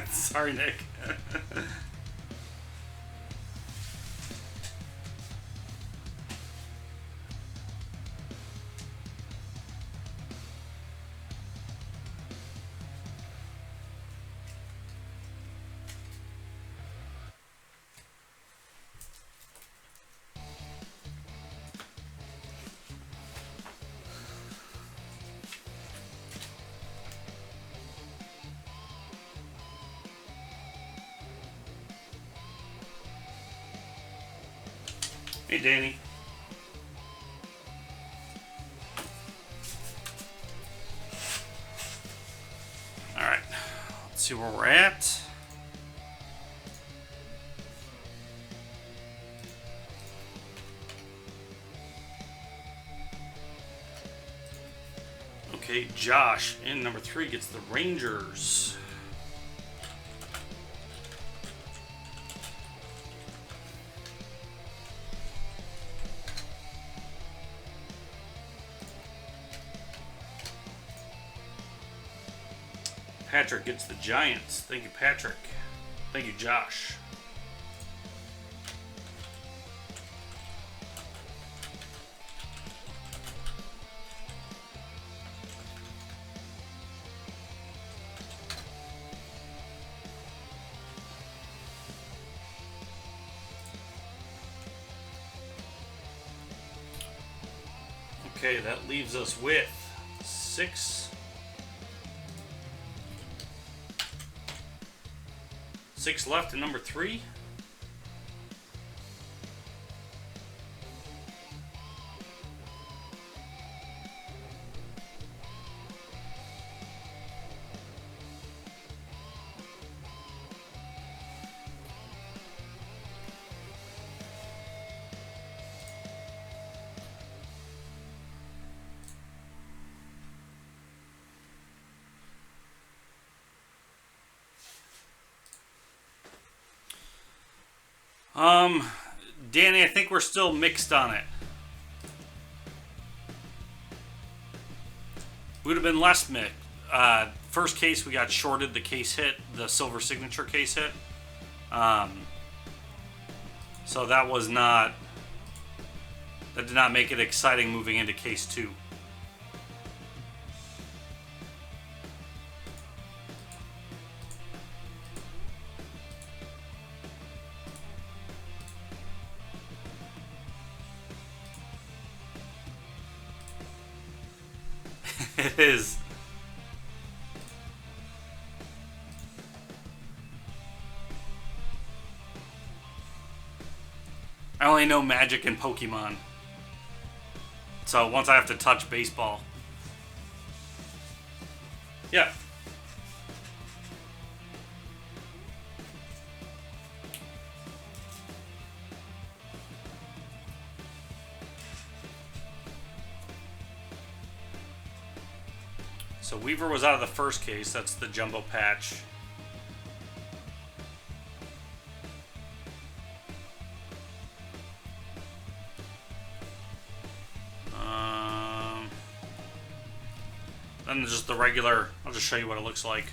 Sorry, Nick. Hey, Danny. see where we're at. Okay, Josh in number 3 gets the Rangers. Patrick gets the Giants. Thank you, Patrick. Thank you, Josh. Okay, that leaves us with 6 left in number 3. Danny, I think we're still mixed on it. Would have been less mixed. First case we got shorted. The case hit. The silver signature case hit. So that was not. That did not make it exciting moving into case 2. It is. I only know Magic and Pokemon. So once I have to touch baseball. Yeah. So Weaver was out of the first case. That's the jumbo patch. Then just the regular. I'll just show you what it looks like.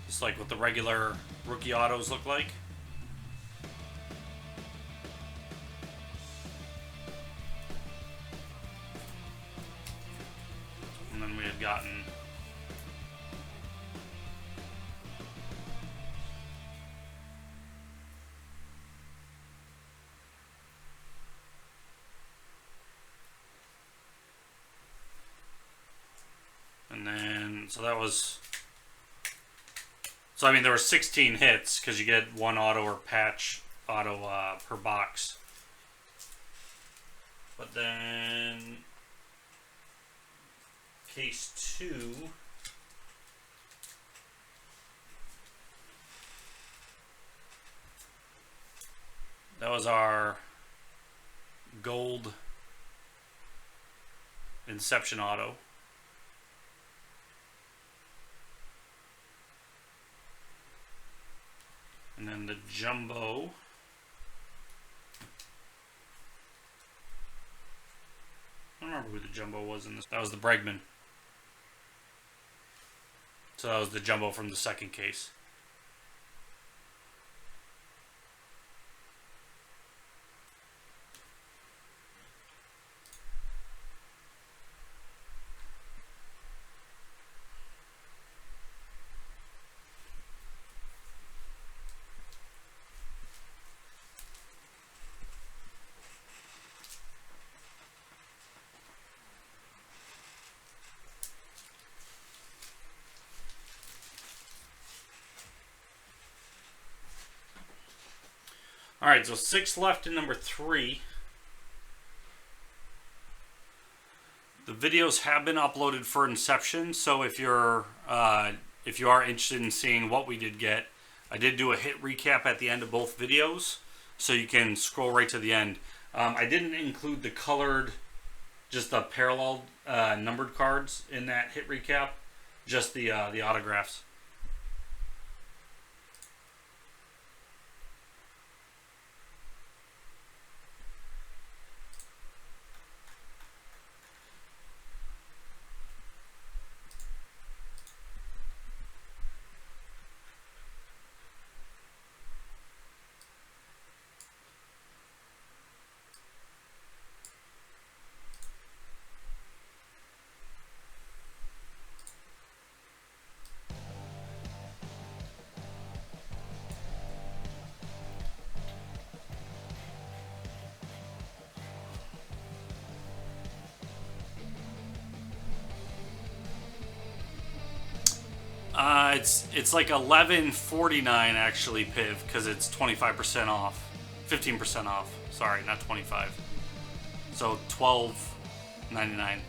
Just like what the regular rookie autos look like. And then we had gotten and then so that was so I mean there were 16 hits because you get one auto or patch auto per box. But then case 2 that was our gold Inception auto. And then the jumbo. I don't remember who the jumbo was in this. That was the Bregman. So that was the jumbo from the second case. All right, so 6 left in number 3. The videos have been uploaded for Inception, so if you're if you are interested in seeing what we did get, I did do a hit recap at the end of both videos, so you can scroll right to the end. I didn't include the colored, just the parallel numbered cards in that hit recap, just the autographs. It's like $11.49 actually, Piv, because it's 25% off, 15% off. Sorry, not 25. So $12.99.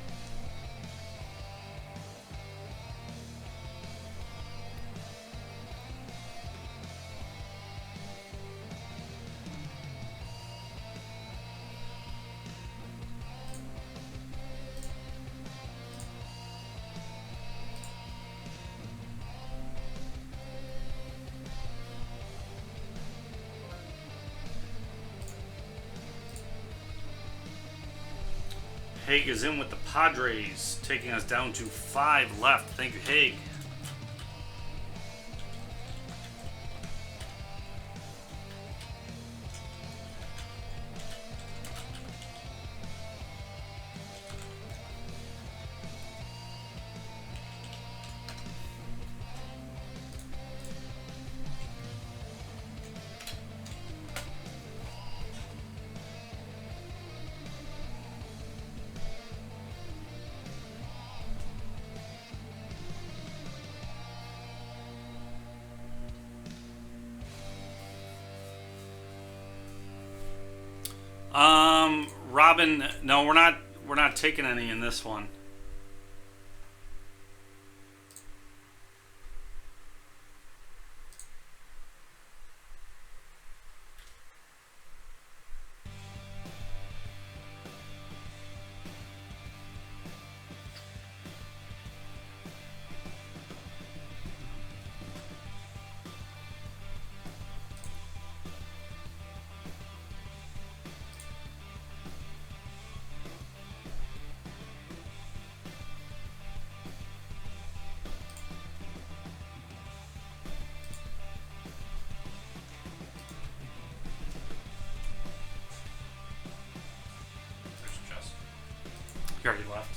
Haig is in with the Padres, taking us down to 5 left. Thank you, Haig. Robin, no, we're not taking any in this one. He already left.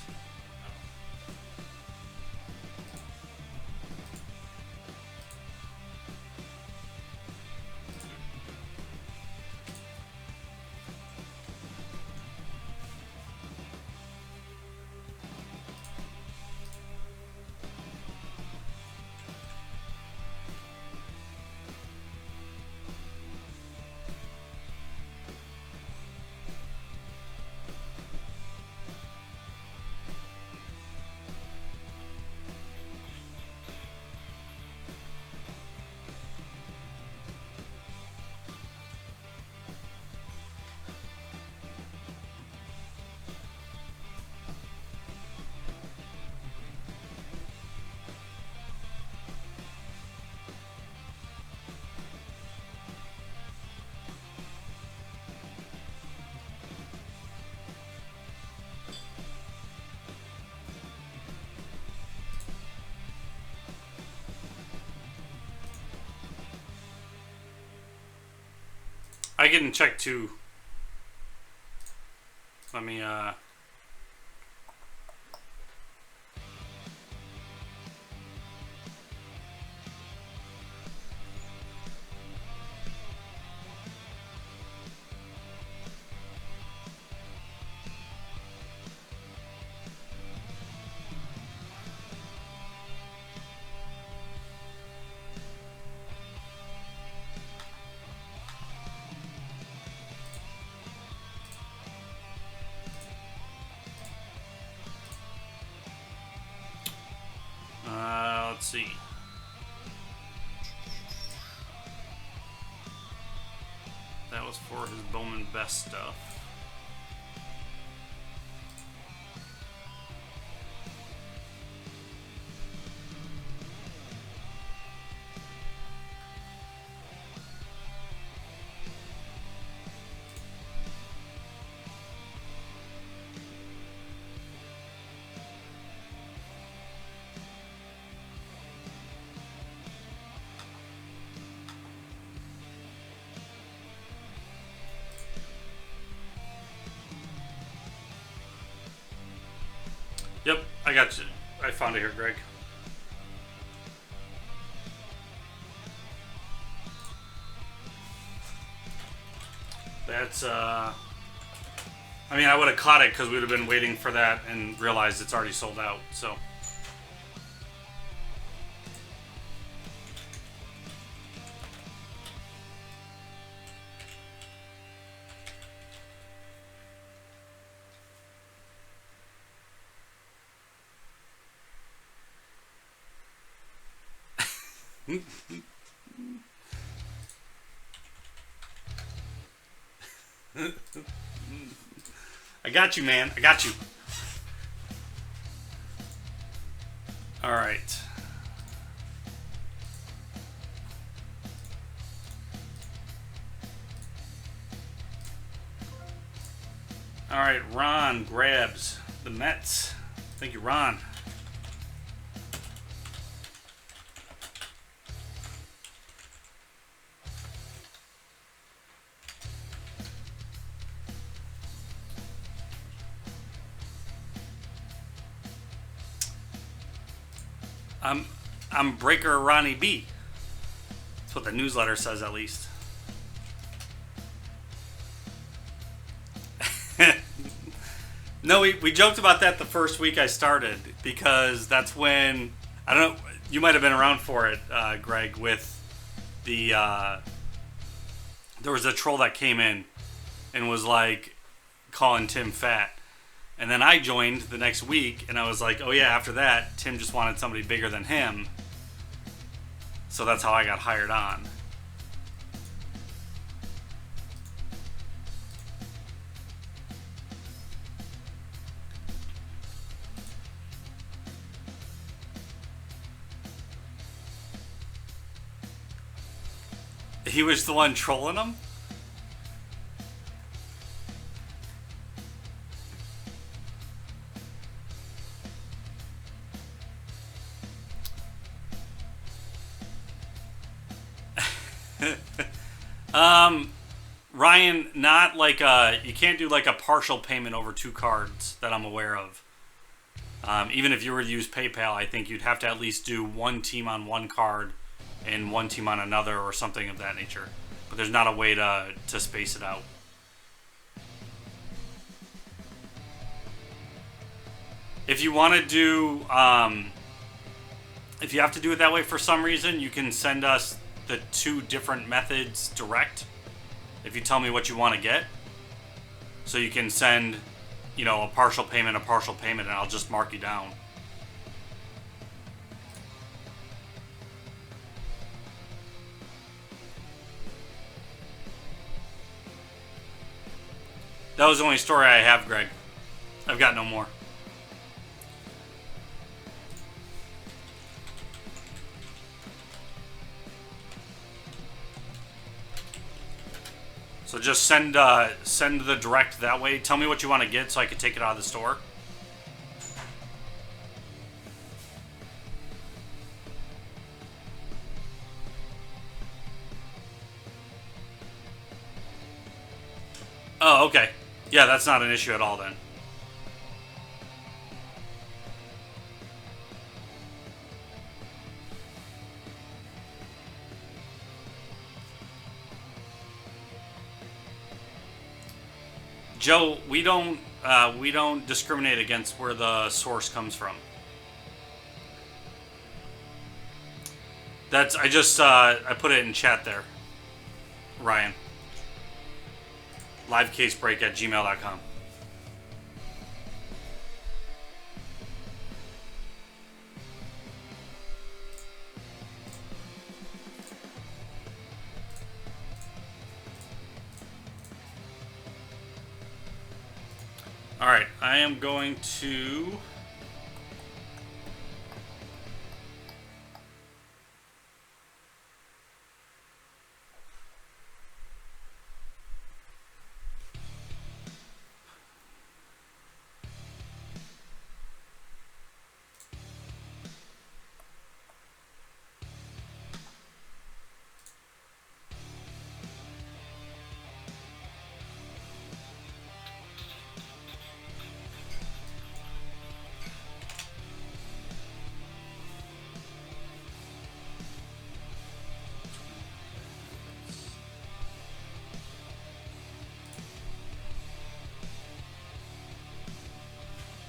I can check too. Let me let's see. was for his Bowman Best stuff. Yep, I got you. I found it here, Greg. That's, I mean, I would have caught it because we would have been waiting for that and realized it's already sold out, so. I got you, man. I got you. All right. All right, Ron grabs the Mets. Thank you, Ron. I'm Breaker Ronnie B. That's what the newsletter says, at least. No, we joked about that the first week I started because that's when, I don't know, you might have been around for it, Greg, with the, there was a troll that came in and was like calling Tim fat. And then I joined the next week and I was like, oh yeah, after that, Tim just wanted somebody bigger than him. So that's how I got hired on. He was the one trolling him? Ryan, not like you can't do like a partial payment over 2 cards that I'm aware of. Even if you were to use PayPal, I think you'd have to at least do 1 team on 1 card and 1 team on another or something of that nature. But there's not a way to space it out. If you want to do, if you have to do it that way for some reason, you can send us the 2 different methods direct. If you tell me what you want to get. So you can send, you know, a partial payment, and I'll just mark you down. That was the only story I have, Greg. I've got no more. So just send the direct that way. Tell me what you want to get so I can take it out of the store. Oh, okay. Yeah, that's not an issue at all then. Joe, we don't discriminate against where the source comes from. That's I put it in chat there, Ryan. LiveCaseBreak@gmail.com. All right, I am going to.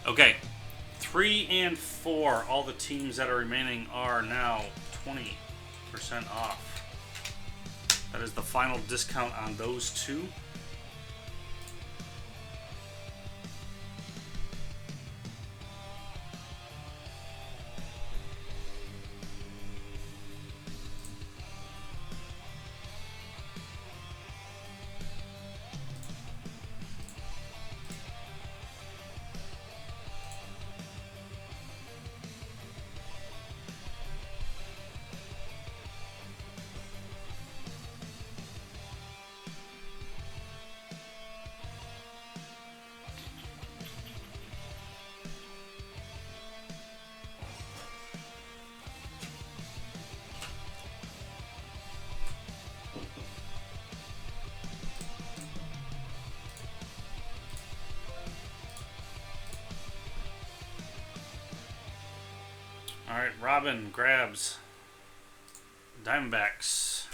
Okay, 3 and 4. All the teams that are remaining are now 20% off. That is the final discount on those two. All right, Robin grabs Diamondbacks.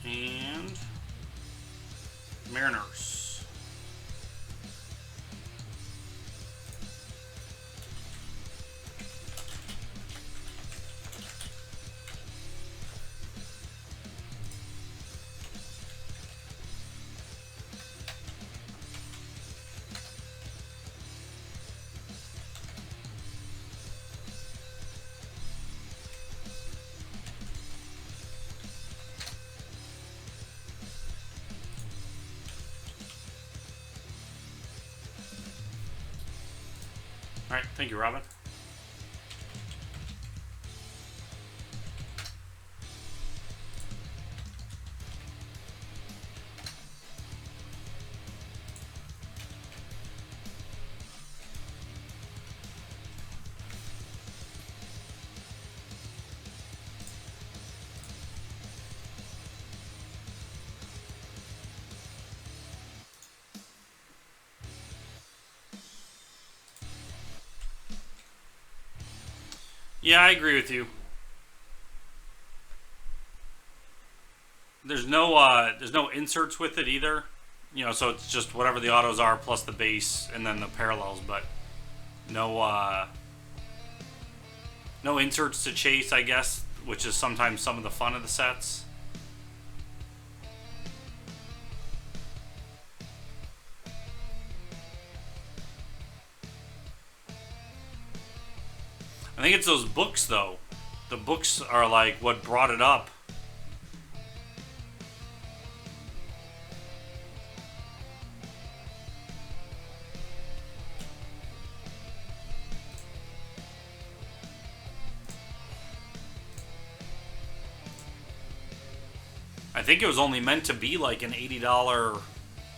And Mariners. All right, thank you, Robin. Yeah, I agree with you. There's no inserts with it either. You know, so it's just whatever the autos are plus the base and then the parallels, but no no inserts to chase, I guess, which is sometimes some of the fun of the sets. I think it's those books though. The books are like what brought it up. I think it was only meant to be like an $80,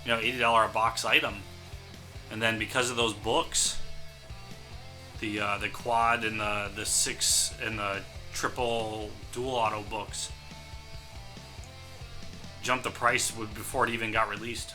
$80 a box item, and then because of those books, the quad and the 6 and the triple dual auto books jumped the price before it even got released.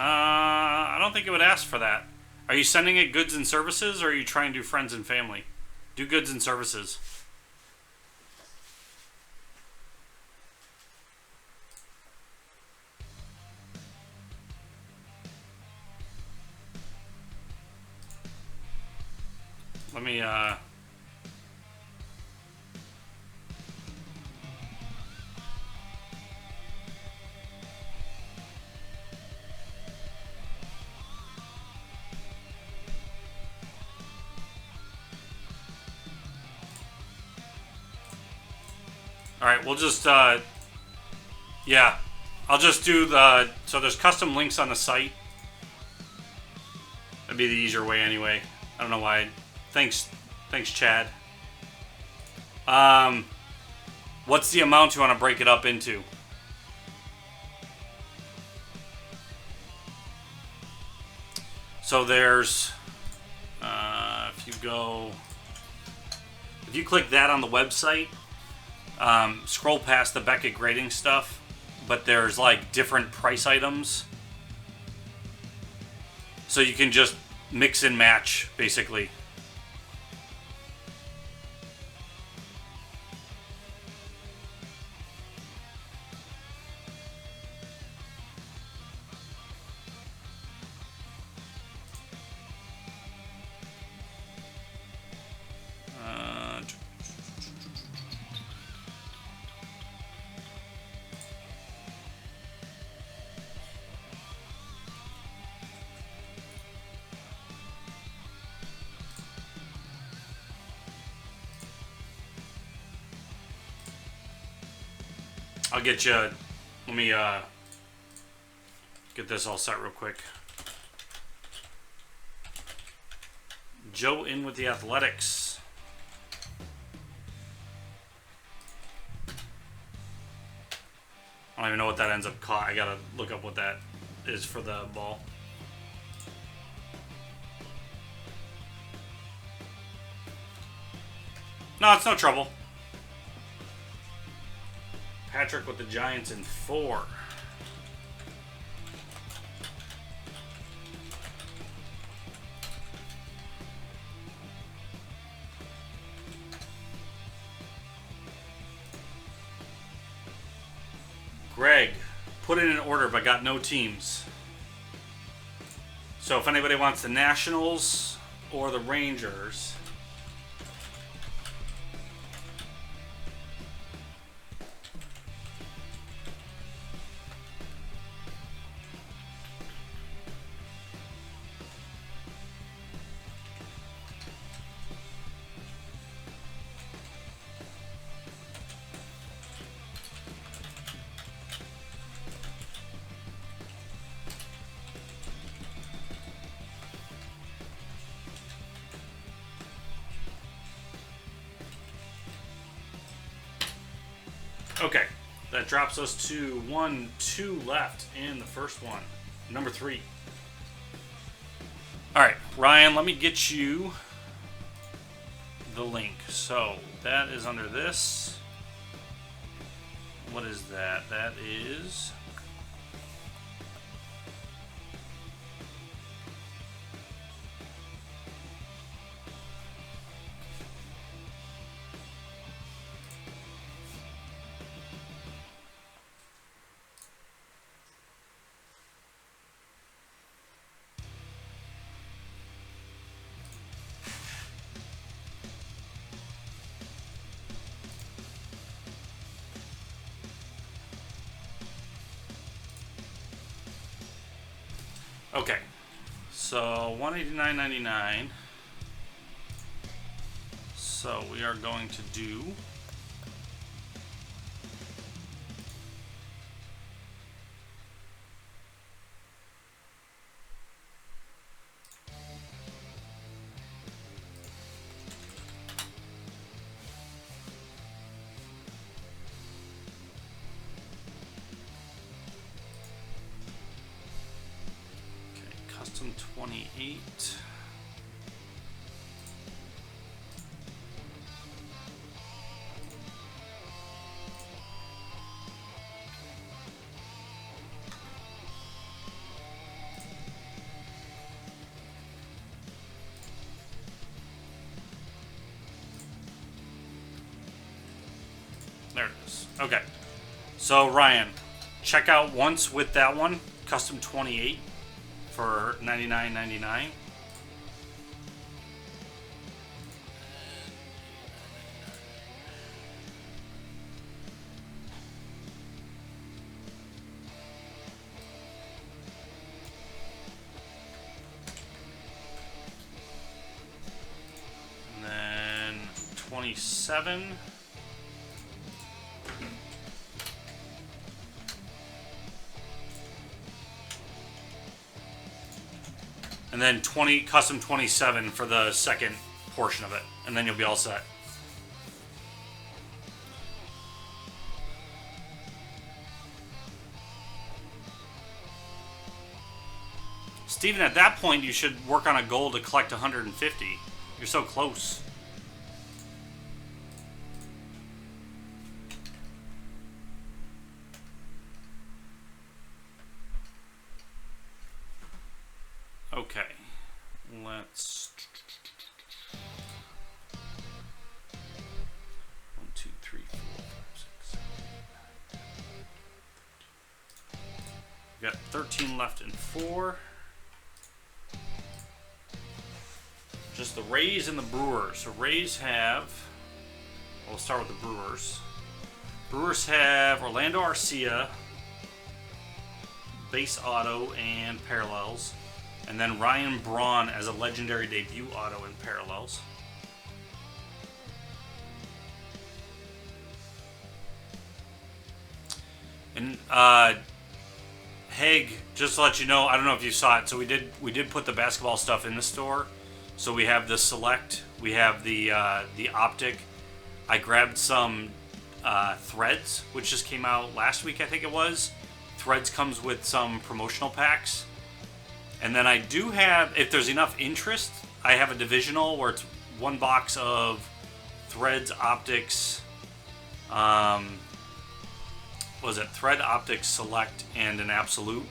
I don't think it would ask for that. Are you sending it goods and services, or are you trying to do friends and family? Do goods and services. Let me, Alright, we'll just, yeah. I'll just do the, so there's custom links on the site. That'd be the easier way anyway. I don't know why. Thanks, Chad. What's the amount you want to break it up into? So there's, if you click that on the website, scroll past the Beckett grading stuff, but there's like different price items. So you can just mix and match, basically. I'll get you, let me get this all set real quick. Joe in with the Athletics. I don't even know what that ends up caught. I gotta look up what that is for the ball. No, it's no trouble. Patrick with the Giants in 4. Greg, put it in order but got no teams. So if anybody wants the Nationals or the Rangers. Okay, that drops us to 1, 2 left in the first one. Number 3. Alright, Ryan, let me get you the link. So, that is under this. What is that? That is... Okay, so $189.99. So we are going to do custom 28. There it is. Okay. So, Ryan, check out once with that one. Custom 28 for $99.99. And then 27. And then custom 27 for the second portion of it. And then you'll be all set. Steven, at that point, you should work on a goal to collect 150. You're so close. Okay, let's 1, 2, 3, 4, 5, 6, 7, 8, 9, 10. We got 13 left in 4. Just the Rays and the Brewers. So Rays have. We'll start with the Brewers. Brewers have Orlando Arcia, base auto and parallels. And then Ryan Braun as a legendary debut auto in parallels. And Haig, just to let you know, I don't know if you saw it. So we did put the basketball stuff in the store. So we have the Select, we have the Optic. I grabbed some Threads, which just came out last week, I think it was. Threads comes with some promotional packs. And then I do have, if there's enough interest, I have a divisional where it's one box of Threads, Optics, Thread, Optics, Select, and an Absolute.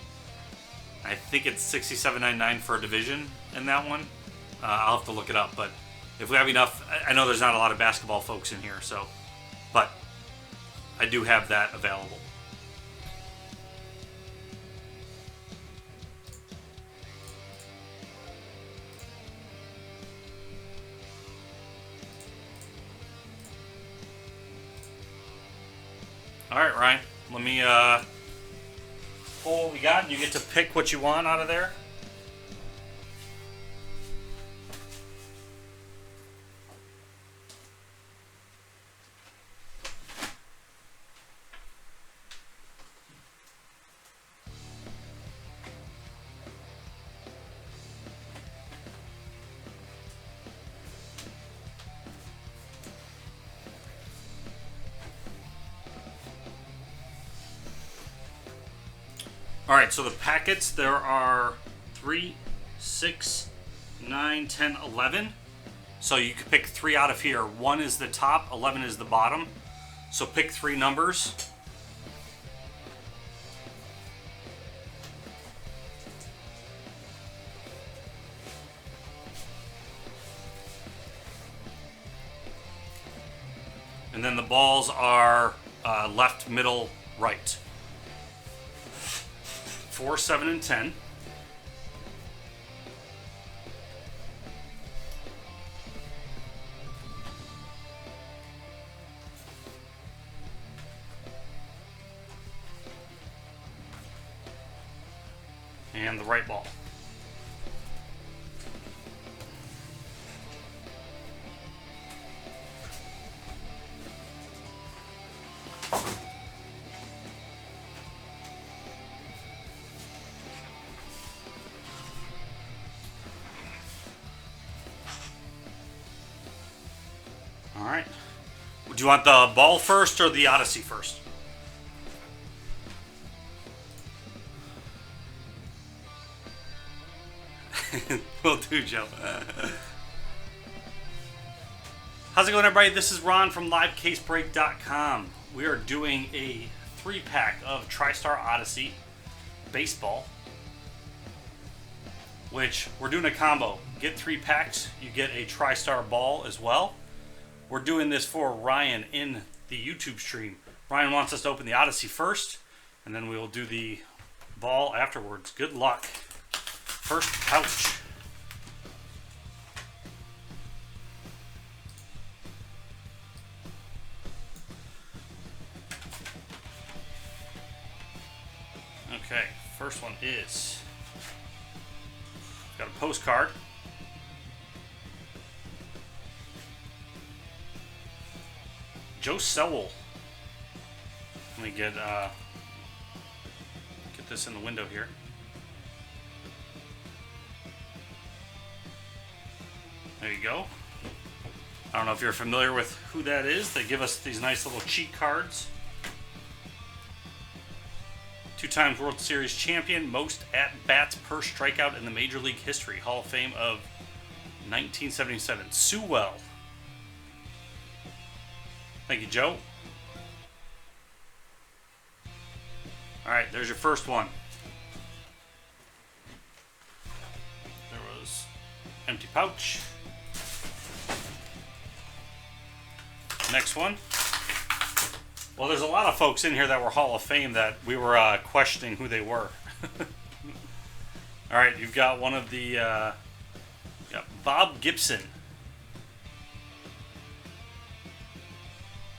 I think it's $67.99 for a division in that one. I'll have to look it up, but if we have enough, I know there's not a lot of basketball folks in here, so, but I do have that available. All right, Ryan, let me pull what we got, and you get to pick what you want out of there. Alright, so the packets, there are 3, 6, 9, 10, 11. So you can pick 3 out of here. 1 is the top, 11 is the bottom. So pick 3 numbers. And then the balls are left, middle, right. 4, 7, and 10. And the right ball. Alright. Do you want the ball first or the Odyssey first? Will do, Joe. How's it going, everybody? This is Ron from LiveCaseBreak.com. We are doing a 3-pack of TriStar Odyssey baseball, which we're doing a combo. Get 3 packs, you get a TriStar ball as well. We're doing this for Ryan in the YouTube stream. Ryan wants us to open the Odyssey first, and then we will do the ball afterwards. Good luck. First pouch. Okay, first one is, got a postcard. Joe Sewell. Let me get this in the window here. There you go. I don't know if you're familiar with who that is. They give us these nice little cheat cards. 2-time World Series champion, most at-bats per strikeout in the Major League history. Hall of Fame of 1977. Sewell. Thank you, Joe. All right, there's your first one. There was empty pouch. Next one. Well, there's a lot of folks in here that were Hall of Fame that we were questioning who they were. All right, you've got one of the Bob Gibson.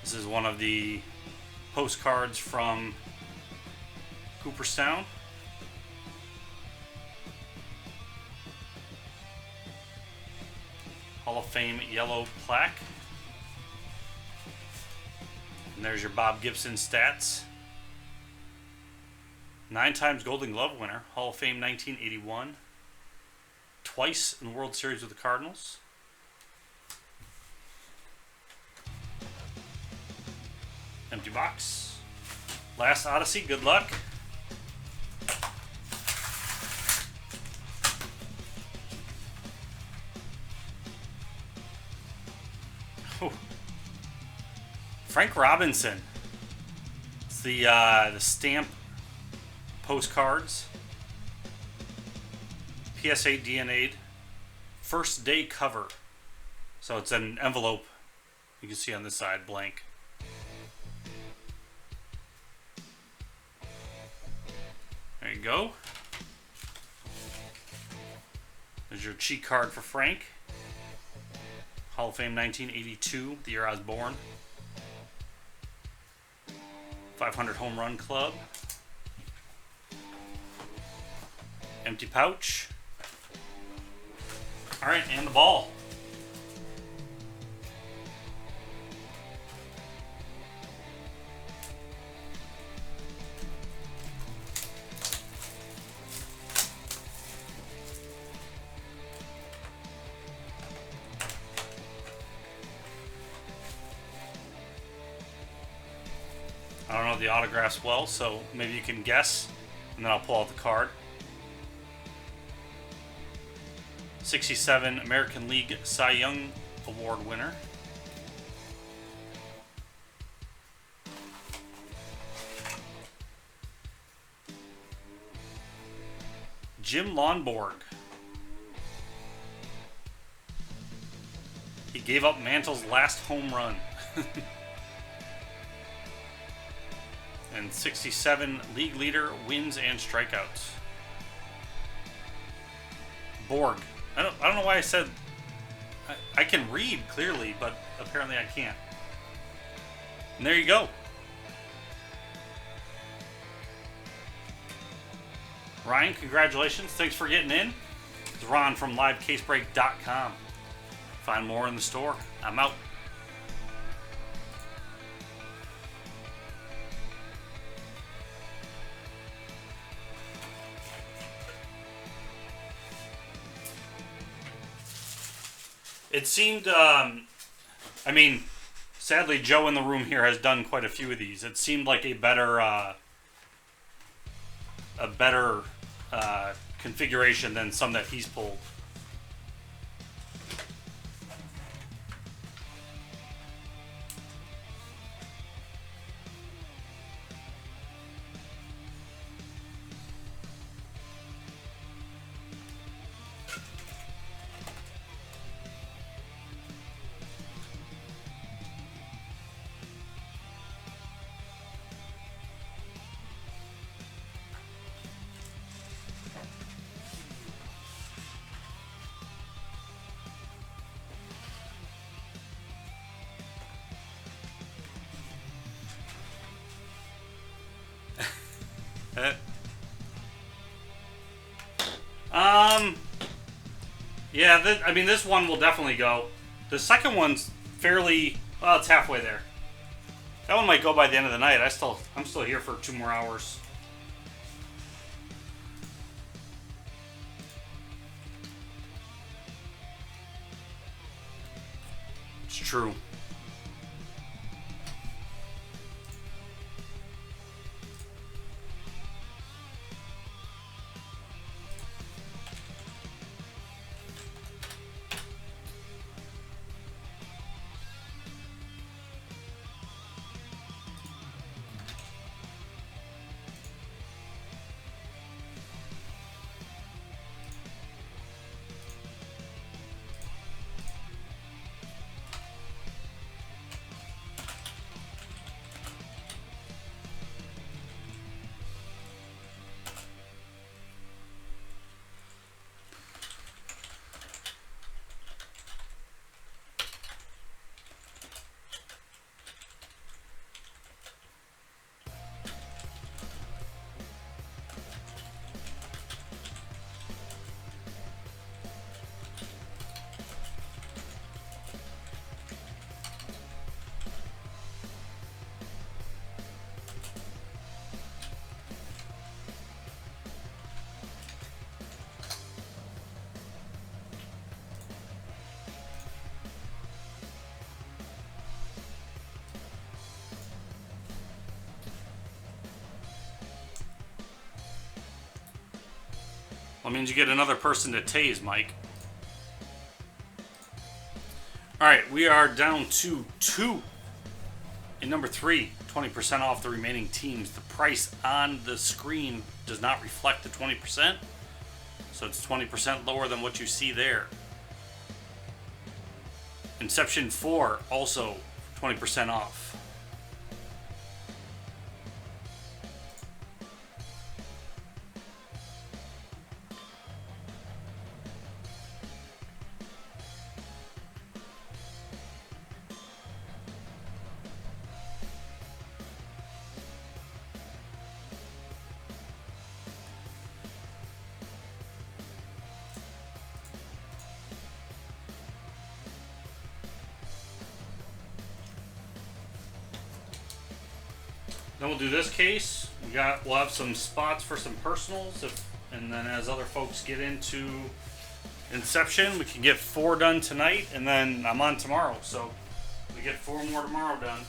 This is one of the postcards from Cooperstown. Hall of Fame yellow plaque. And there's your Bob Gibson stats. 9 times Golden Glove winner. Hall of Fame 1981. Twice in the World Series with the Cardinals. Empty box. Last Odyssey, good luck. Oh. Frank Robinson. It's the stamp postcards. PSA DNA'd. First day cover. So it's an envelope. You can see on this side, blank. There you go. There's your cheat card for Frank. Hall of Fame 1982, the year I was born. 500 home run club. Empty pouch. All right, and the ball. I don't know the autographs well, so maybe you can guess, and then I'll pull out the card. 67 American League Cy Young Award winner. Jim Lonborg. He gave up Mantle's last home run. And 67 league leader, wins and strikeouts. Borg. I don't know why I said I can read clearly, but apparently I can't. And there you go. Ryan, congratulations. Thanks for getting in. It's Ron from LiveCaseBreak.com. Find more in the store. I'm out. It seemed, I mean, sadly, Joe in the room here has done quite a few of these. It seemed like a better configuration than some that he's pulled. Yeah, I mean, this one will definitely go. The second one's fairly, well, it's halfway there. That one might go by the end of the night. I'm still here for 2 more hours. It's true. That means you get another person to tase, Mike. Alright, we are down to 2. In number 3, 20% off the remaining teams. The price on the screen does not reflect the 20%, so it's 20% lower than what you see there. Inception 4, also 20% off. Then we'll do this case. We'll have some spots for some personals, and then as other folks get into Inception, we can get 4 done tonight, and then I'm on tomorrow, so we get 4 more tomorrow done.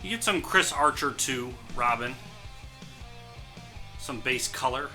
You get some Chris Archer too, Robin. Some base color.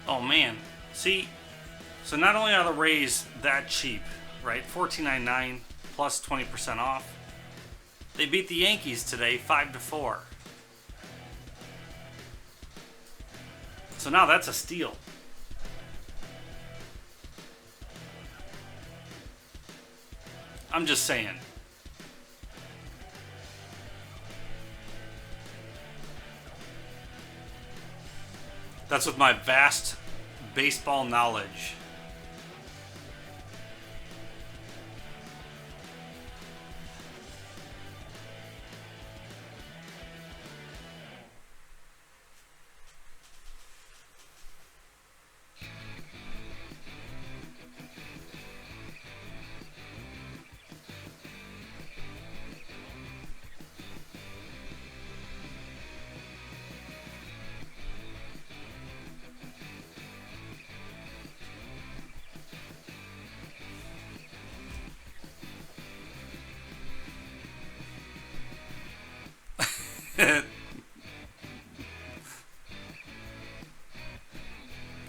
Oh man. See, so not only are the Rays that cheap, right? $14.99 plus 20% off. They beat the Yankees today 5-4. So now that's a steal. I'm just saying. That's with my vast baseball knowledge.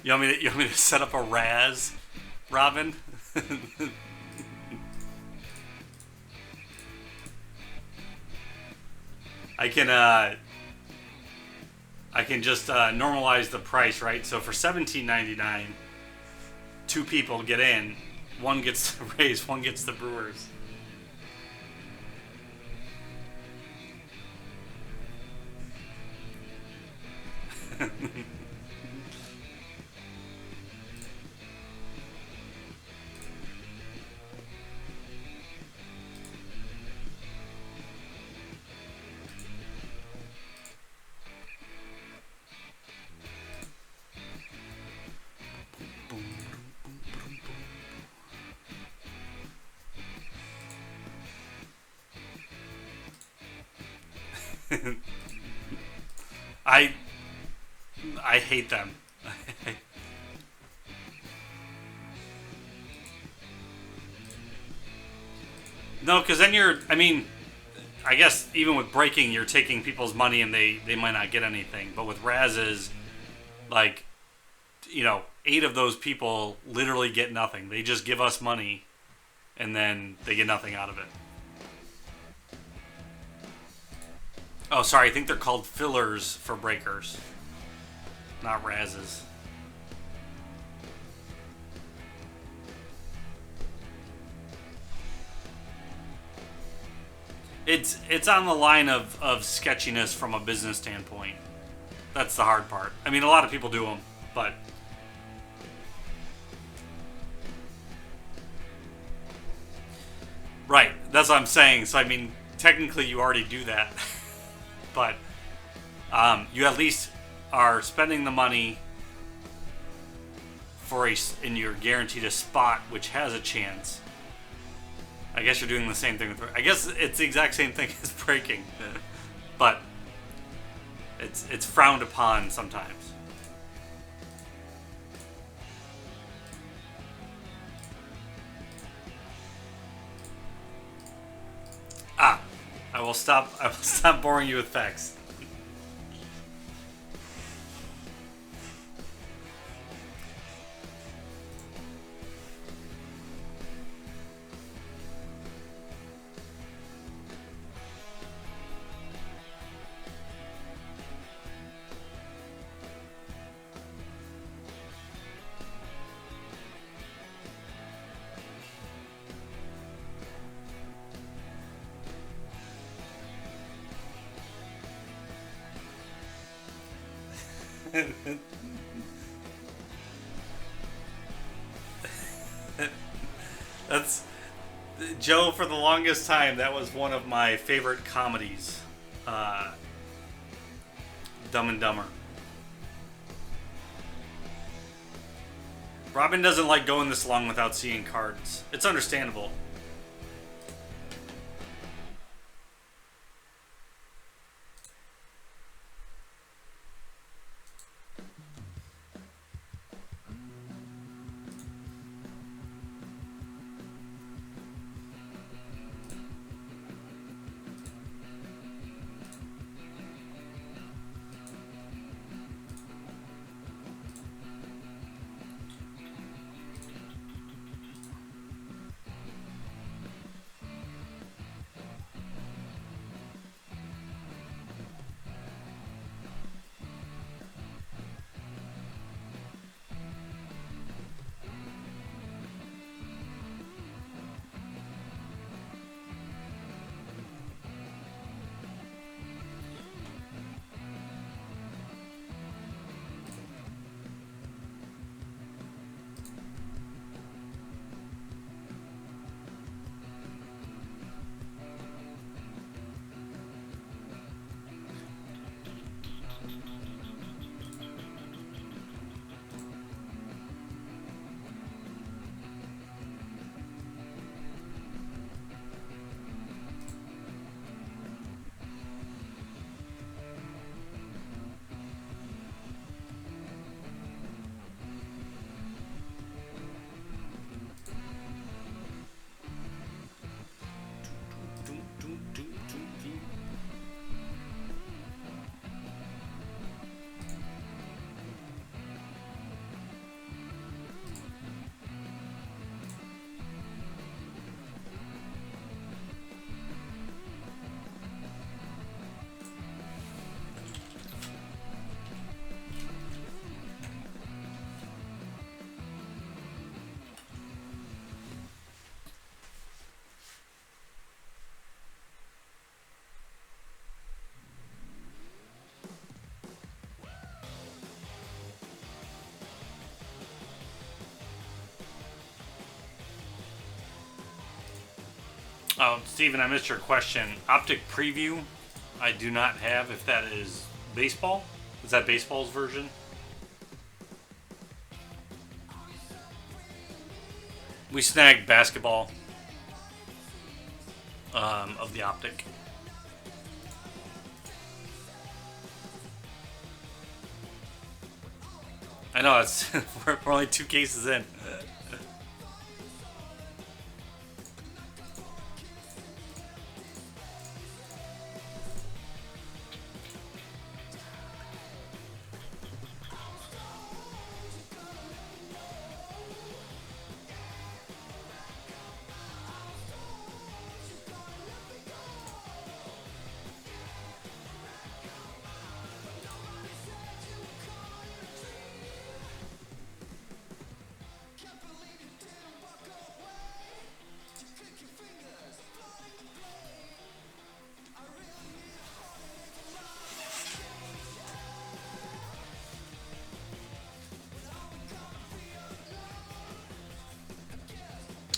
You want me to set up a Raz, Robin? I can just normalize the price, right? So for $17.99, two people get in. One gets the Rays, one gets the Brewers. I hate them. No, because then I guess even with breaking, you're taking people's money and they might not get anything. But with Raz's, like, 8 of those people literally get nothing. They just give us money and then they get nothing out of it. Oh, sorry, I think they're called fillers for breakers, not Raz's. It's on the line of sketchiness from a business standpoint. That's the hard part. I mean, a lot of people do them, but right, that's what I'm saying. So I mean, technically you already do that, but you at least are spending the money and you're guaranteed a spot which has a chance. I guess you're doing the same thing with. I guess it's the exact same thing as breaking, but it's frowned upon sometimes. I will stop boring you with facts. That's Joe. For the longest time, that was one of my favorite comedies. Dumb and Dumber. Robin doesn't like going this long without seeing cards. It's understandable. Oh, Steven, I missed your question. Optic Preview, I do not have. If that is baseball, is that baseball's version? We snagged basketball of the Optic. I know, it's we're only 2 cases in.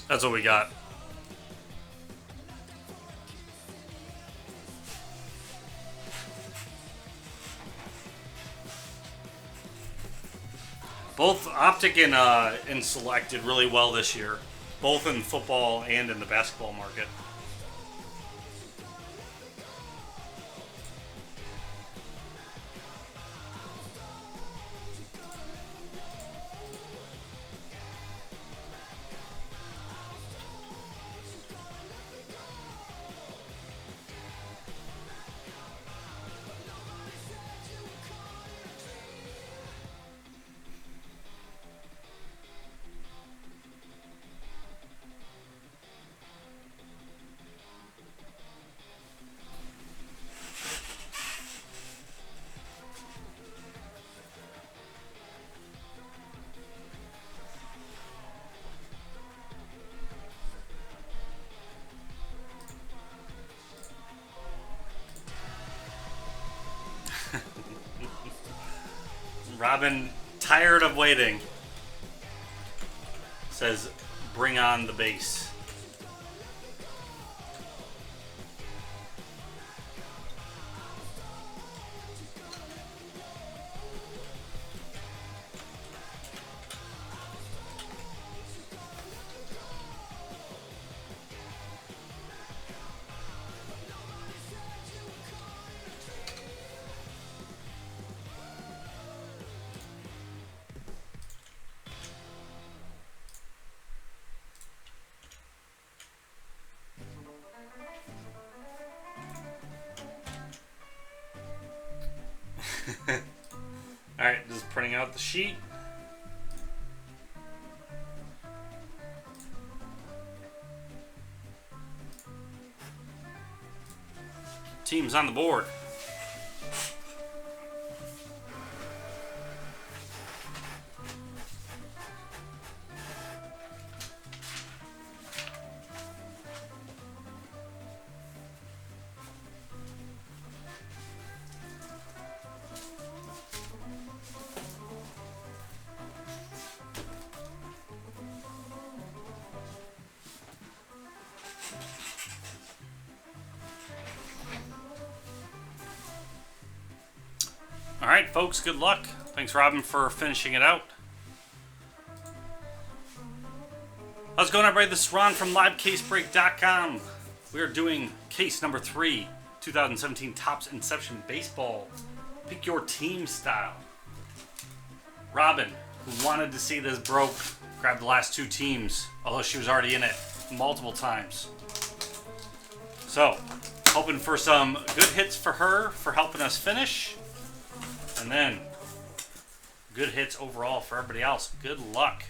That's what we got. Both Optic and Select did really well this year, both in football and in the basketball market. Robin, tired of waiting, says, bring on the bass. Alright, just printing out the sheet. Team's on the board. Alright, folks, good luck. Thanks, Robin, for finishing it out. How's it going, everybody? This is Ron from LiveCaseBreak.com. We are doing case number 3, 2017 Topps Inception Baseball. Pick your team style. Robin, who wanted to see this broke, grabbed the last 2 teams, although she was already in it multiple times. So, hoping for some good hits for her for helping us finish. And then, good hits overall for everybody else. Good luck.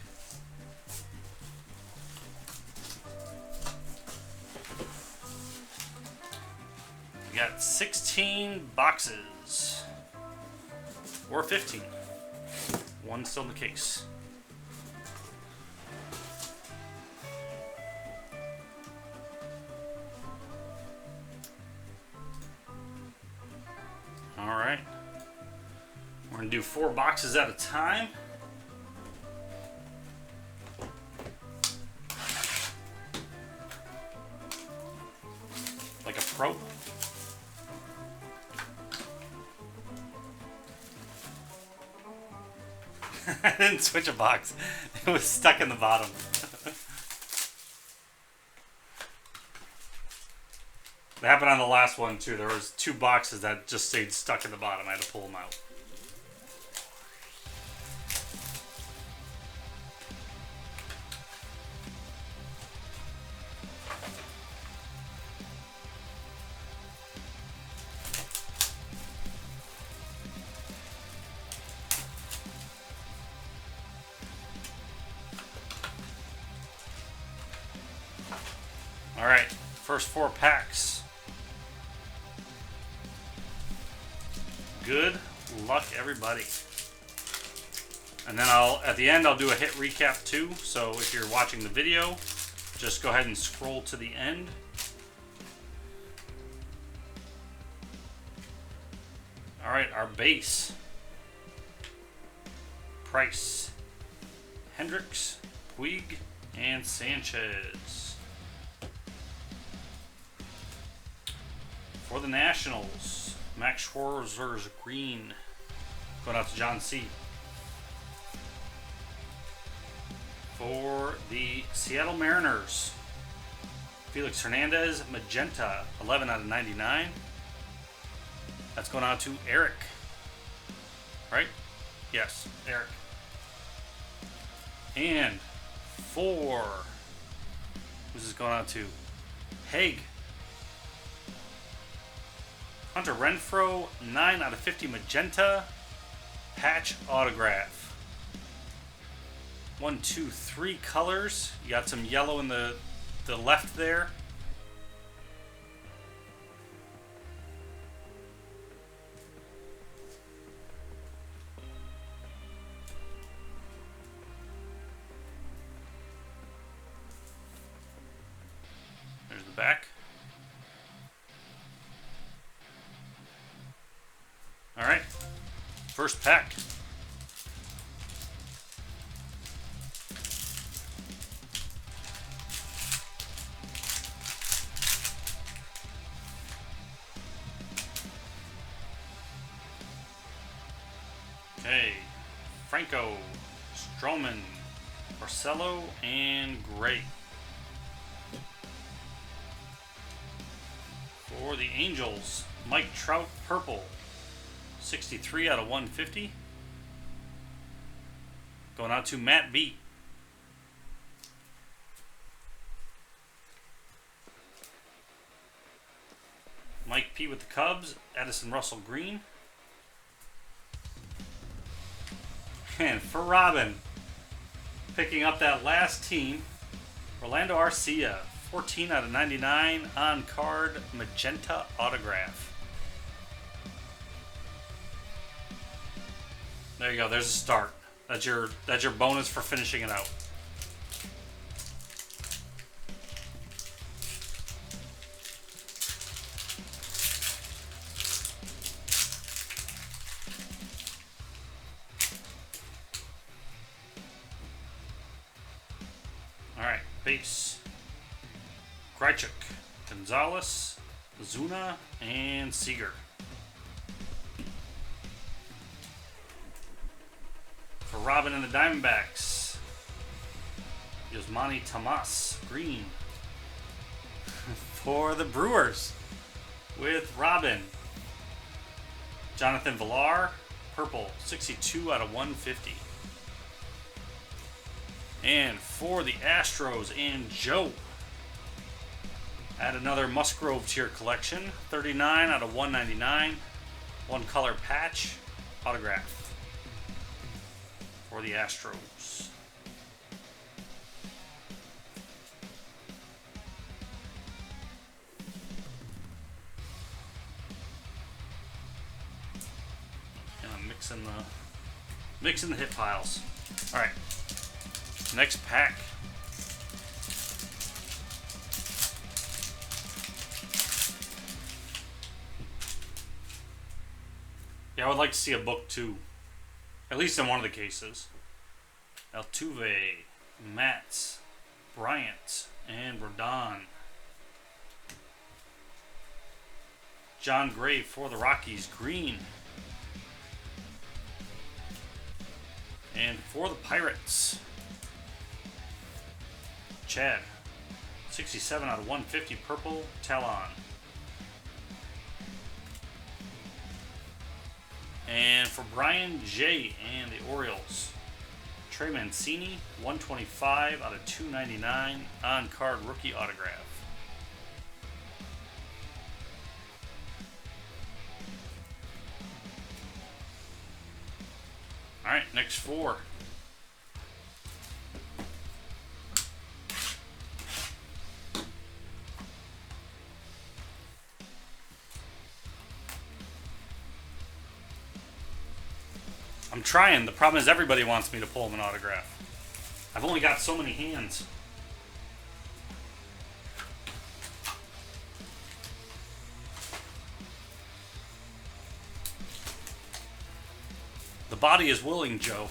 We got 16 boxes. Or 15. One still in the case. Alright. We're going to do 4 boxes at a time. Trout. I didn't switch a box. It was stuck in the bottom. That happened on the last one too. There was 2 boxes that just stayed stuck in the bottom. I had to pull them out. All right, first 4 packs. Good luck, everybody. And then at the end, I'll do a hit recap too. So if you're watching the video, just go ahead and scroll to the end. All right, our base. Price, Hendricks, Puig, and Sanchez. For the Nationals, Max Scherzer's green, going out to John C. For the Seattle Mariners, Felix Hernandez, magenta, 11 out of 99. That's going out to Eric. Right? Yes, Eric. And for, who's this going out to? Haig. Hunter Renfroe, 9 out of 50 magenta, patch autograph. 1, 2, 3 colors. You got some yellow in the left there. There's the back. All right, first pack. Okay, Franco, Stroman, Barcelo, and Gray. For the Angels, Mike Trout, purple. 63 out of 150. Going out to Matt B. Mike P with the Cubs. Addison Russell green. And for Robin, picking up that last team, Orlando Arcia. 14 out of 99 on card magenta autograph. There you go. There's a start. That's your bonus for finishing it out. All right, base. Grichuk, Gonzalez, Zuna, and Seager. For Robin and the Diamondbacks, Yasmani Tomas, green. For the Brewers, with Robin, Jonathan Villar, purple, 62 out of 150. And for the Astros and Joe, add another Musgrove to your collection, 39 out of 199, one color patch, autograph. For the Astros. And I'm mixing the hit piles. All right. Next pack. Yeah, I would like to see a book too. At least in one of the cases. Altuve, Matz, Bryant, and Rodon. John Gray for the Rockies, green. And for the Pirates, Chad, 67 out of 150, purple, Talon. And for Brian J. and the Orioles, Trey Mancini, 125 out of 299, on-card rookie autograph. All right, next 4. I'm trying. The problem is everybody wants me to pull them an autograph. I've only got so many hands. The body is willing, Joe.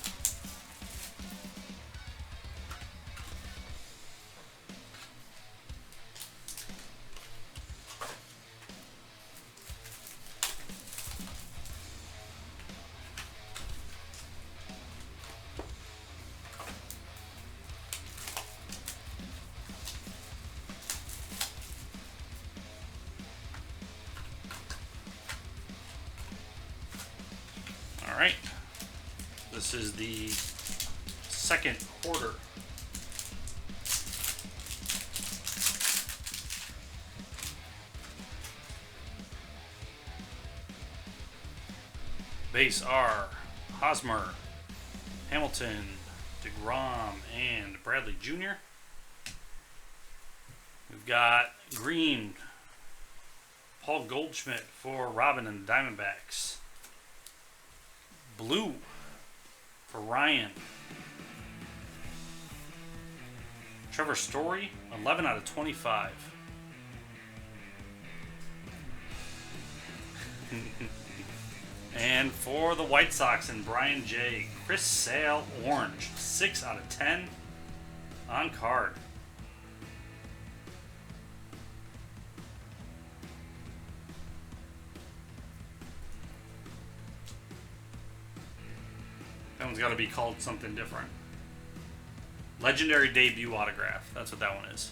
All right. This is the second quarter. Base are Hosmer, Hamilton, DeGrom, and Bradley Jr. We've got green, Paul Goldschmidt for Robin and the Diamondbacks. Blue for Ryan. Trevor Story, 11 out of 25. And for the White Sox and Brian J., Chris Sale, orange, 6 out of 10 on card. That one's got to be called something different. Legendary debut autograph. That's what that one is.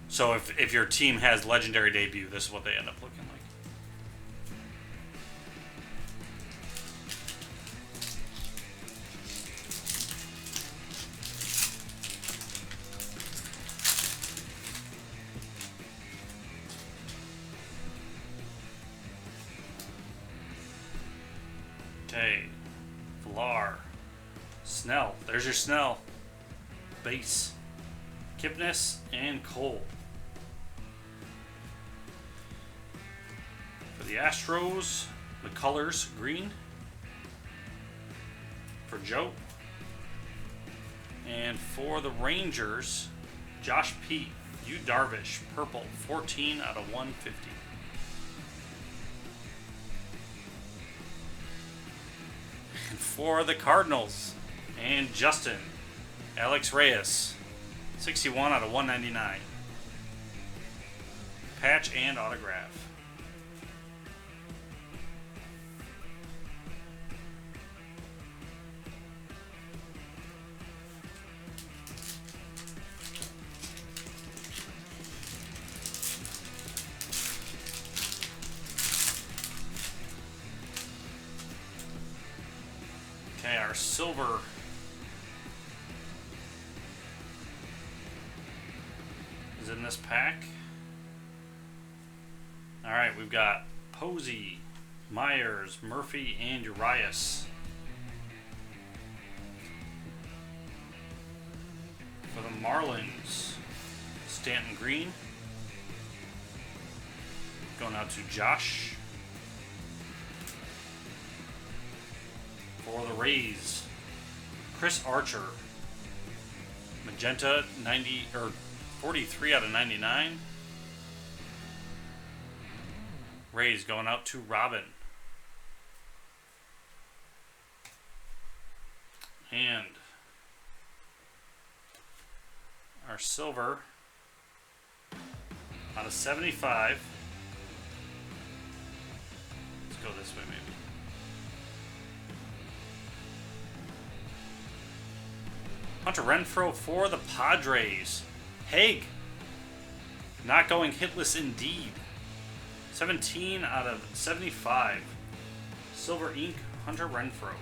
So if your team has legendary debut, this is what they end up looking like. Okay. Villar. Snell. There's your Snell. Base. Kipnis and Cole. For the Astros, McCullers, green. For Joe. And for the Rangers, Josh Pete, Yu Darvish, purple, 14 out of 150. And for the Cardinals, and Justin, Alex Reyes, 61 out of 199. Patch and autograph. Okay, our silver is in this pack. All right, we've got Posey, Myers, Murphy, and Urias. For the Marlins, Stanton Green. Going out to Josh. For the Rays, Chris Archer, magenta 90 or 43 out of 99. Rays going out to Robin. And our silver out of 75, go this way, maybe. Hunter Renfroe for the Padres. Haig. Not going hitless indeed. 17 out of 75. Silver ink, Hunter Renfroe.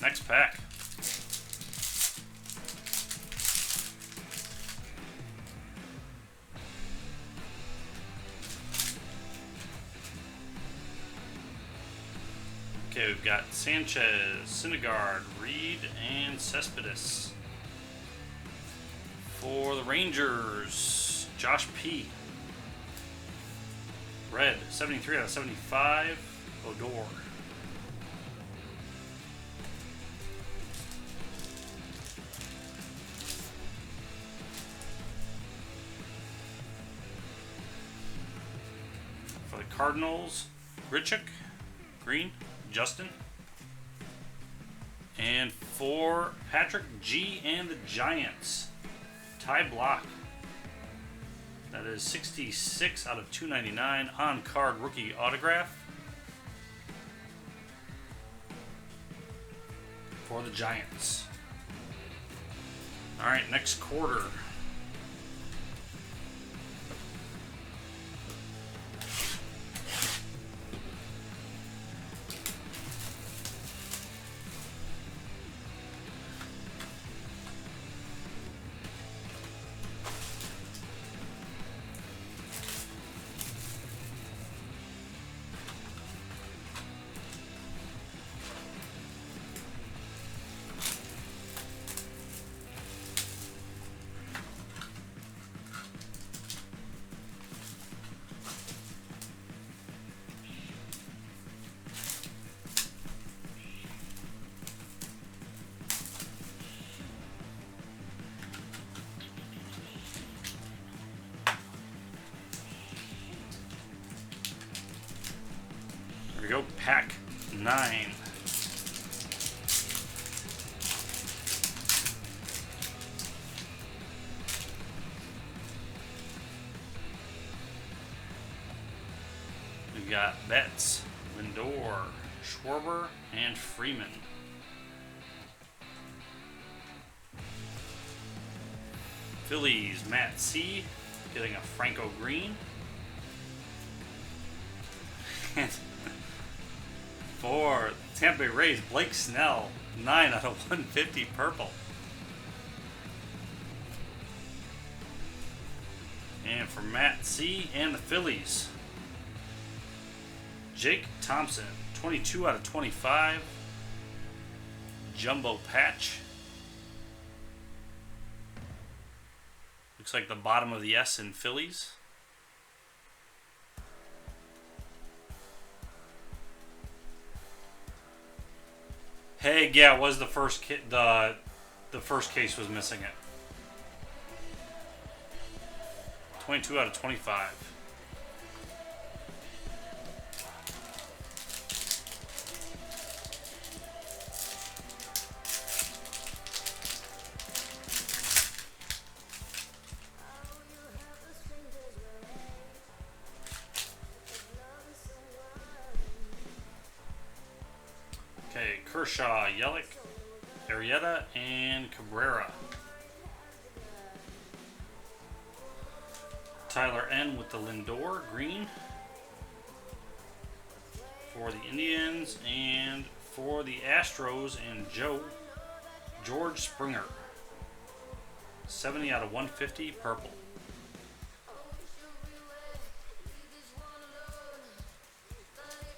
Next pack. Okay, we've got Sanchez, Syndergaard, Reed, and Cespedes. For the Rangers, Josh P. Red, 73 out of 75, Odor. For the Cardinals, Grichuk, green, Justin. And for Patrick G and the Giants, Ty Block. That is 66 out of 299 on card rookie autograph for the Giants. All right, next quarter. There we go, pack 9. We've got Betts, Lindor, Schwarber, and Freeman. Phillies, Matt C. Getting a Franco green. For Tampa Bay Rays, Blake Snell, 9 out of 150 purple. And for Matt C. and the Phillies, Jake Thompson, 22 out of 25. Jumbo patch. Looks like the bottom of the S in Phillies. Hey, yeah, it was the first the first case was missing it. 22 out of 25. Okay, Kershaw, Yelich, Arrieta, and Cabrera. Tyler N with the Lindor, green. For the Indians, and for the Astros and George Springer. 70 out of 150, purple.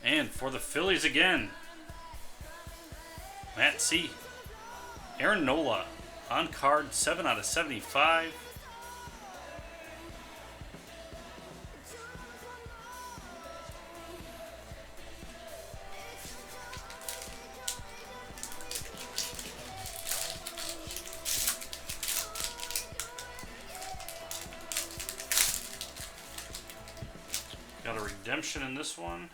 And for the Phillies again, Matt C. Aaron Nola on card, 7 out of 75. Got a redemption in this one.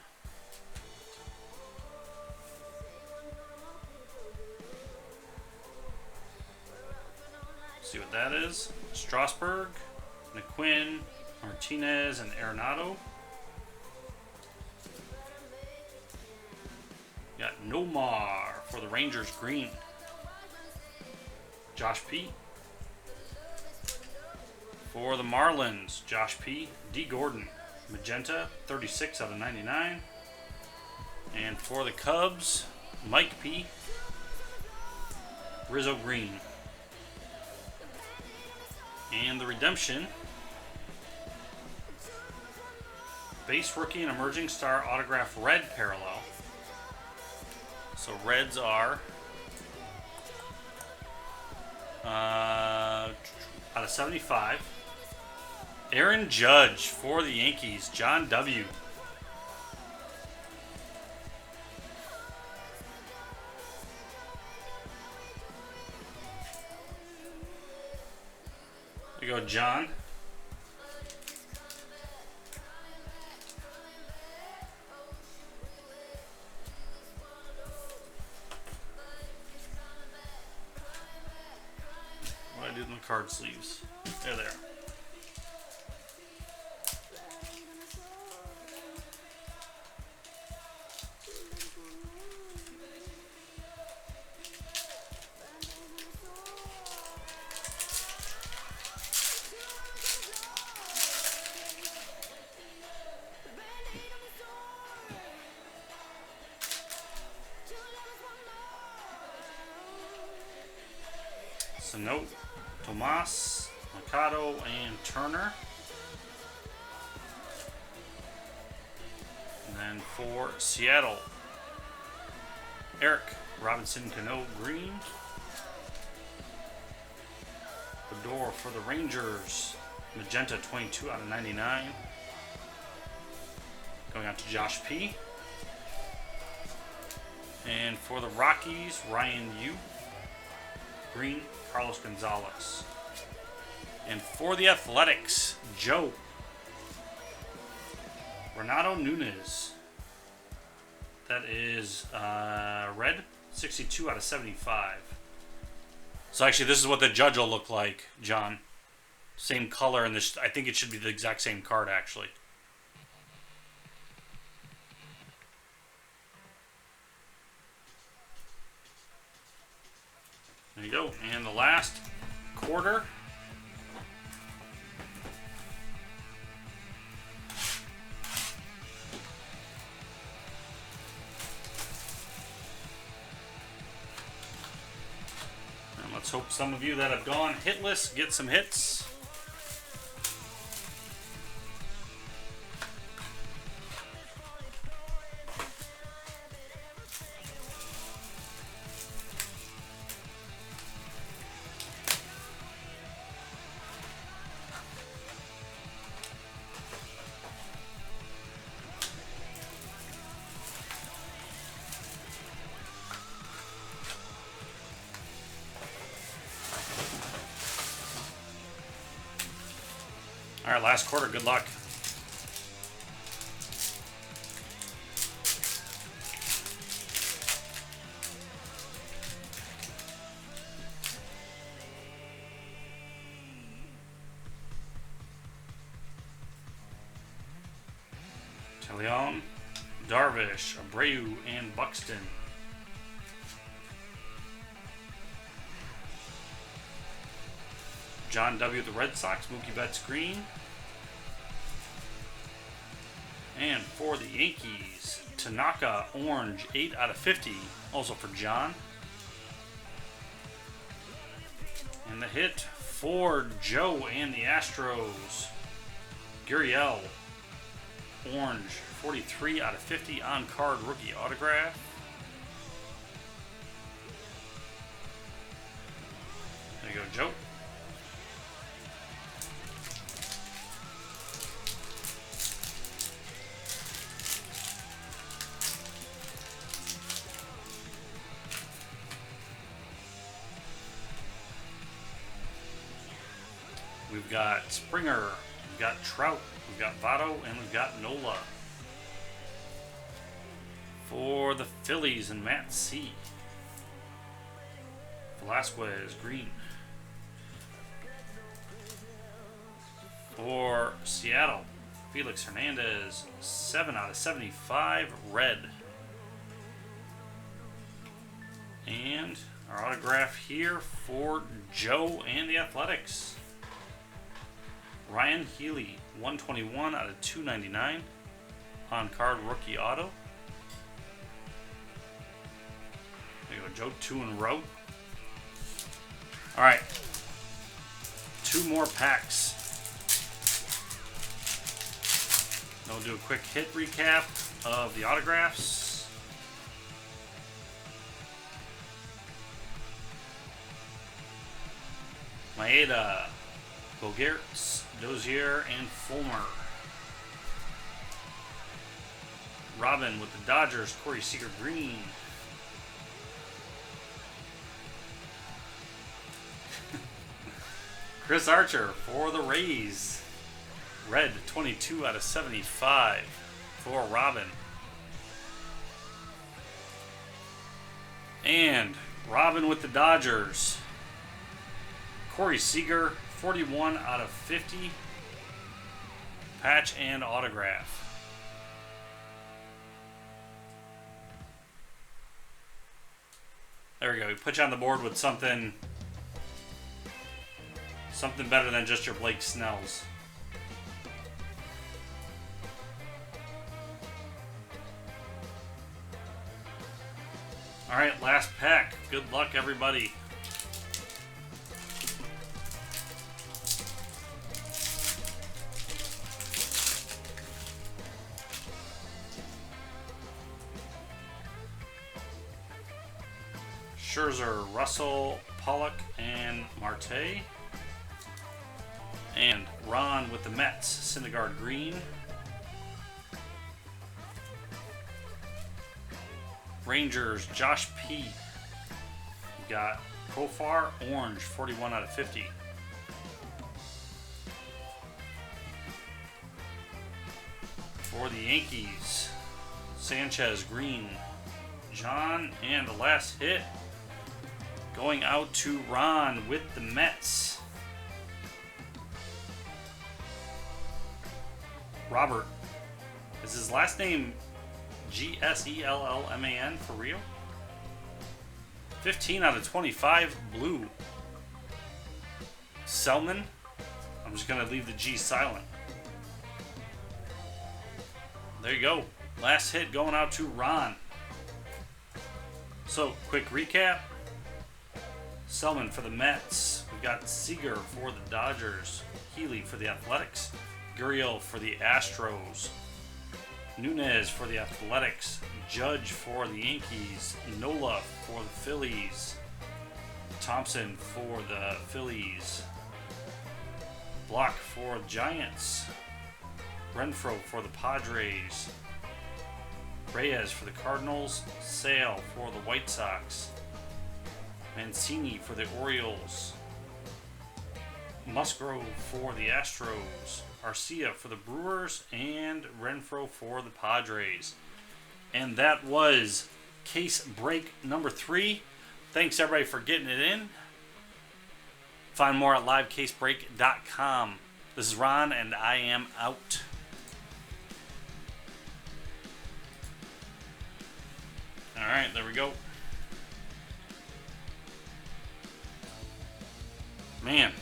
See what that is. Strasburg, Naquin, Martinez, and Arenado. Got Nomar for the Rangers, green. Josh P. For the Marlins, Josh P. D. Gordon, magenta, 36 out of 99. And for the Cubs, Mike P. Rizzo green. And the redemption, base rookie and emerging star autograph red parallel. So reds are out of 75. Aaron Judge for the Yankees, John W. There you go, John. What I did in the card sleeves. There. Sano, Tomas, Mercado, and Turner. And then for Seattle, Eric Robinson Cano, green. Fedor for the Rangers, magenta, 22 out of 99. Going out to Josh P. And for the Rockies, Ryan Yu, green. Carlos Gonzalez. And for the Athletics, Joe. Renato Nunez. That is red, 62 out of 75. So actually, this is what the Judge will look like, John. Same color, and this, I think it should be the exact same card, actually. There you go. And the last quarter. And let's hope some of you that have gone hitless get some hits. All right, last quarter, good luck. Leon, Darvish, Abreu, and Buxton. John W. the Red Sox, Mookie Betts green. And for the Yankees, Tanaka orange, 8 out of 50, also for John. And the hit for Joe and the Astros, Gurriel, orange, 43 out of 50 on card rookie autograph. There you go, Joe. We've got Springer, we've got Trout, we've got Votto, and we've got Nola. For the Phillies and Matt C. Velasquez, green. for Seattle, Felix Hernandez, 7 out of 75, red. And our autograph here for Joe and the Athletics. Ryan Healy, 121 out of 299, on-card rookie auto. There you go, Joe, 2 in a row. All right, 2 more packs. Then we'll do a quick hit recap of the autographs. Maeda, Bogaerts, Dozier, and Fulmer. Robin with the Dodgers, Corey Seager green. Chris Archer for the Rays. Red, 22 out of 75 for Robin. And Robin with the Dodgers. Corey Seager, 41 out of 50. Patch and autograph. There we go. We put you on the board with something better than just your Blake Snells. All right, last pack. Good luck, everybody. Scherzer, Russell, Pollock, and Marte. And Ron with the Mets, Syndergaard green. Rangers, Josh P. We got Profar, orange, 41 out of 50. For the Yankees, Sanchez, green. John, and the last hit going out to Ron with the Mets. Robert. Is his last name G-S-E-L-L-M-A-N for real? 15 out of 25, blue. Selman. I'm just going to leave the G silent. There you go. Last hit going out to Ron. So, quick recap. Selman for the Mets. We've got Seager for the Dodgers. Healy for the Athletics. Gurriel for the Astros. Nunez for the Athletics. Judge for the Yankees. Nola for the Phillies. Thompson for the Phillies. Block for the Giants. Renfroe for the Padres. Reyes for the Cardinals. Sale for the White Sox. Mancini for the Orioles. Musgrove for the Astros. Arcia for the Brewers. And Renfroe for the Padres. And that was case break number 3. Thanks everybody for getting it in. Find more at LiveCaseBreak.com. This is Ron, and I am out. Alright, there we go. Man.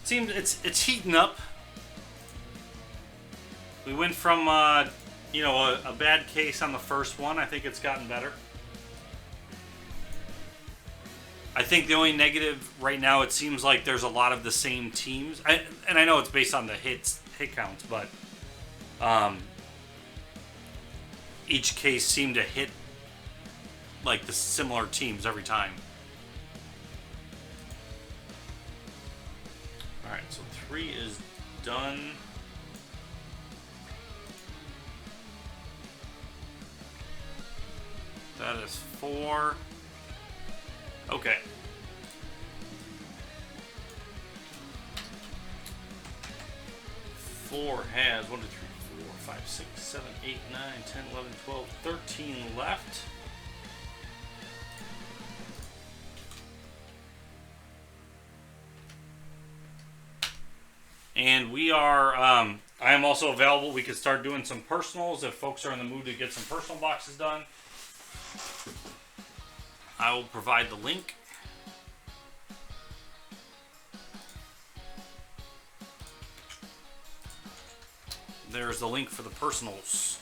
Seems it's heating up. We went from a bad case on the first one. I think it's gotten better. I think the only negative right now, it seems like there's a lot of the same teams. And I know it's based on the hit counts, but each case seemed to hit like the similar teams every time. Alright, so 3 is done. That is 4. Okay. Four has 1, 2, 3, 4, 5, 6, 7, 8, 9, 10, 11, 12, 13 left. And we are, I am also available. We could start doing some personals if folks are in the mood to get some personal boxes done. I will provide the link. There's the link for the personals.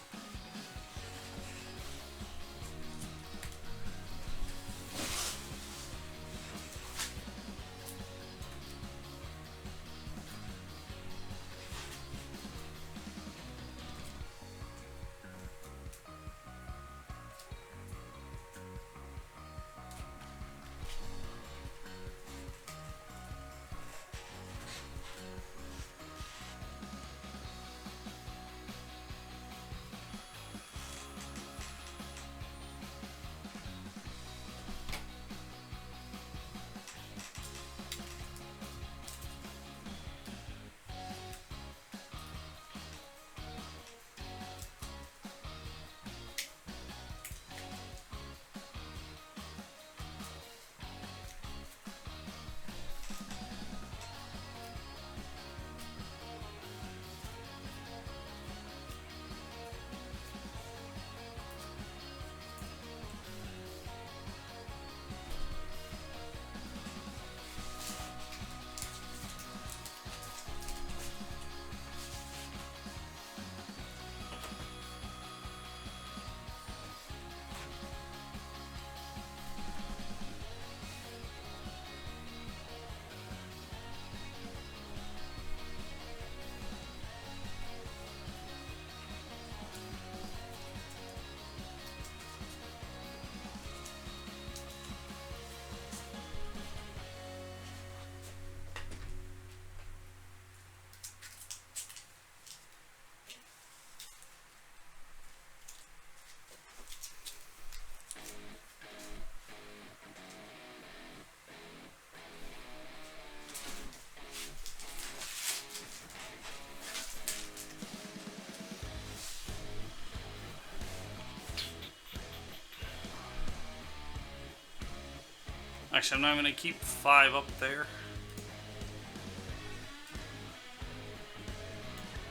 Actually, I'm not going to keep 5 up there.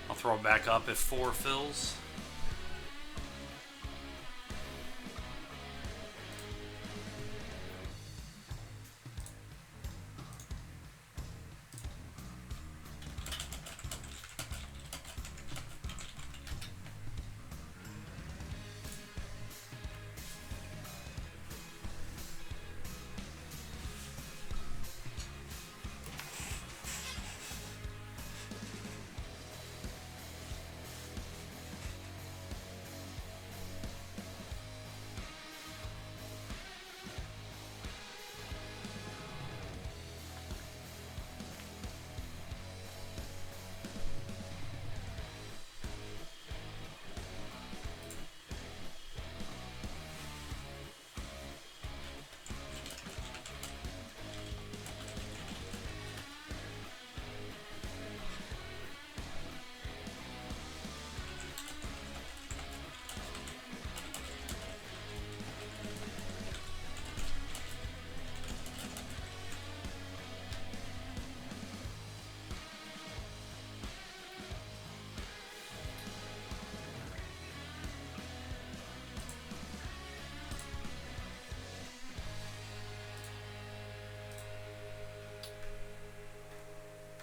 I'll throw it back up if 4 fills.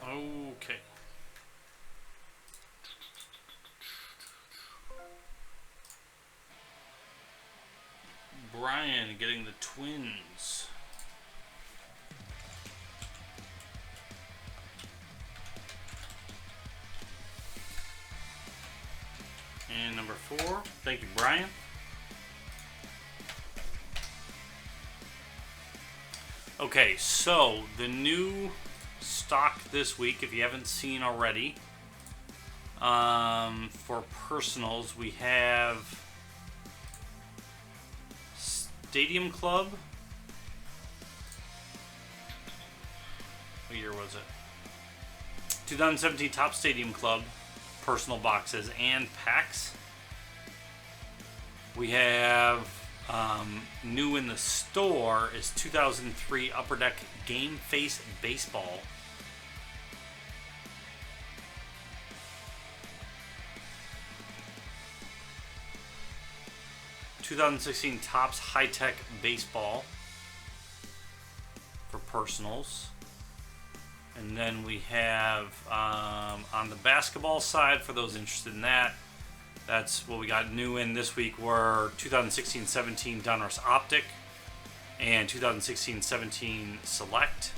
Okay. Brian getting the Twins. And number 4. Thank you, Brian. Okay, so the new stock this week, if you haven't seen already, for personals, we have Stadium Club. What year was it? 2017 Top Stadium Club personal boxes and packs. We have new in the store is 2003 Upper Deck Game Face Baseball. (2016) Topps High Tech Baseball for personals. And then we have on the basketball side, for those interested in that, that's what we got new in this week were 2016-17 Donruss Optic and 2016-17 Select,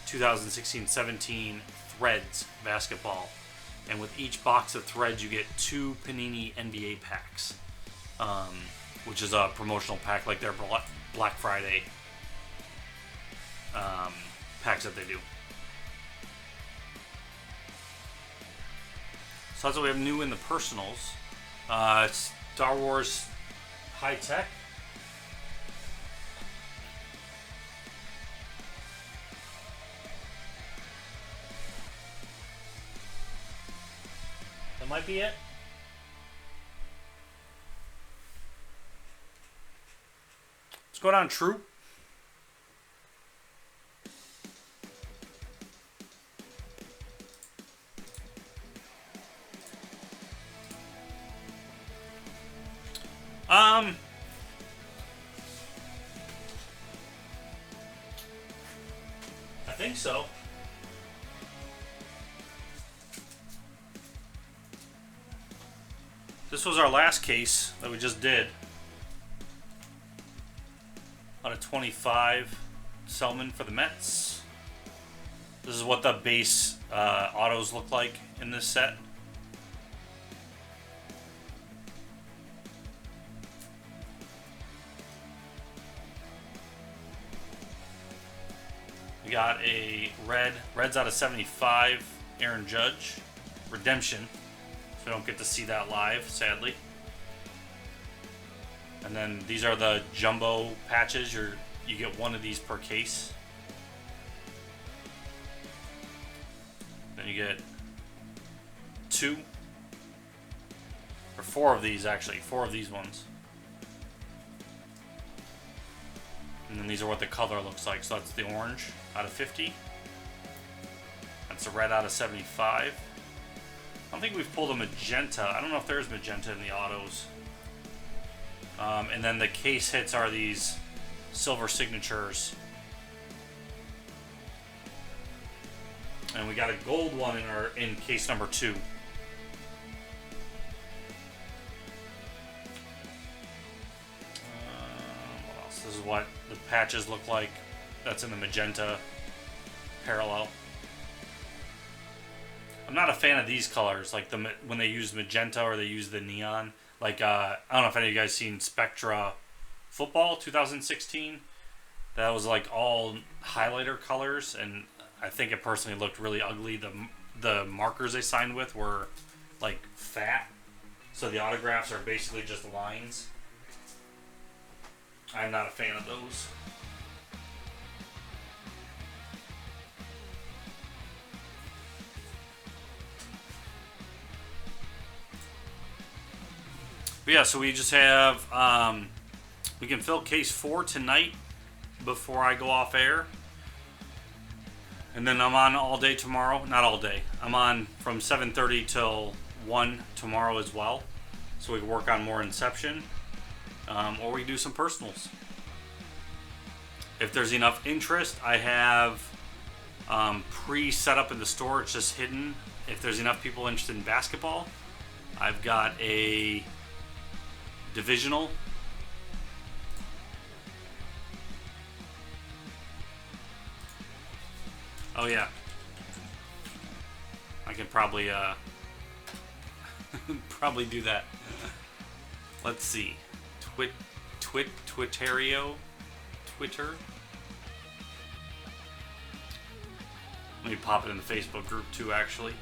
2016-17 Threads Basketball. And with each box of Threads, you get 2 Panini NBA packs, which is a promotional pack like their Black Friday packs that they do. So that's what we have new in the personals. Star Wars High Tech. That might be it. What's going on, Troop? I think so. This was our last case that we just did. Out of 25, Selman for the Mets. This is what the base autos look like in this set. We got a Reds out of 75, Aaron Judge. Redemption. So we don't get to see that live, sadly. And then these are the jumbo patches. You get one of these per case. Then you get 2. Or 4 of these, actually. 4 of these ones. And then these are what the color looks like. So that's the orange out of 50. That's the red out of 75. I don't think we've pulled a magenta. I don't know if there's magenta in the autos. And then the case hits are these silver signatures. And we got a gold one in case number 2. What else? This is what the patches look like. That's in the magenta parallel. I'm not a fan of these colors, like when they use magenta or they use the neon. Like, I don't know if any of you guys seen Spectra Football 2016. That was like all highlighter colors, and I think it personally looked really ugly. The markers they signed with were like fat, so the autographs are basically just lines. I'm not a fan of those. But yeah, so we just have, we can fill case 4 tonight before I go off air. And then I'm on all day tomorrow. Not all day. I'm on from 7:30 till 1 tomorrow as well. So we can work on more Inception. Or we can do some personals. If there's enough interest, I have pre-set up in the store. It's just hidden. If there's enough people interested in basketball, I've got a divisional. Oh yeah, I could probably probably do that. Let's see, Twitterio, Twitter. Let me pop it in the Facebook group too, actually.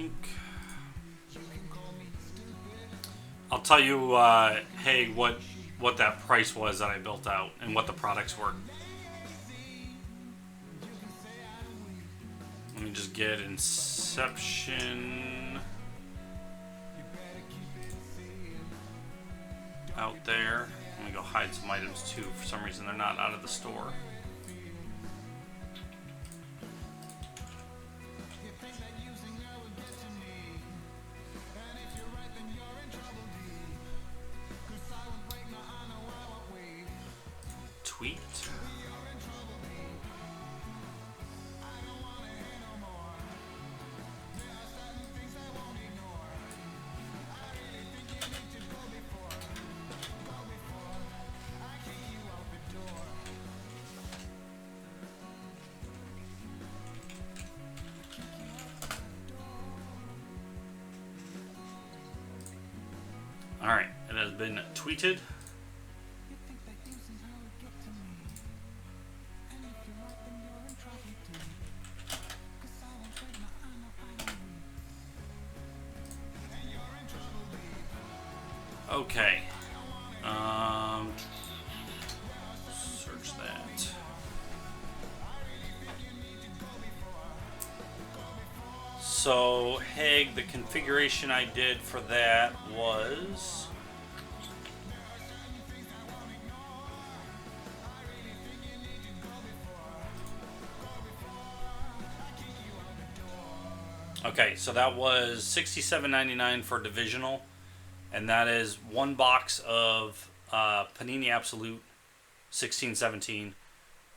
think I'll tell you, hey, what that price was that I built out and what the products were. Let me just get Inception out there. Let me go hide some items too. For some reason, they're not out of the store. Tweet. All right, it has been tweeted. Okay. Search that. So, Hague, the configuration I did for that was... Okay, so that was $67.99 for divisional. And that is one box of Panini Absolute 1617,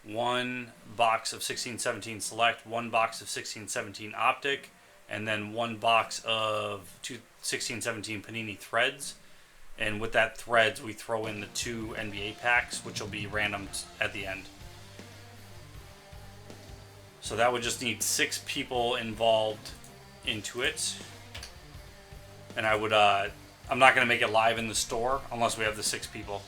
one box of 1617 Select, one box of 1617 Optic, and then one box of 1617 Panini Threads. And with that Threads, we throw in the 2 NBA packs, which will be random at the end. So that would just need 6 people involved into it. And I would... I'm not going to make it live in the store unless we have the 6 people.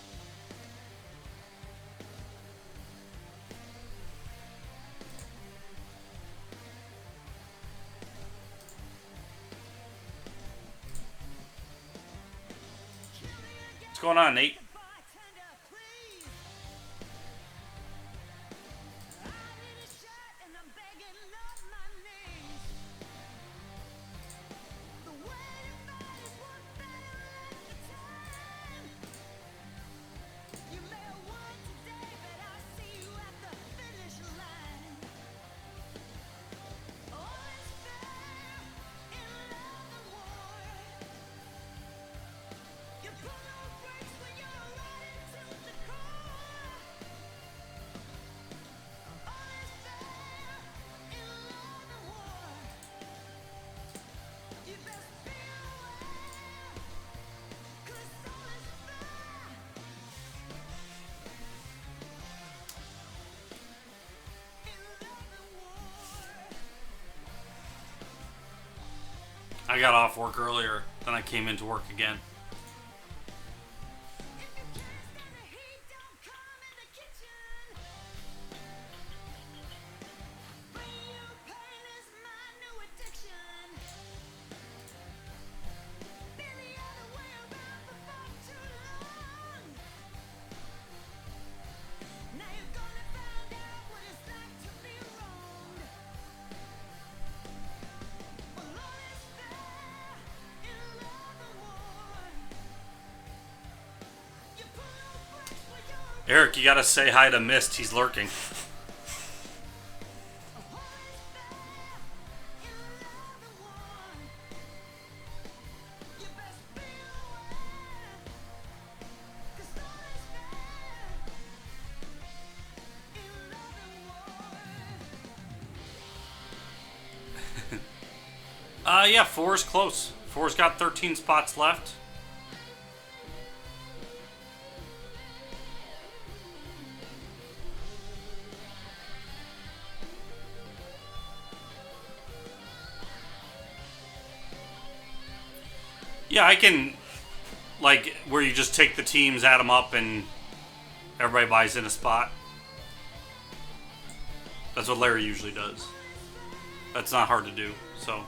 What's going on, Nate? I got off work earlier, then I came into work again. Eric, you gotta say hi to Mist. He's lurking. Yeah, 4's close. 4's got 13 spots left. Yeah, I can, like, where you just take the teams, add them up, and everybody buys in a spot. That's what Larry usually does. That's not hard to do, so.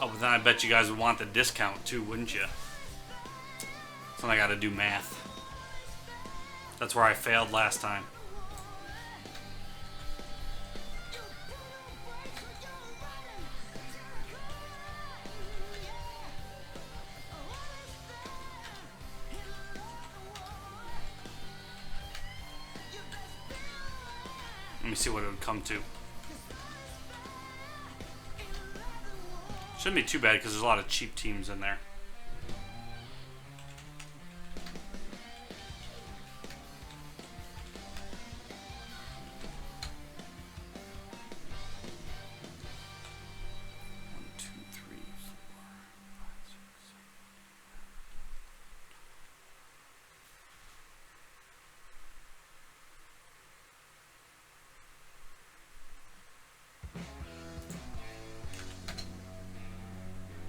Oh, but then I bet you guys would want the discount too, wouldn't you? So I got to do math. That's where I failed last time. Let me see what it would come to. Shouldn't be too bad because there's a lot of cheap teams in there.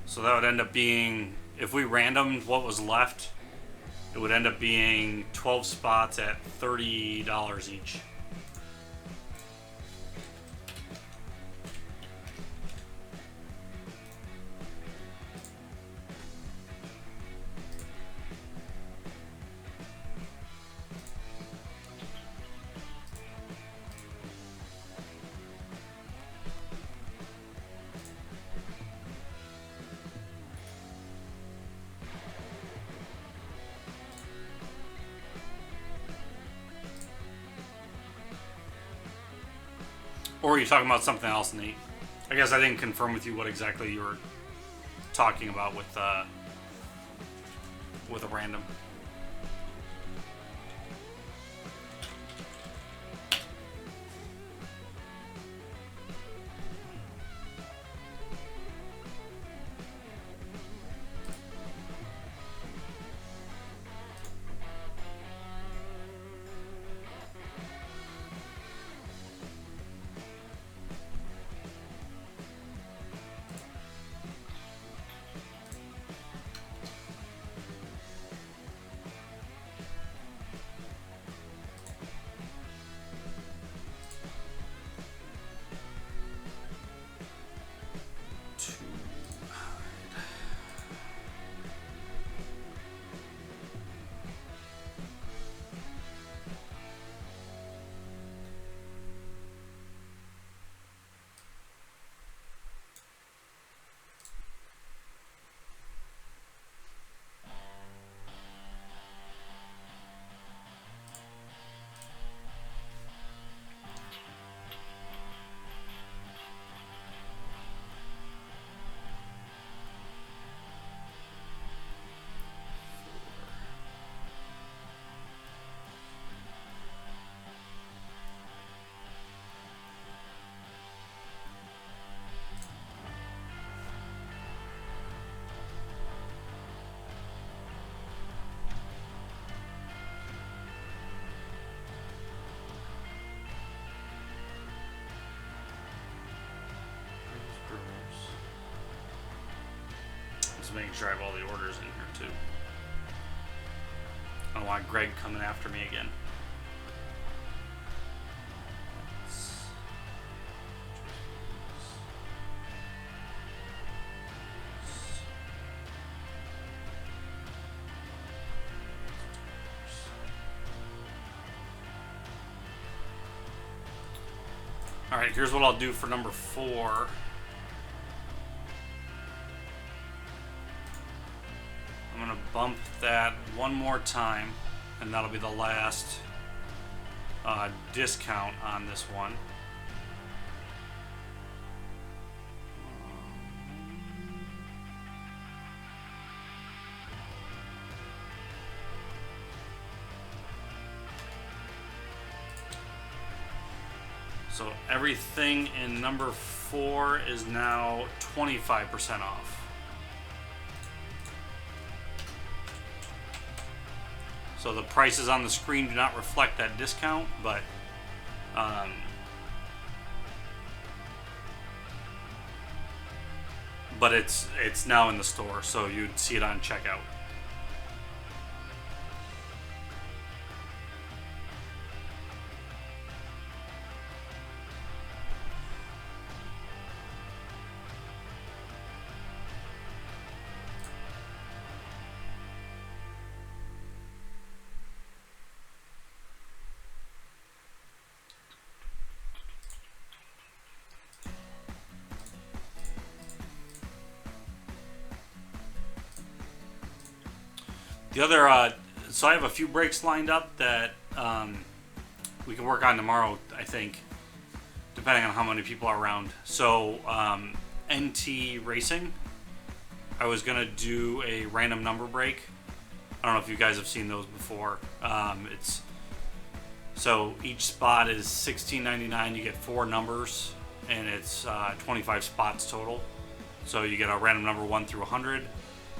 So that would end up being, if we randomed what was left, it would end up being 12 spots at $30 each. Or are you talking about something else, Nate? I guess I didn't confirm with you what exactly you were talking about with a random. Just making sure I have all the orders in here too. I don't want Greg coming after me again. Alright, here's what I'll do for number 4. I'm going to bump that one more time, and that'll be the last discount on this one. So everything in number 4 is now 25% off. So the prices on the screen do not reflect that discount, but it's now in the store, so you'd see it on checkout. The other, so I have a few breaks lined up that we can work on tomorrow, I think, depending on how many people are around. So, NT Racing, I was going to do a random number break. I don't know if you guys have seen those before. It's so each spot is $16.99. You get 4 numbers, and it's 25 spots total. So you get a random number 1 through 100,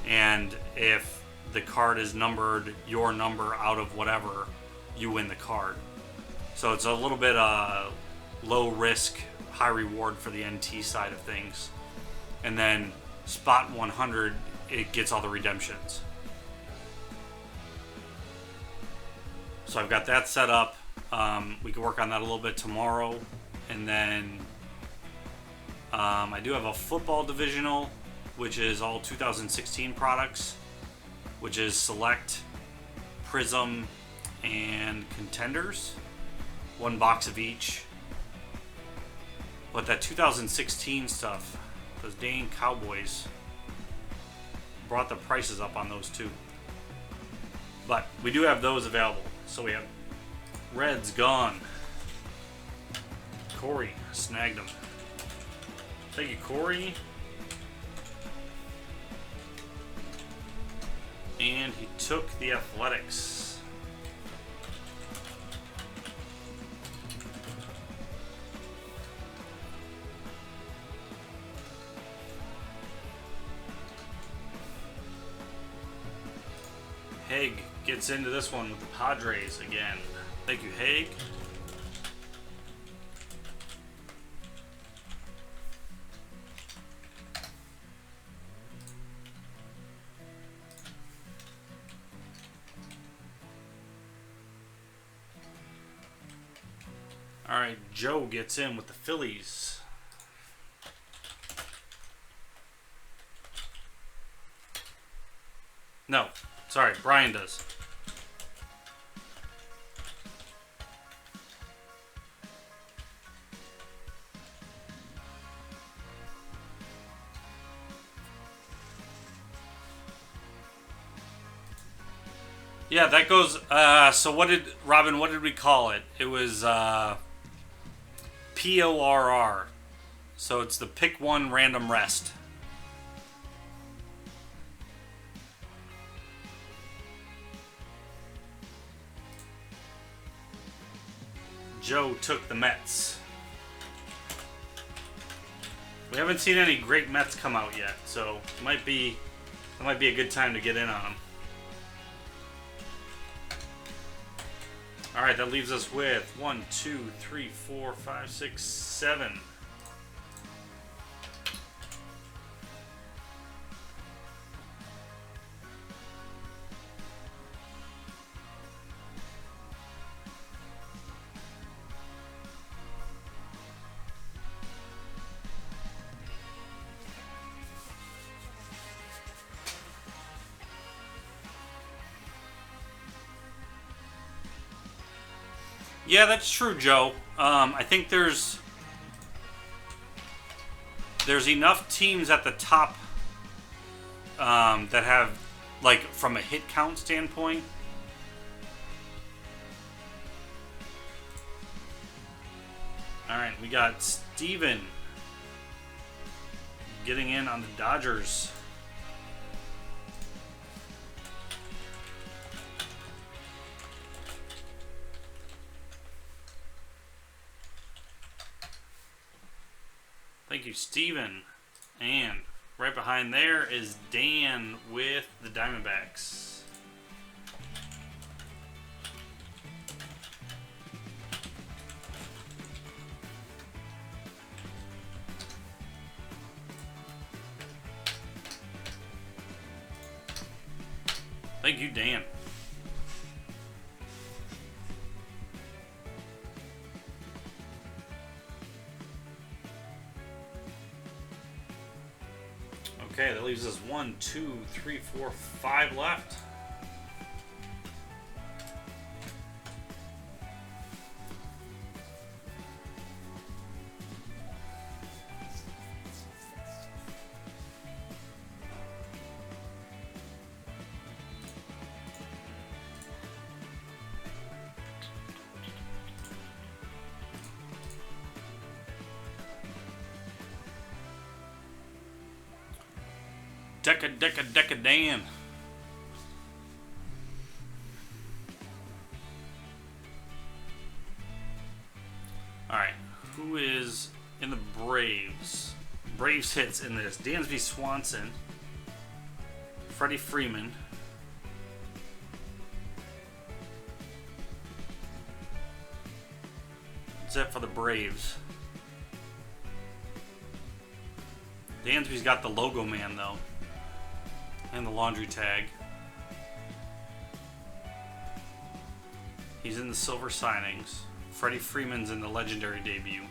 and if the card is numbered your number out of whatever, you win the card. So it's a little bit low risk, high reward for the NT side of things. And then spot 100, it gets all the redemptions. So I've got that set up. We can work on that a little bit tomorrow. And then I do have a football divisional, which is all 2016 products, which is Select, Prism, and Contenders. 1 box of each. But that 2016 stuff, those dang Cowboys, brought the prices up on those too. But we do have those available. So we have Reds gone. Corey snagged them. Thank you, Corey. And he took the Athletics. Haig gets into this one with the Padres again. Thank you, Haig. All right, Joe gets in with the Phillies. No, sorry, Brian does. Yeah, that goes. So what did Robin? What did we call it? It was PORR. So it's the pick one random rest. Joe took the Mets. We haven't seen any great Mets come out yet, so it might be a good time to get in on them. All right, that leaves us with 1, 2, 3, 4, 5, 6, 7. Yeah, that's true, Joe. I think there's enough teams at the top that have, like, from a hit count standpoint. All right, we got Steven getting in on the Dodgers. Thank you, Steven. And right behind there is Dan with the Diamondbacks. Thank you, Dan. Okay, that leaves us 1, 2, 3, 4, 5 left. Deca Dan. Alright, who is in the Braves? Braves hits in this. Dansby Swanson. Freddie Freeman. That's it for the Braves. Dansby's got the logo man, though. And the laundry tag. He's in the silver signings. Freddie Freeman's in the legendary debut.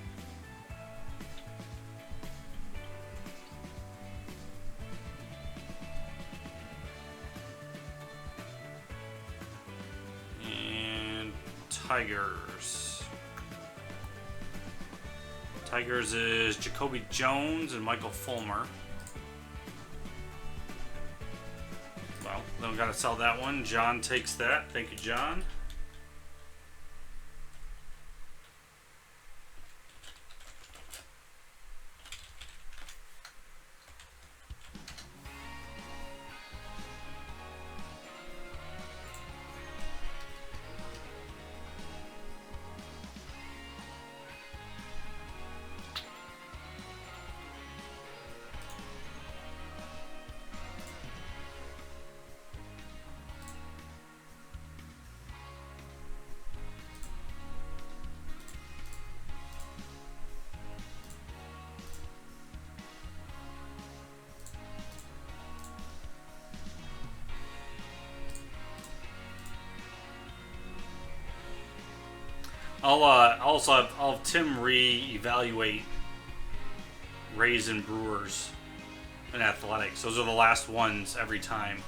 And Tigers. Tigers is Jacoby Jones and Michael Fulmer. Well, then we gotta sell that one. John takes that. Thank you, John. I'll have Tim re-evaluate Rays and Brewers and Athletics. Those are the last ones every time.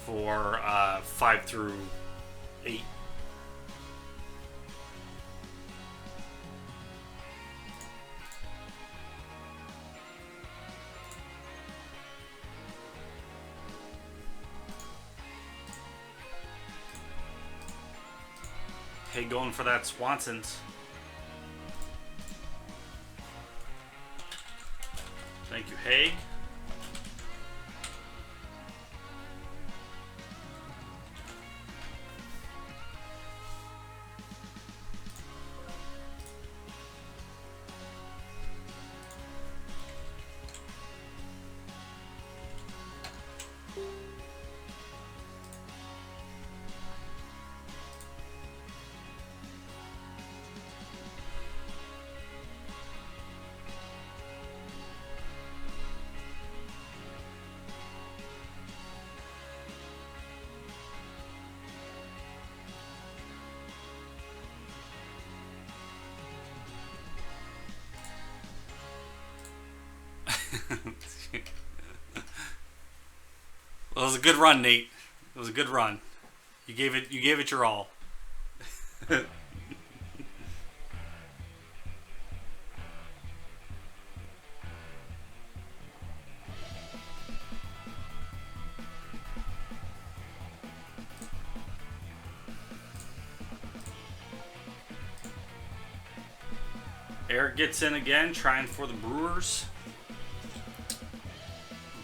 For 5 through 8. Hey, going for that Swanson's. Thank you, Haig. Well, it was a good run, Nate. It was a good run. You gave it your all. Eric gets in again, trying for the Brewers.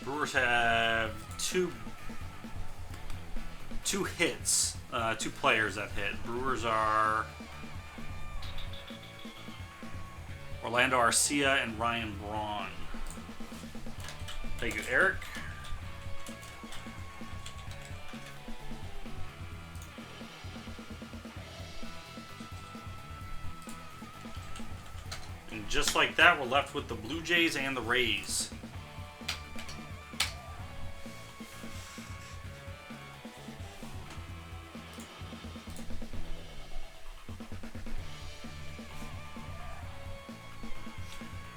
Brewers have two hits, 2 players that hit. Brewers are Orlando Arcia and Ryan Braun. Thank you, Eric. And just like that, we're left with the Blue Jays and the Rays.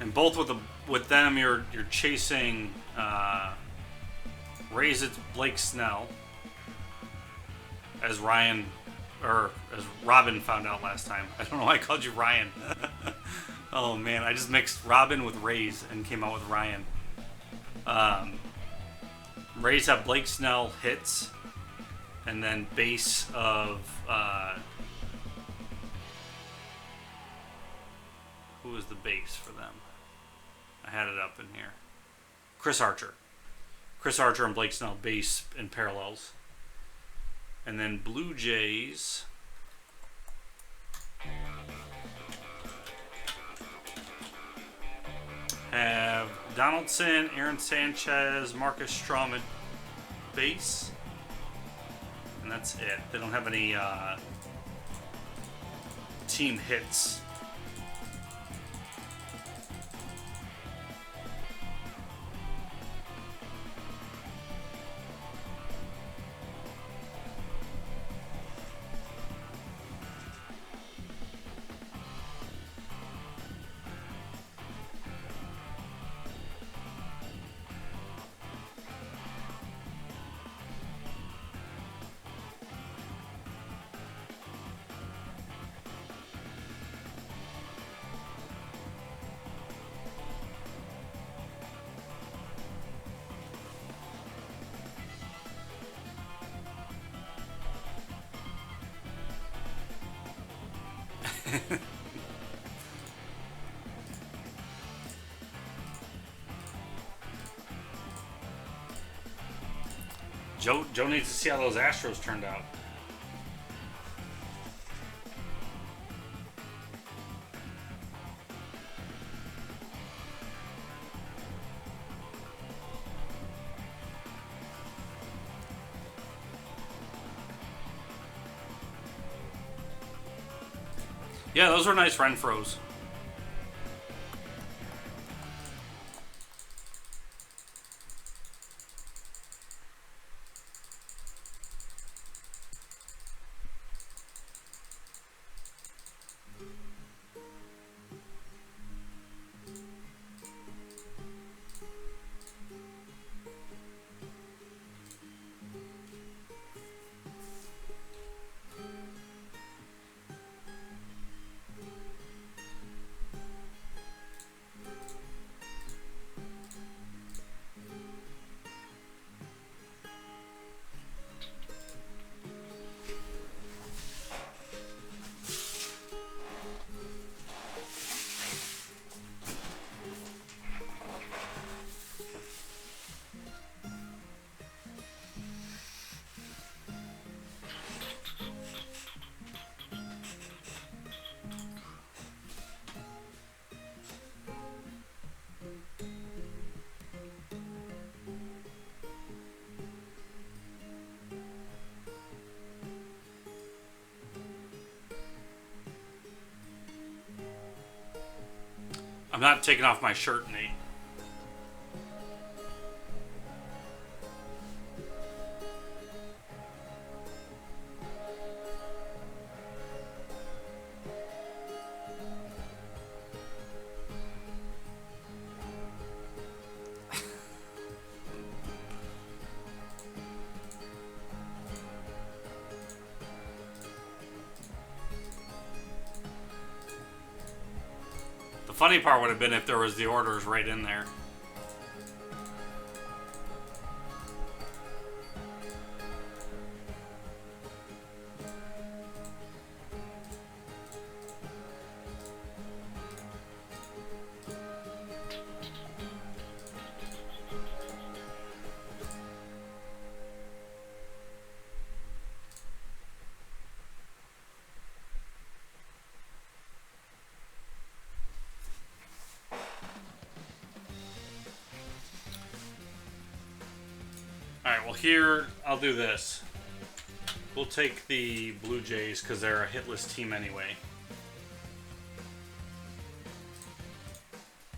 And both with them, you're chasing Rays. It's Blake Snell, as Robin found out last time. I don't know why I called you Ryan. Oh man, I just mixed Robin with Rays and came out with Ryan. Rays have Blake Snell hits, and then base of Who was the base for them? I had it up in here. Chris Archer. Chris Archer and Blake Snell, base and parallels. And then Blue Jays. Have Donaldson, Aaron Sanchez, Marcus Stroman, base. And that's it. They don't have any team hits. Joe needs to see how those Astros turned out. Yeah, those were nice Renfros. I'm not taking off my shirt, Nate. The funny part would have been if there was the orders right in there. Alright, well here, I'll do this. We'll take the Blue Jays because they're a hitless team anyway.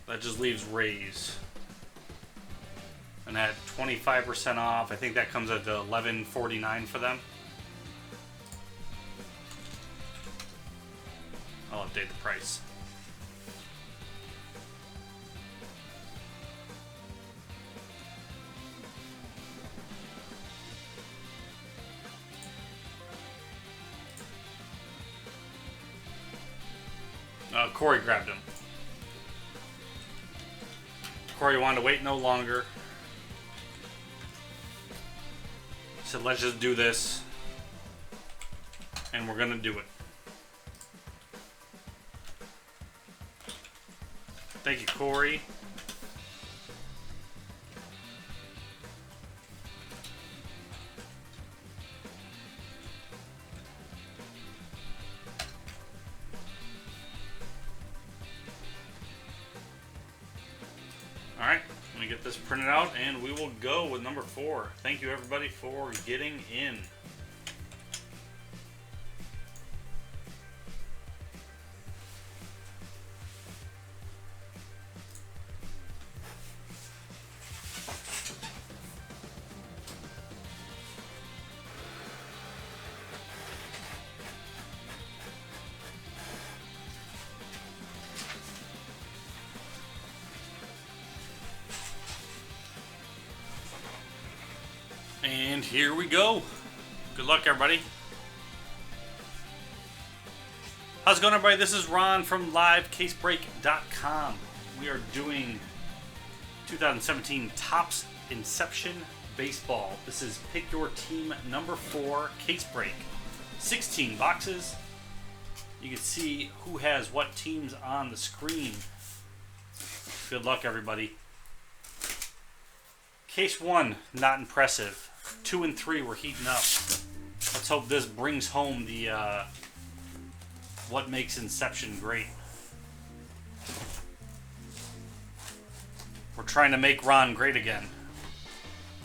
That just leaves Rays. And at 25% off, I think that comes at $11.49 for them. I'll update the price. Corey grabbed him. Corey wanted to wait no longer. He said, let's just do this. And we're going to do it. Thank you, Corey. All right, let me get this printed out and we will go with number 4. Thank you, everybody, for getting in. And here we go. Good luck, everybody. How's it going, everybody? This is Ron from LiveCaseBreak.com. We are doing 2017 Topps Inception Baseball. This is Pick Your Team number 4 case break. 16 boxes. You can see who has what teams on the screen. Good luck, everybody. Case 1, not impressive. 2 and 3 were heating up. Let's hope this brings home the what makes Inception great. We're trying to make Ron great again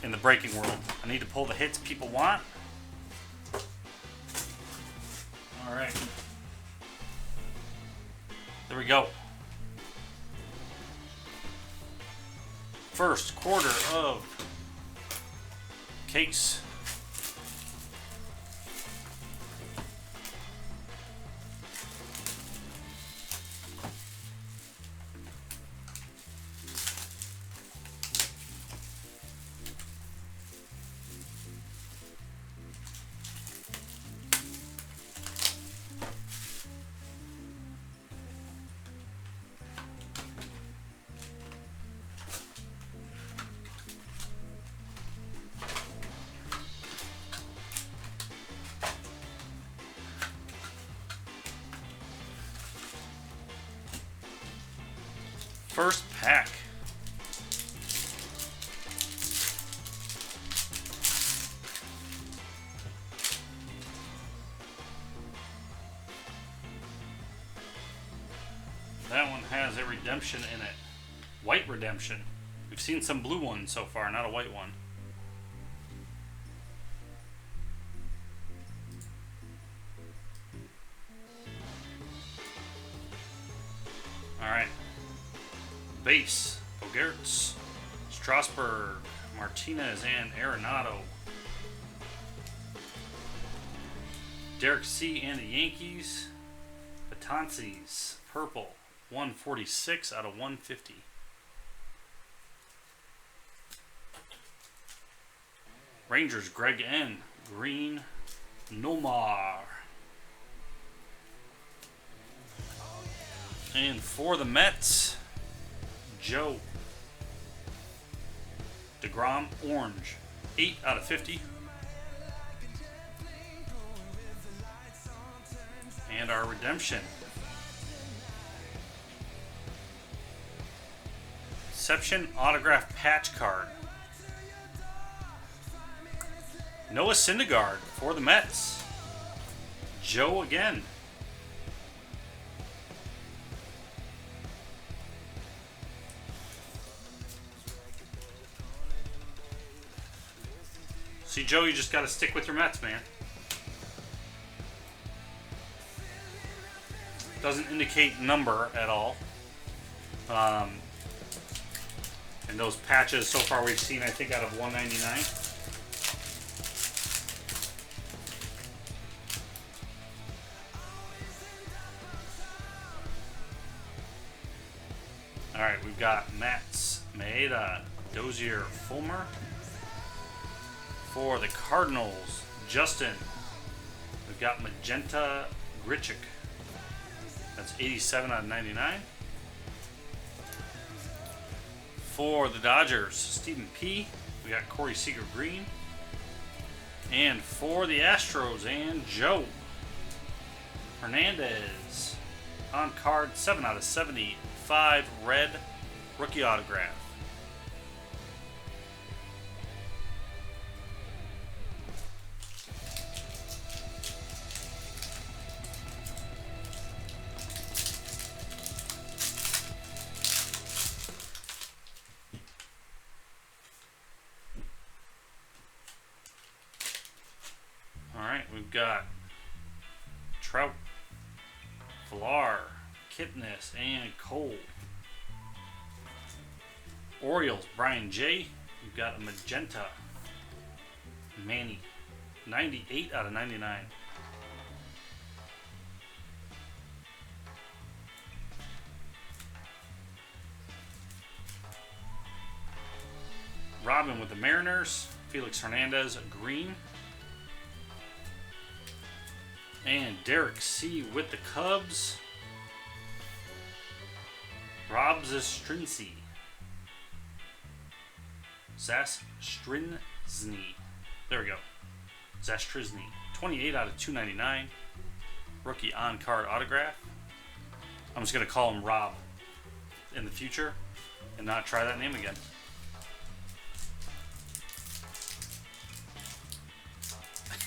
in the breaking world. I need to pull the hits people want. All right. There we go. First quarter of case. First pack. That one has a redemption in it. White redemption. We've seen some blue ones so far, not a white one. All right. Base, Bogaerts, Strasburg, Martinez, and Arenado. Derek C. and the Yankees. Betances, purple, 146 out of 150. Rangers, Greg N. Green, Nomar. And for the Mets, Joe. DeGrom, orange, 8 out of 50. And our redemption. Inception autograph patch card. Noah Syndergaard for the Mets. Joe again. See, Joe, you just got to stick with your Mets, man. Doesn't indicate number at all. And those patches so far we've seen, I think, out of 199. All right, we've got Mats, Maeda, Dozier, Fulmer. For the Cardinals, Justin. We've got Magenta Grichuk. That's 87 out of 99. For the Dodgers, Stephen P. We got Corey Seager green. And for the Astros and Joe Hernandez on card 7 out of 75. 75 red rookie autograph. Alright, we've got Trout, Villar, Kipnis, and Cole. Orioles, Brian J. We've got a magenta. Manny, 98 out of 99. Robin with the Mariners. Felix Hernandez, green. And Derek C. with the Cubs. Rob Zastrinzy. Zastrinzy. There we go. Zastrinzy. 28 out of 299. Rookie on-card autograph. I'm just going to call him Rob in the future and not try that name again.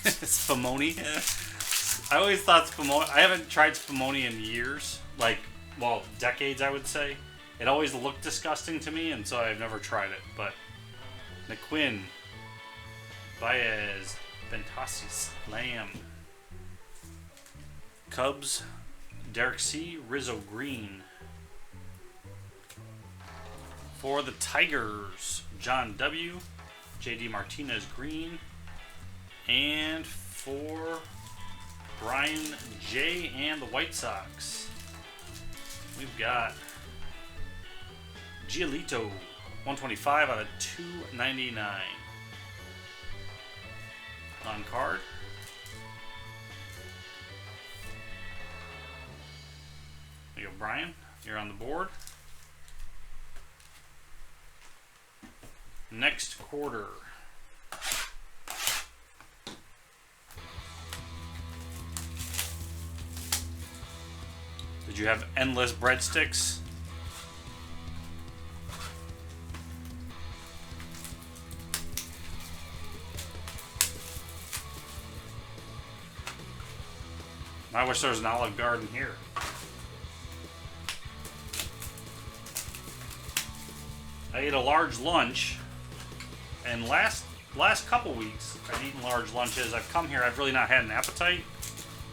Spumoni. I always thought Spumoni. I haven't tried Spumoni in years. Like, well, decades, I would say. It always looked disgusting to me, and so I've never tried it. But Naquin, Baez, Bentasis, Lamb, Cubs, Derek C, Rizzo Green. For the Tigers, John W, JD Martinez Green, and for Brian J and the White Sox, we've got Giolito, 125 out of 299. On card. There you go, Brian. You're on the board. Next quarter. Did you have endless breadsticks? I wish there was an Olive Garden here. I ate a large lunch, and last couple weeks I've eaten large lunches. I've come here, I've really not had an appetite.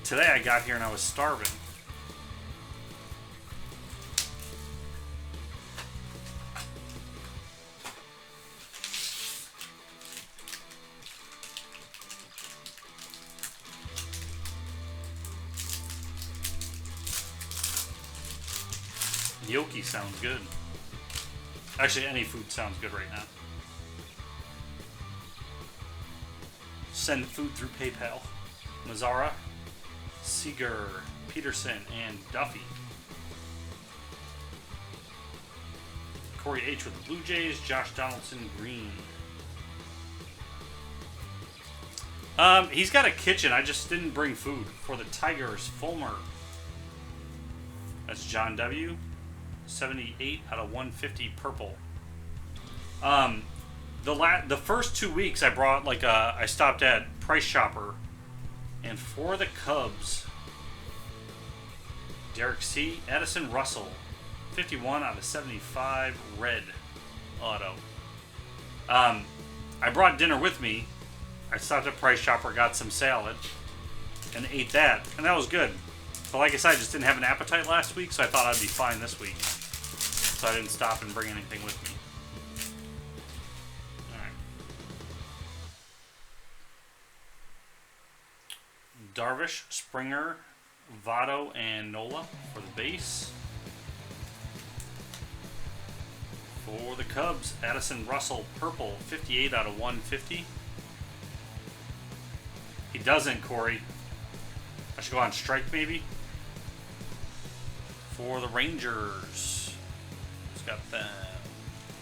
Today I got here and I was starving. Gnocchi sounds good. Actually, any food sounds good right now. Send food through PayPal. Mazzara, Seager, Peterson, and Duffy. Corey H with the Blue Jays. Josh Donaldson, green. He's got a kitchen. I just didn't bring food. For the Tigers, Fulmer. That's John W. 78 out of 150 purple. The first 2 weeks I brought I stopped at Price Chopper, and for the Cubs, Derek C, Addison Russell, 51 out of 75 red auto. I brought dinner with me. I stopped at Price Chopper, got some salad, and ate that, and that was good. But like I said, I just didn't have an appetite last week, so I thought I'd be fine this week. So I didn't stop and bring anything with me. Alright. Darvish, Springer, Votto, and Nola for the base. For the Cubs, Addison Russell, purple, 58 out of 150. He doesn't, Corey. I should go on strike, maybe. For the Rangers, it's got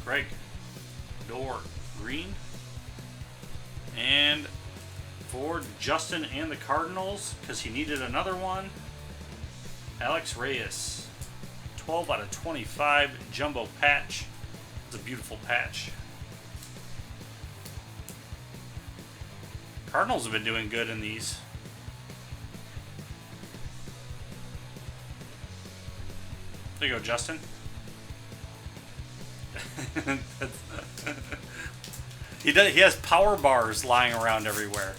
Greg Door, green. And for Justin and the Cardinals, because he needed another one, Alex Reyes, 12 out of 25 jumbo patch. It's a beautiful patch. Cardinals have been doing good in these. There you go, Justin. He has power bars lying around everywhere.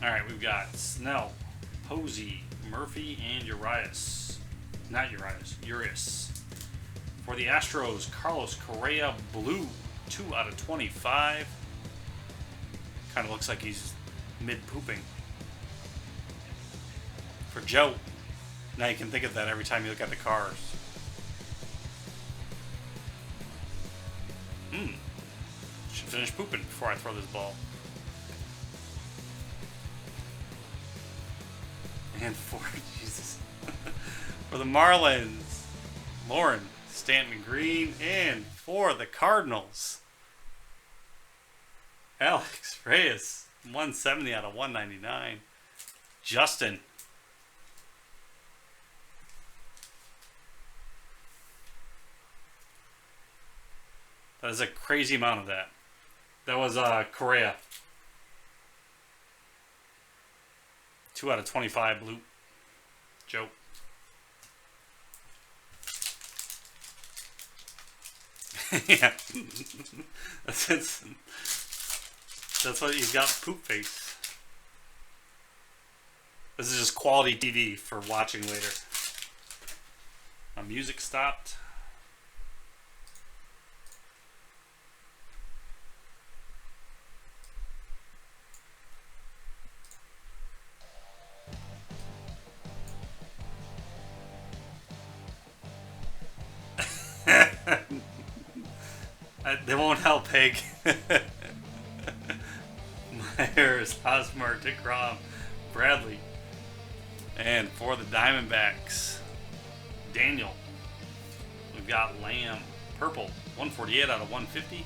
All right, we've got Snell, Posey, Murphy, and Urias. Not Urias. For the Astros, Carlos Correa, blue, 2 out of 25. Kind of looks like he's mid-pooping. For Joe, now you can think of that every time you look at the cars. Should finish pooping before I throw this ball. And for Jesus, for the Marlins, Lauren, Stanton Green, and for the Cardinals, Alex Reyes, 170 out of 199. Justin. That is a crazy amount of that. That was Correa. 2 out of 25 blue. Joe. Yeah. That's why he's got poop face. This is just quality TV for watching later. My music stopped. They won't help, Pig. Myers, Hosmer, DeGrom, Bradley. And for the Diamondbacks, Daniel. We've got Lamb, purple, 148 out of 150.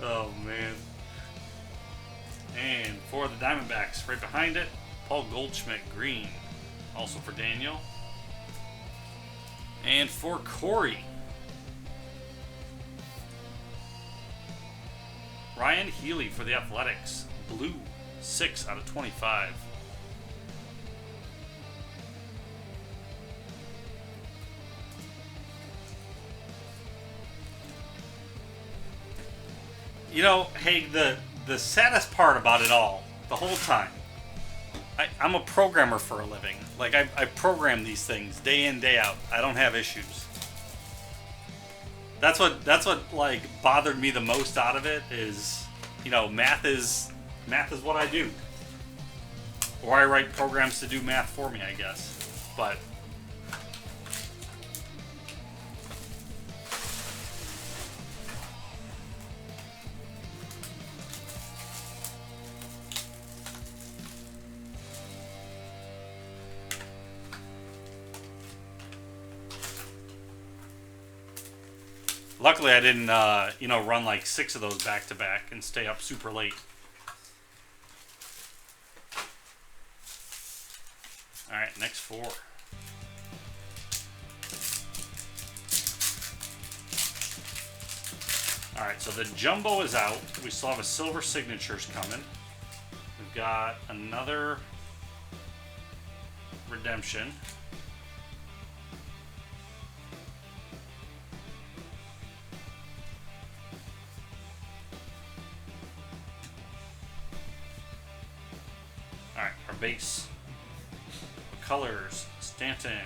Oh, man. And for the Diamondbacks, right behind it, Paul Goldschmidt, green. Also for Daniel. And for Corey, Ryan Healy for the Athletics, blue, 6 out of 25. You know, hey, the saddest part about it all, the whole time, I'm a programmer for a living. Like, I program these things day in, day out. I don't have issues. That's what like bothered me the most out of it is, you know, math is what I do. Or I write programs to do math for me, I guess. But luckily, I didn't, run like 6 of those back to back and stay up super late. All right, next 4. All right, so the jumbo is out. We still have a silver signatures coming. We've got another redemption. Base, colors, Stanton,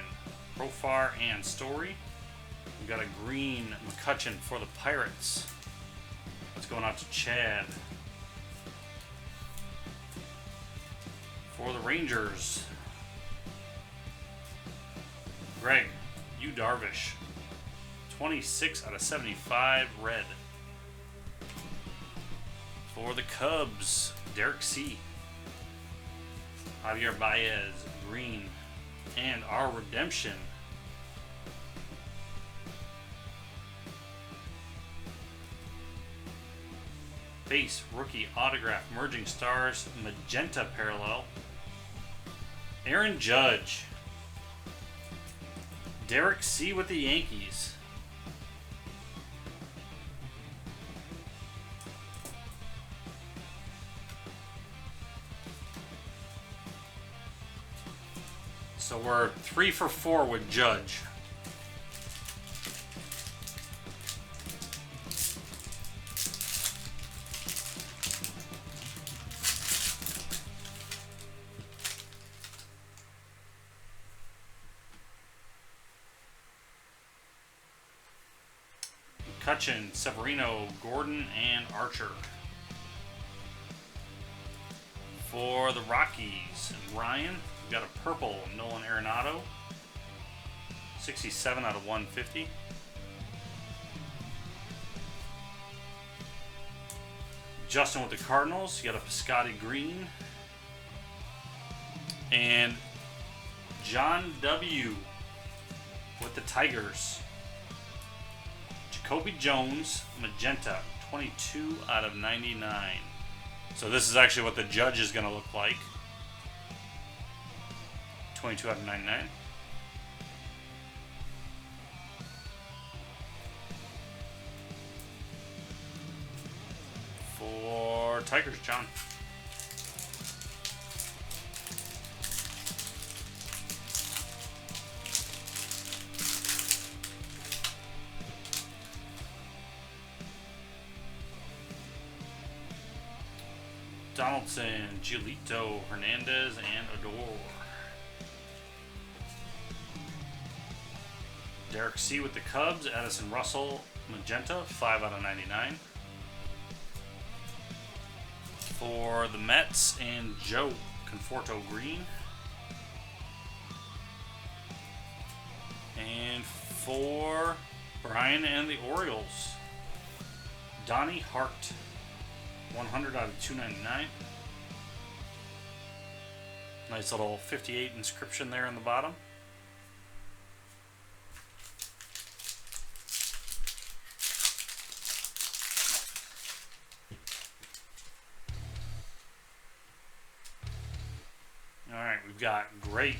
Profar, and Story. We've got a green McCutcheon for the Pirates. That's going out to Chad. For the Rangers, Greg, Yu Darvish, 26 out of 75 red. For the Cubs, Derek C. Javier Baez, green. And our redemption, Base, rookie, autograph, merging stars, magenta parallel. Aaron Judge. Derek C. with the Yankees. So we're 3 for 4 with Judge. McCutchen, Severino, Gordon, and Archer. For the Rockies, Ryan, we've got a purple Nolan Arenado, 67 out of 150. Justin with the Cardinals, you got a Piscotty Green. And John W. with the Tigers. Jacoby Jones, magenta, 22 out of 99. So this is actually what the Judge is going to look like. 22 out of 99. For Tigers, John. Donaldson, Giolito, Hernandez, and Odor. Derek C. with the Cubs, Addison Russell, magenta, 5 out of 99. For the Mets and Joe, Conforto Green. And for Brian and the Orioles, Donnie Hart, 100 out of 299. Nice little 58 inscription there in the bottom. Alright, we've got Great,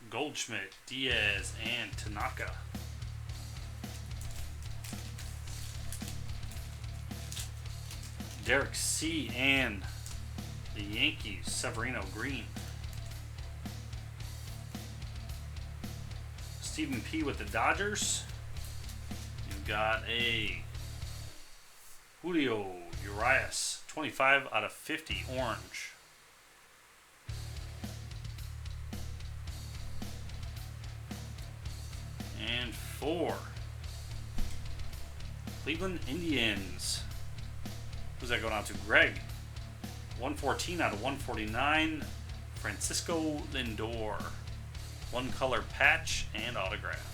Goldschmidt, Diaz, and Tanaka. Derek C. and the Yankees, Severino Green. Stephen P. with the Dodgers. You've got a Julio Urias, 25 out of 50, orange. And for Cleveland Indians, who's that going out to? Greg. 114 out of 149. Francisco Lindor. One color patch and autograph.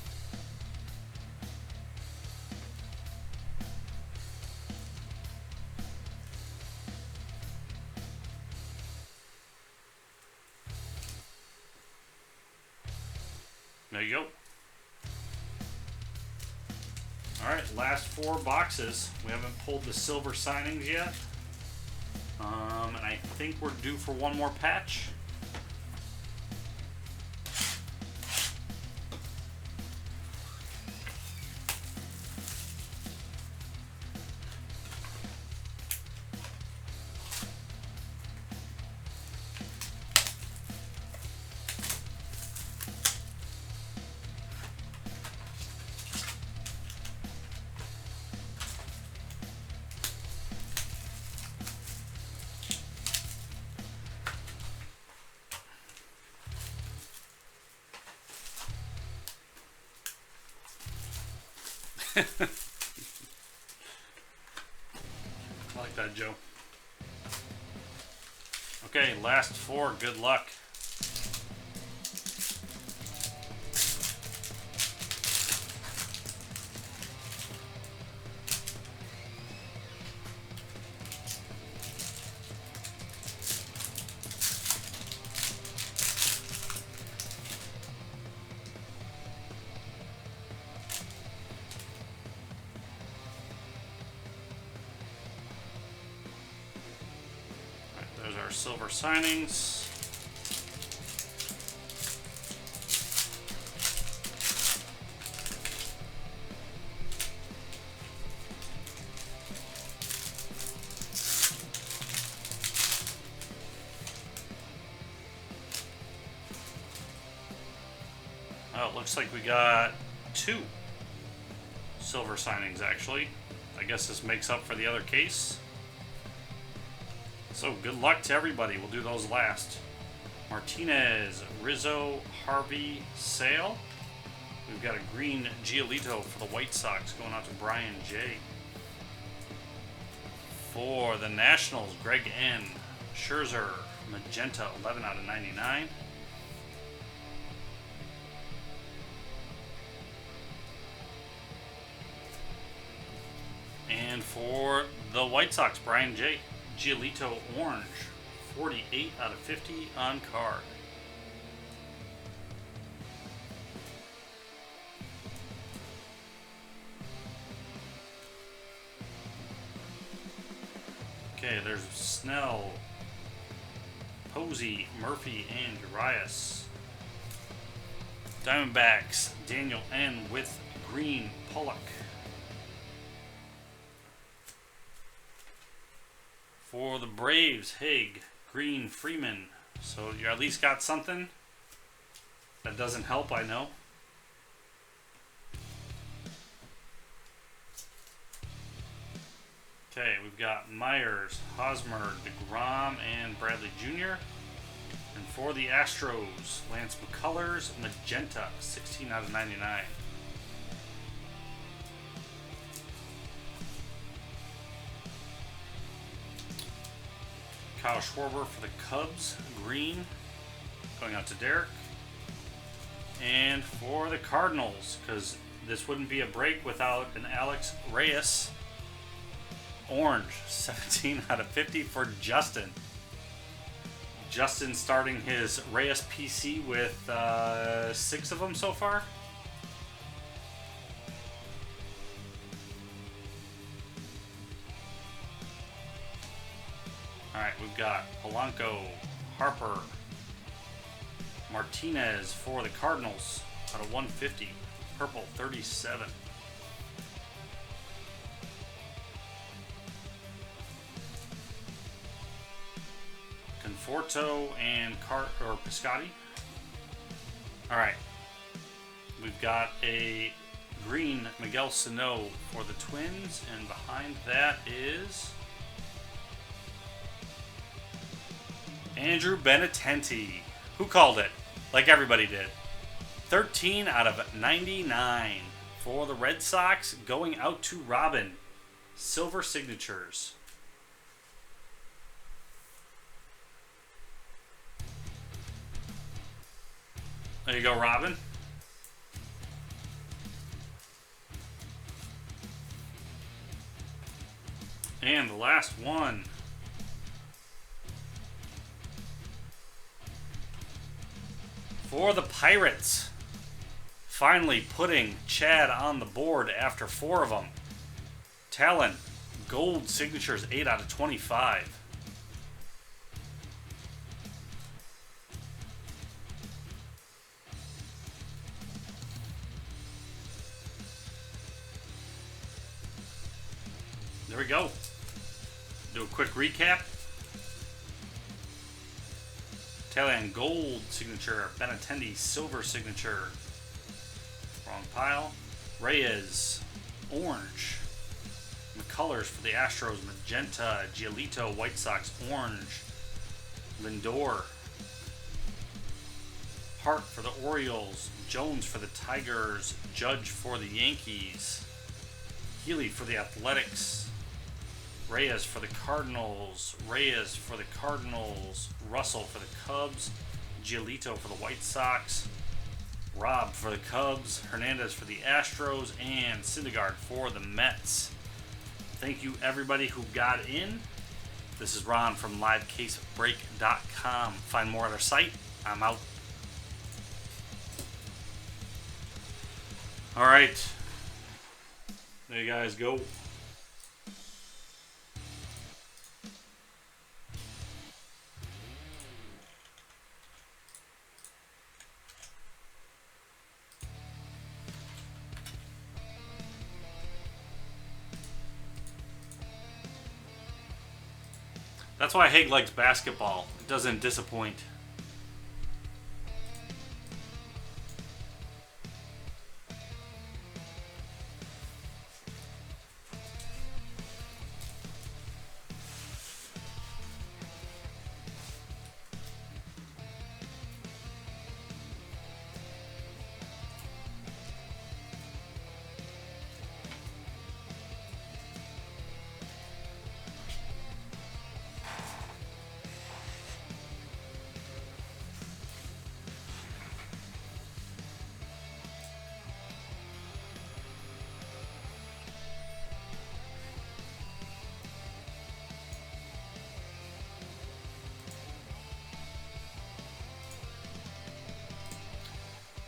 There you go. Alright, last 4 boxes. We haven't pulled the silver signings yet. And I think we're due for one more patch. I like that, Joe. Okay, last 4. Good luck. our silver signings. Oh, it looks like we got 2 silver signings, actually. I guess this makes up for the other case. So good luck to everybody. We'll do those last. Martinez, Rizzo, Harvey, Sale. We've got a green Giolito for the White Sox going out to Brian J. For the Nationals, Greg N. Scherzer, magenta, 11 out of 99. And for the White Sox, Brian J. Giolito orange, 48 out of 50 on card. Okay, there's Snell, Posey, Murphy, and Urias. Diamondbacks, Daniel N. with green, Pollock. For the Braves, Haig, green, Freeman. So you at least got something. That doesn't help, I know. Okay, we've got Myers, Hosmer, DeGrom, and Bradley Jr. And for the Astros, Lance McCullers, magenta, 16 out of 99. Kyle Schwarber for the Cubs, green, going out to Derek. And for the Cardinals, because this wouldn't be a break without an Alex Reyes, orange, 17 out of 50 for Justin. Justin starting his Reyes PC with 6 of them so far. Alright, we've got Polanco, Harper, Martinez for the Cardinals out of 150. Purple, 37. Conforto and Piscotti. Alright. We've got a green Miguel Sano for the Twins, and behind that is Andrew Benintendi. Who called it? Like everybody did. 13 out of 99 for the Red Sox, going out to Robin. Silver signatures. There you go, Robin. And the last one. For the Pirates. Finally putting Chad on the board after 4 of them. Talon, gold signatures, 8 out of 25. There we go. Do a quick recap. Talon gold signature, Benintendi silver signature. Wrong pile. Reyes orange. McCullers for the Astros, magenta. Giolito, White Sox, orange. Lindor. Hart for the Orioles. Jones for the Tigers. Judge for the Yankees. Healy for the Athletics. Reyes for the Cardinals. Reyes for the Cardinals. Russell for the Cubs. Giolito for the White Sox. Rob for the Cubs. Hernandez for the Astros. And Syndergaard for the Mets. Thank you, everybody who got in. This is Ron from LiveCaseBreak.com. Find more at our site. I'm out. All right. There you guys go. That's why Haig likes basketball. It doesn't disappoint.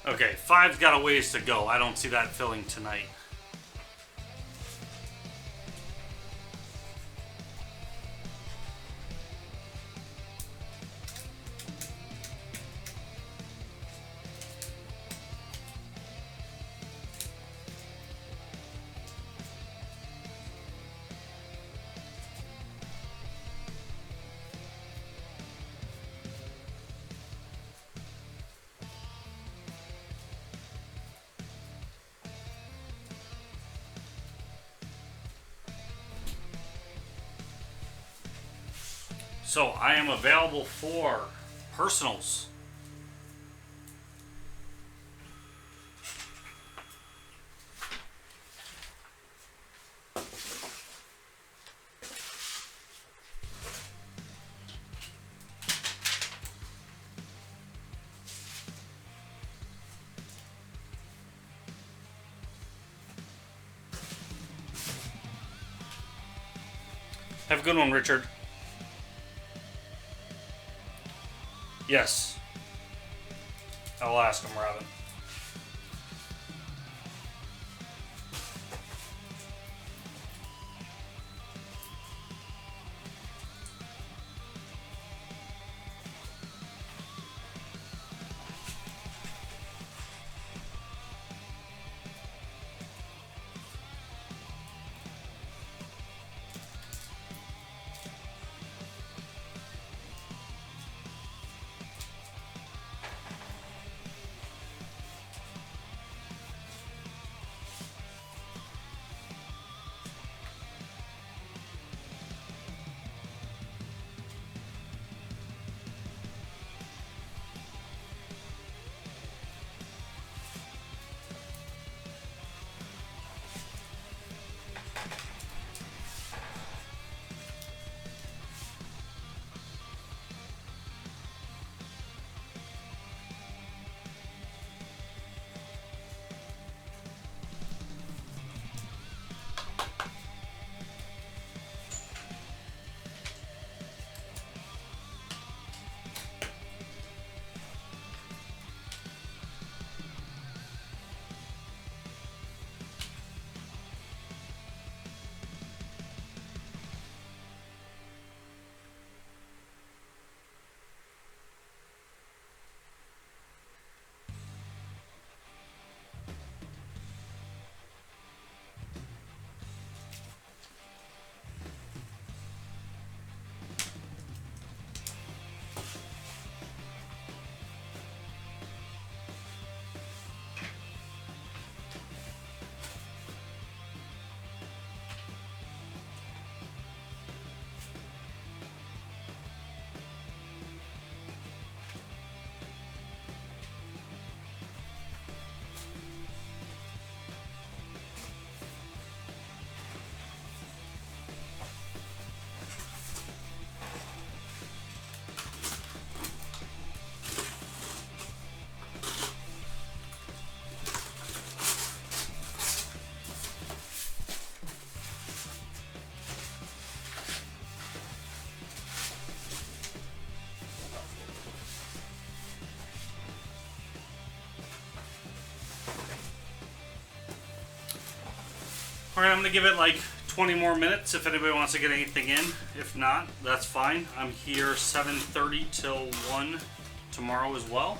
Okay, 5's got a ways to go. I don't see that filling tonight. So I am available for personals. Have a good one, Richard. Yes. I'll ask him, Robin. Alright, I'm going to give it like 20 more minutes if anybody wants to get anything in. If not, that's fine. I'm here 7:30 till 1 tomorrow as well.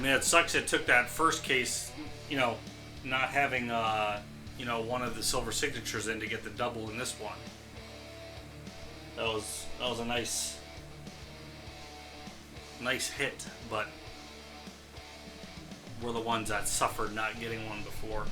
mean, it sucks it took that first case, you know, not having, you know, one of the silver signatures in to get the double in this one. That was a nice hit, but we're the ones that suffered not getting one before.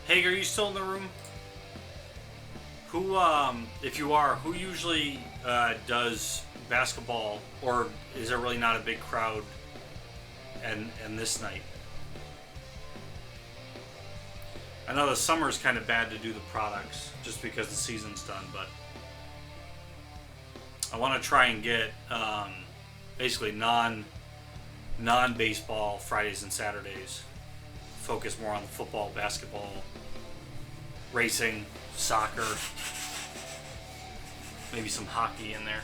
Haig, are you still in the room? Who, if you are, who usually does basketball, or is there really not a big crowd and this night? I know the summer's kind of bad to do the products just because the season's done, but I want to try and get basically non-baseball Fridays and Saturdays. Focus more on the football, basketball, racing, soccer, maybe some hockey in there.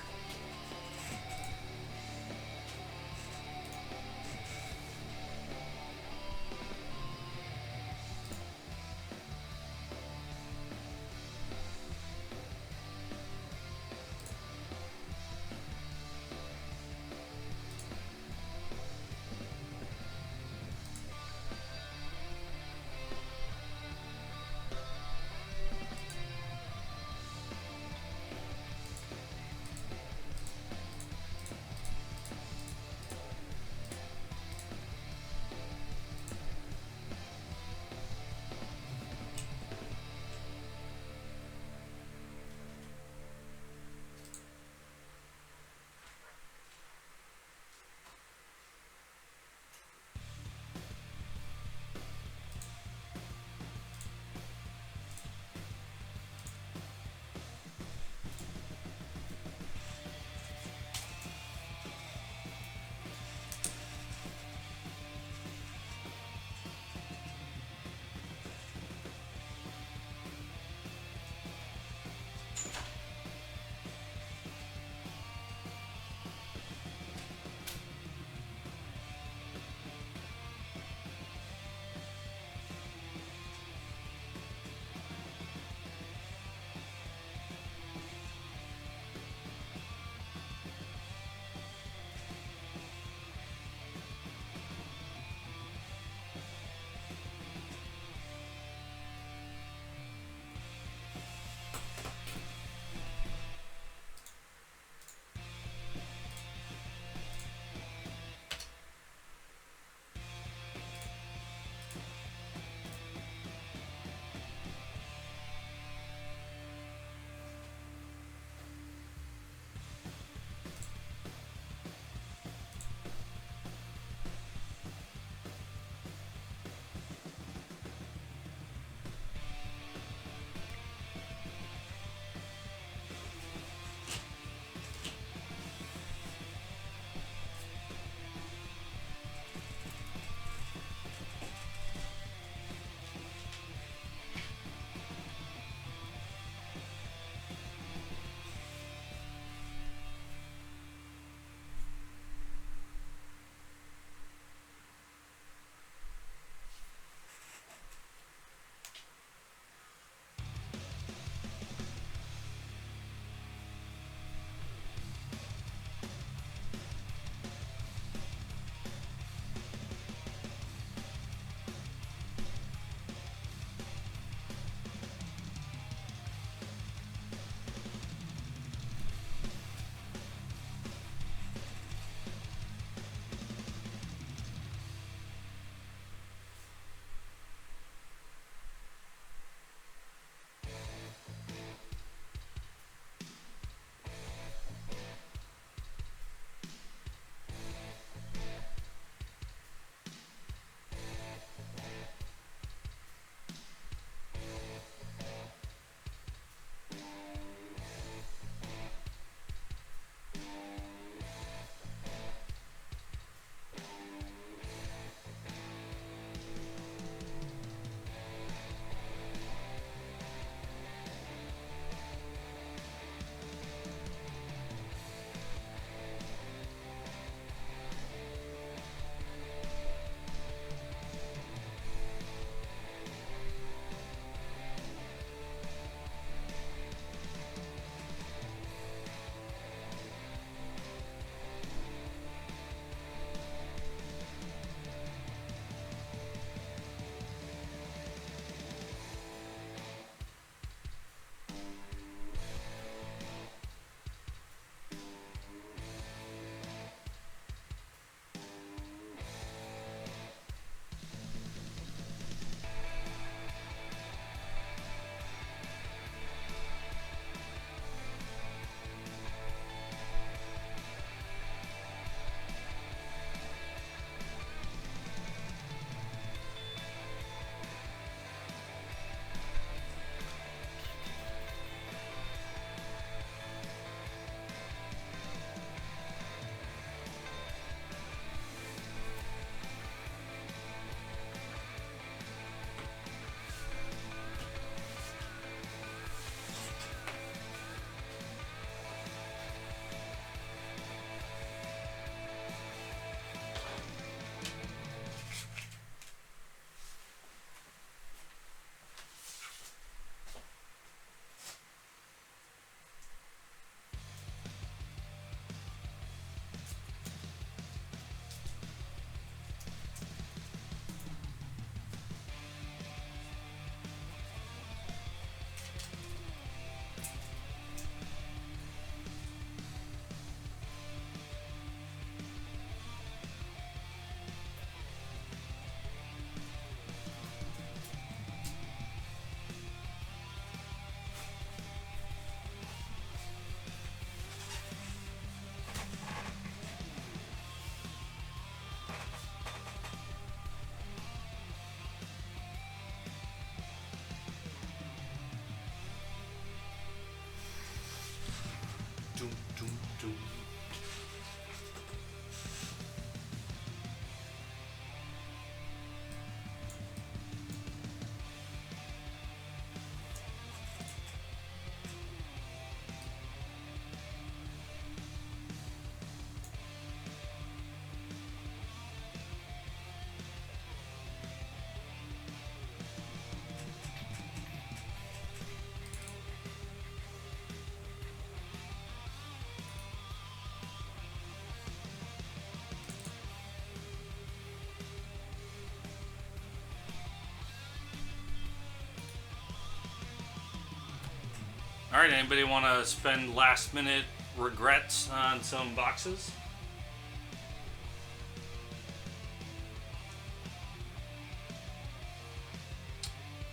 Alright, anybody want to spend last minute regrets on some boxes?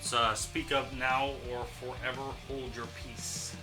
So speak up now or forever hold your peace.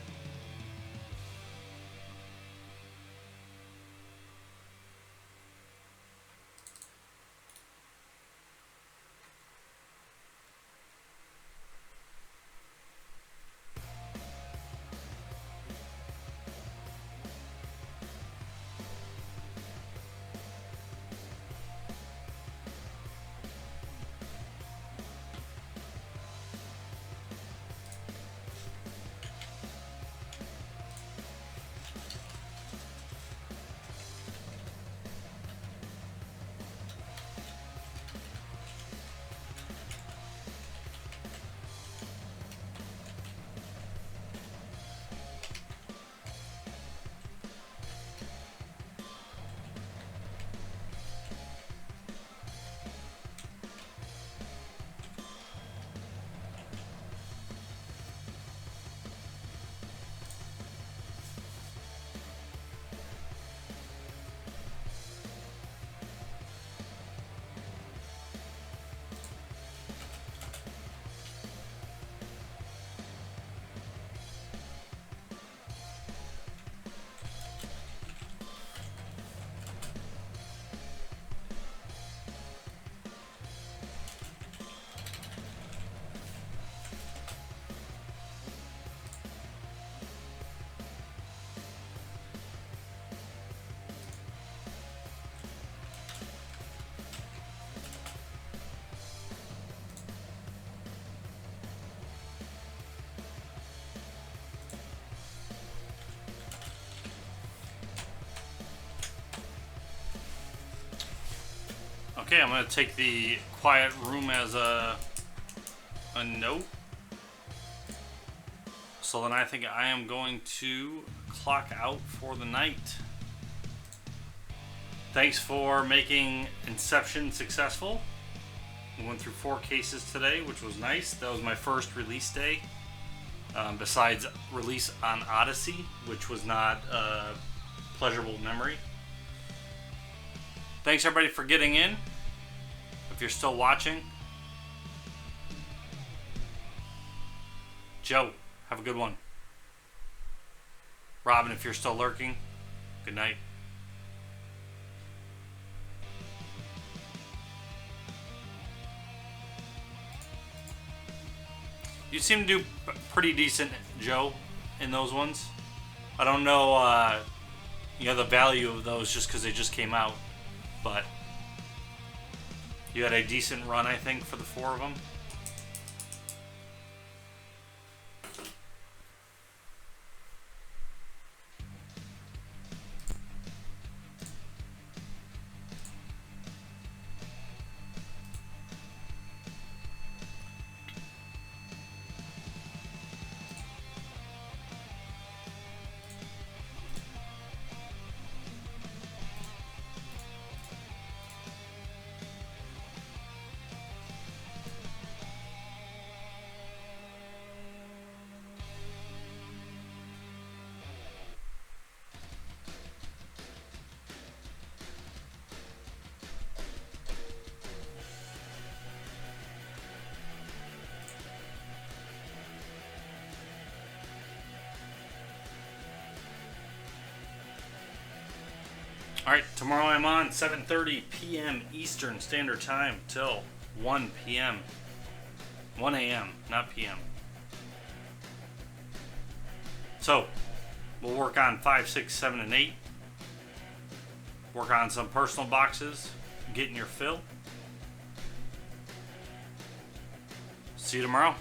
Okay, I'm going to take the quiet room as a note. So then I think I am going to clock out for the night. Thanks for making Inception successful. We went through 4 cases today, which was nice. That was my first release day. Besides release on Odyssey, which was not a pleasurable memory. Thanks everybody for getting in. If you're still watching, Joe, have a good one. Robin, if you're still lurking, good night. You seem to do pretty decent, Joe, in those ones. I don't know, the value of those just because they just came out, but you had a decent run, I think, for the 4 of them. Alright, tomorrow I'm on 7:30 p.m. Eastern Standard Time till 1 p.m. 1 a.m., not p.m. So, we'll work on 5, 6, 7, and 8. Work on some personal boxes, getting your fill. See you tomorrow.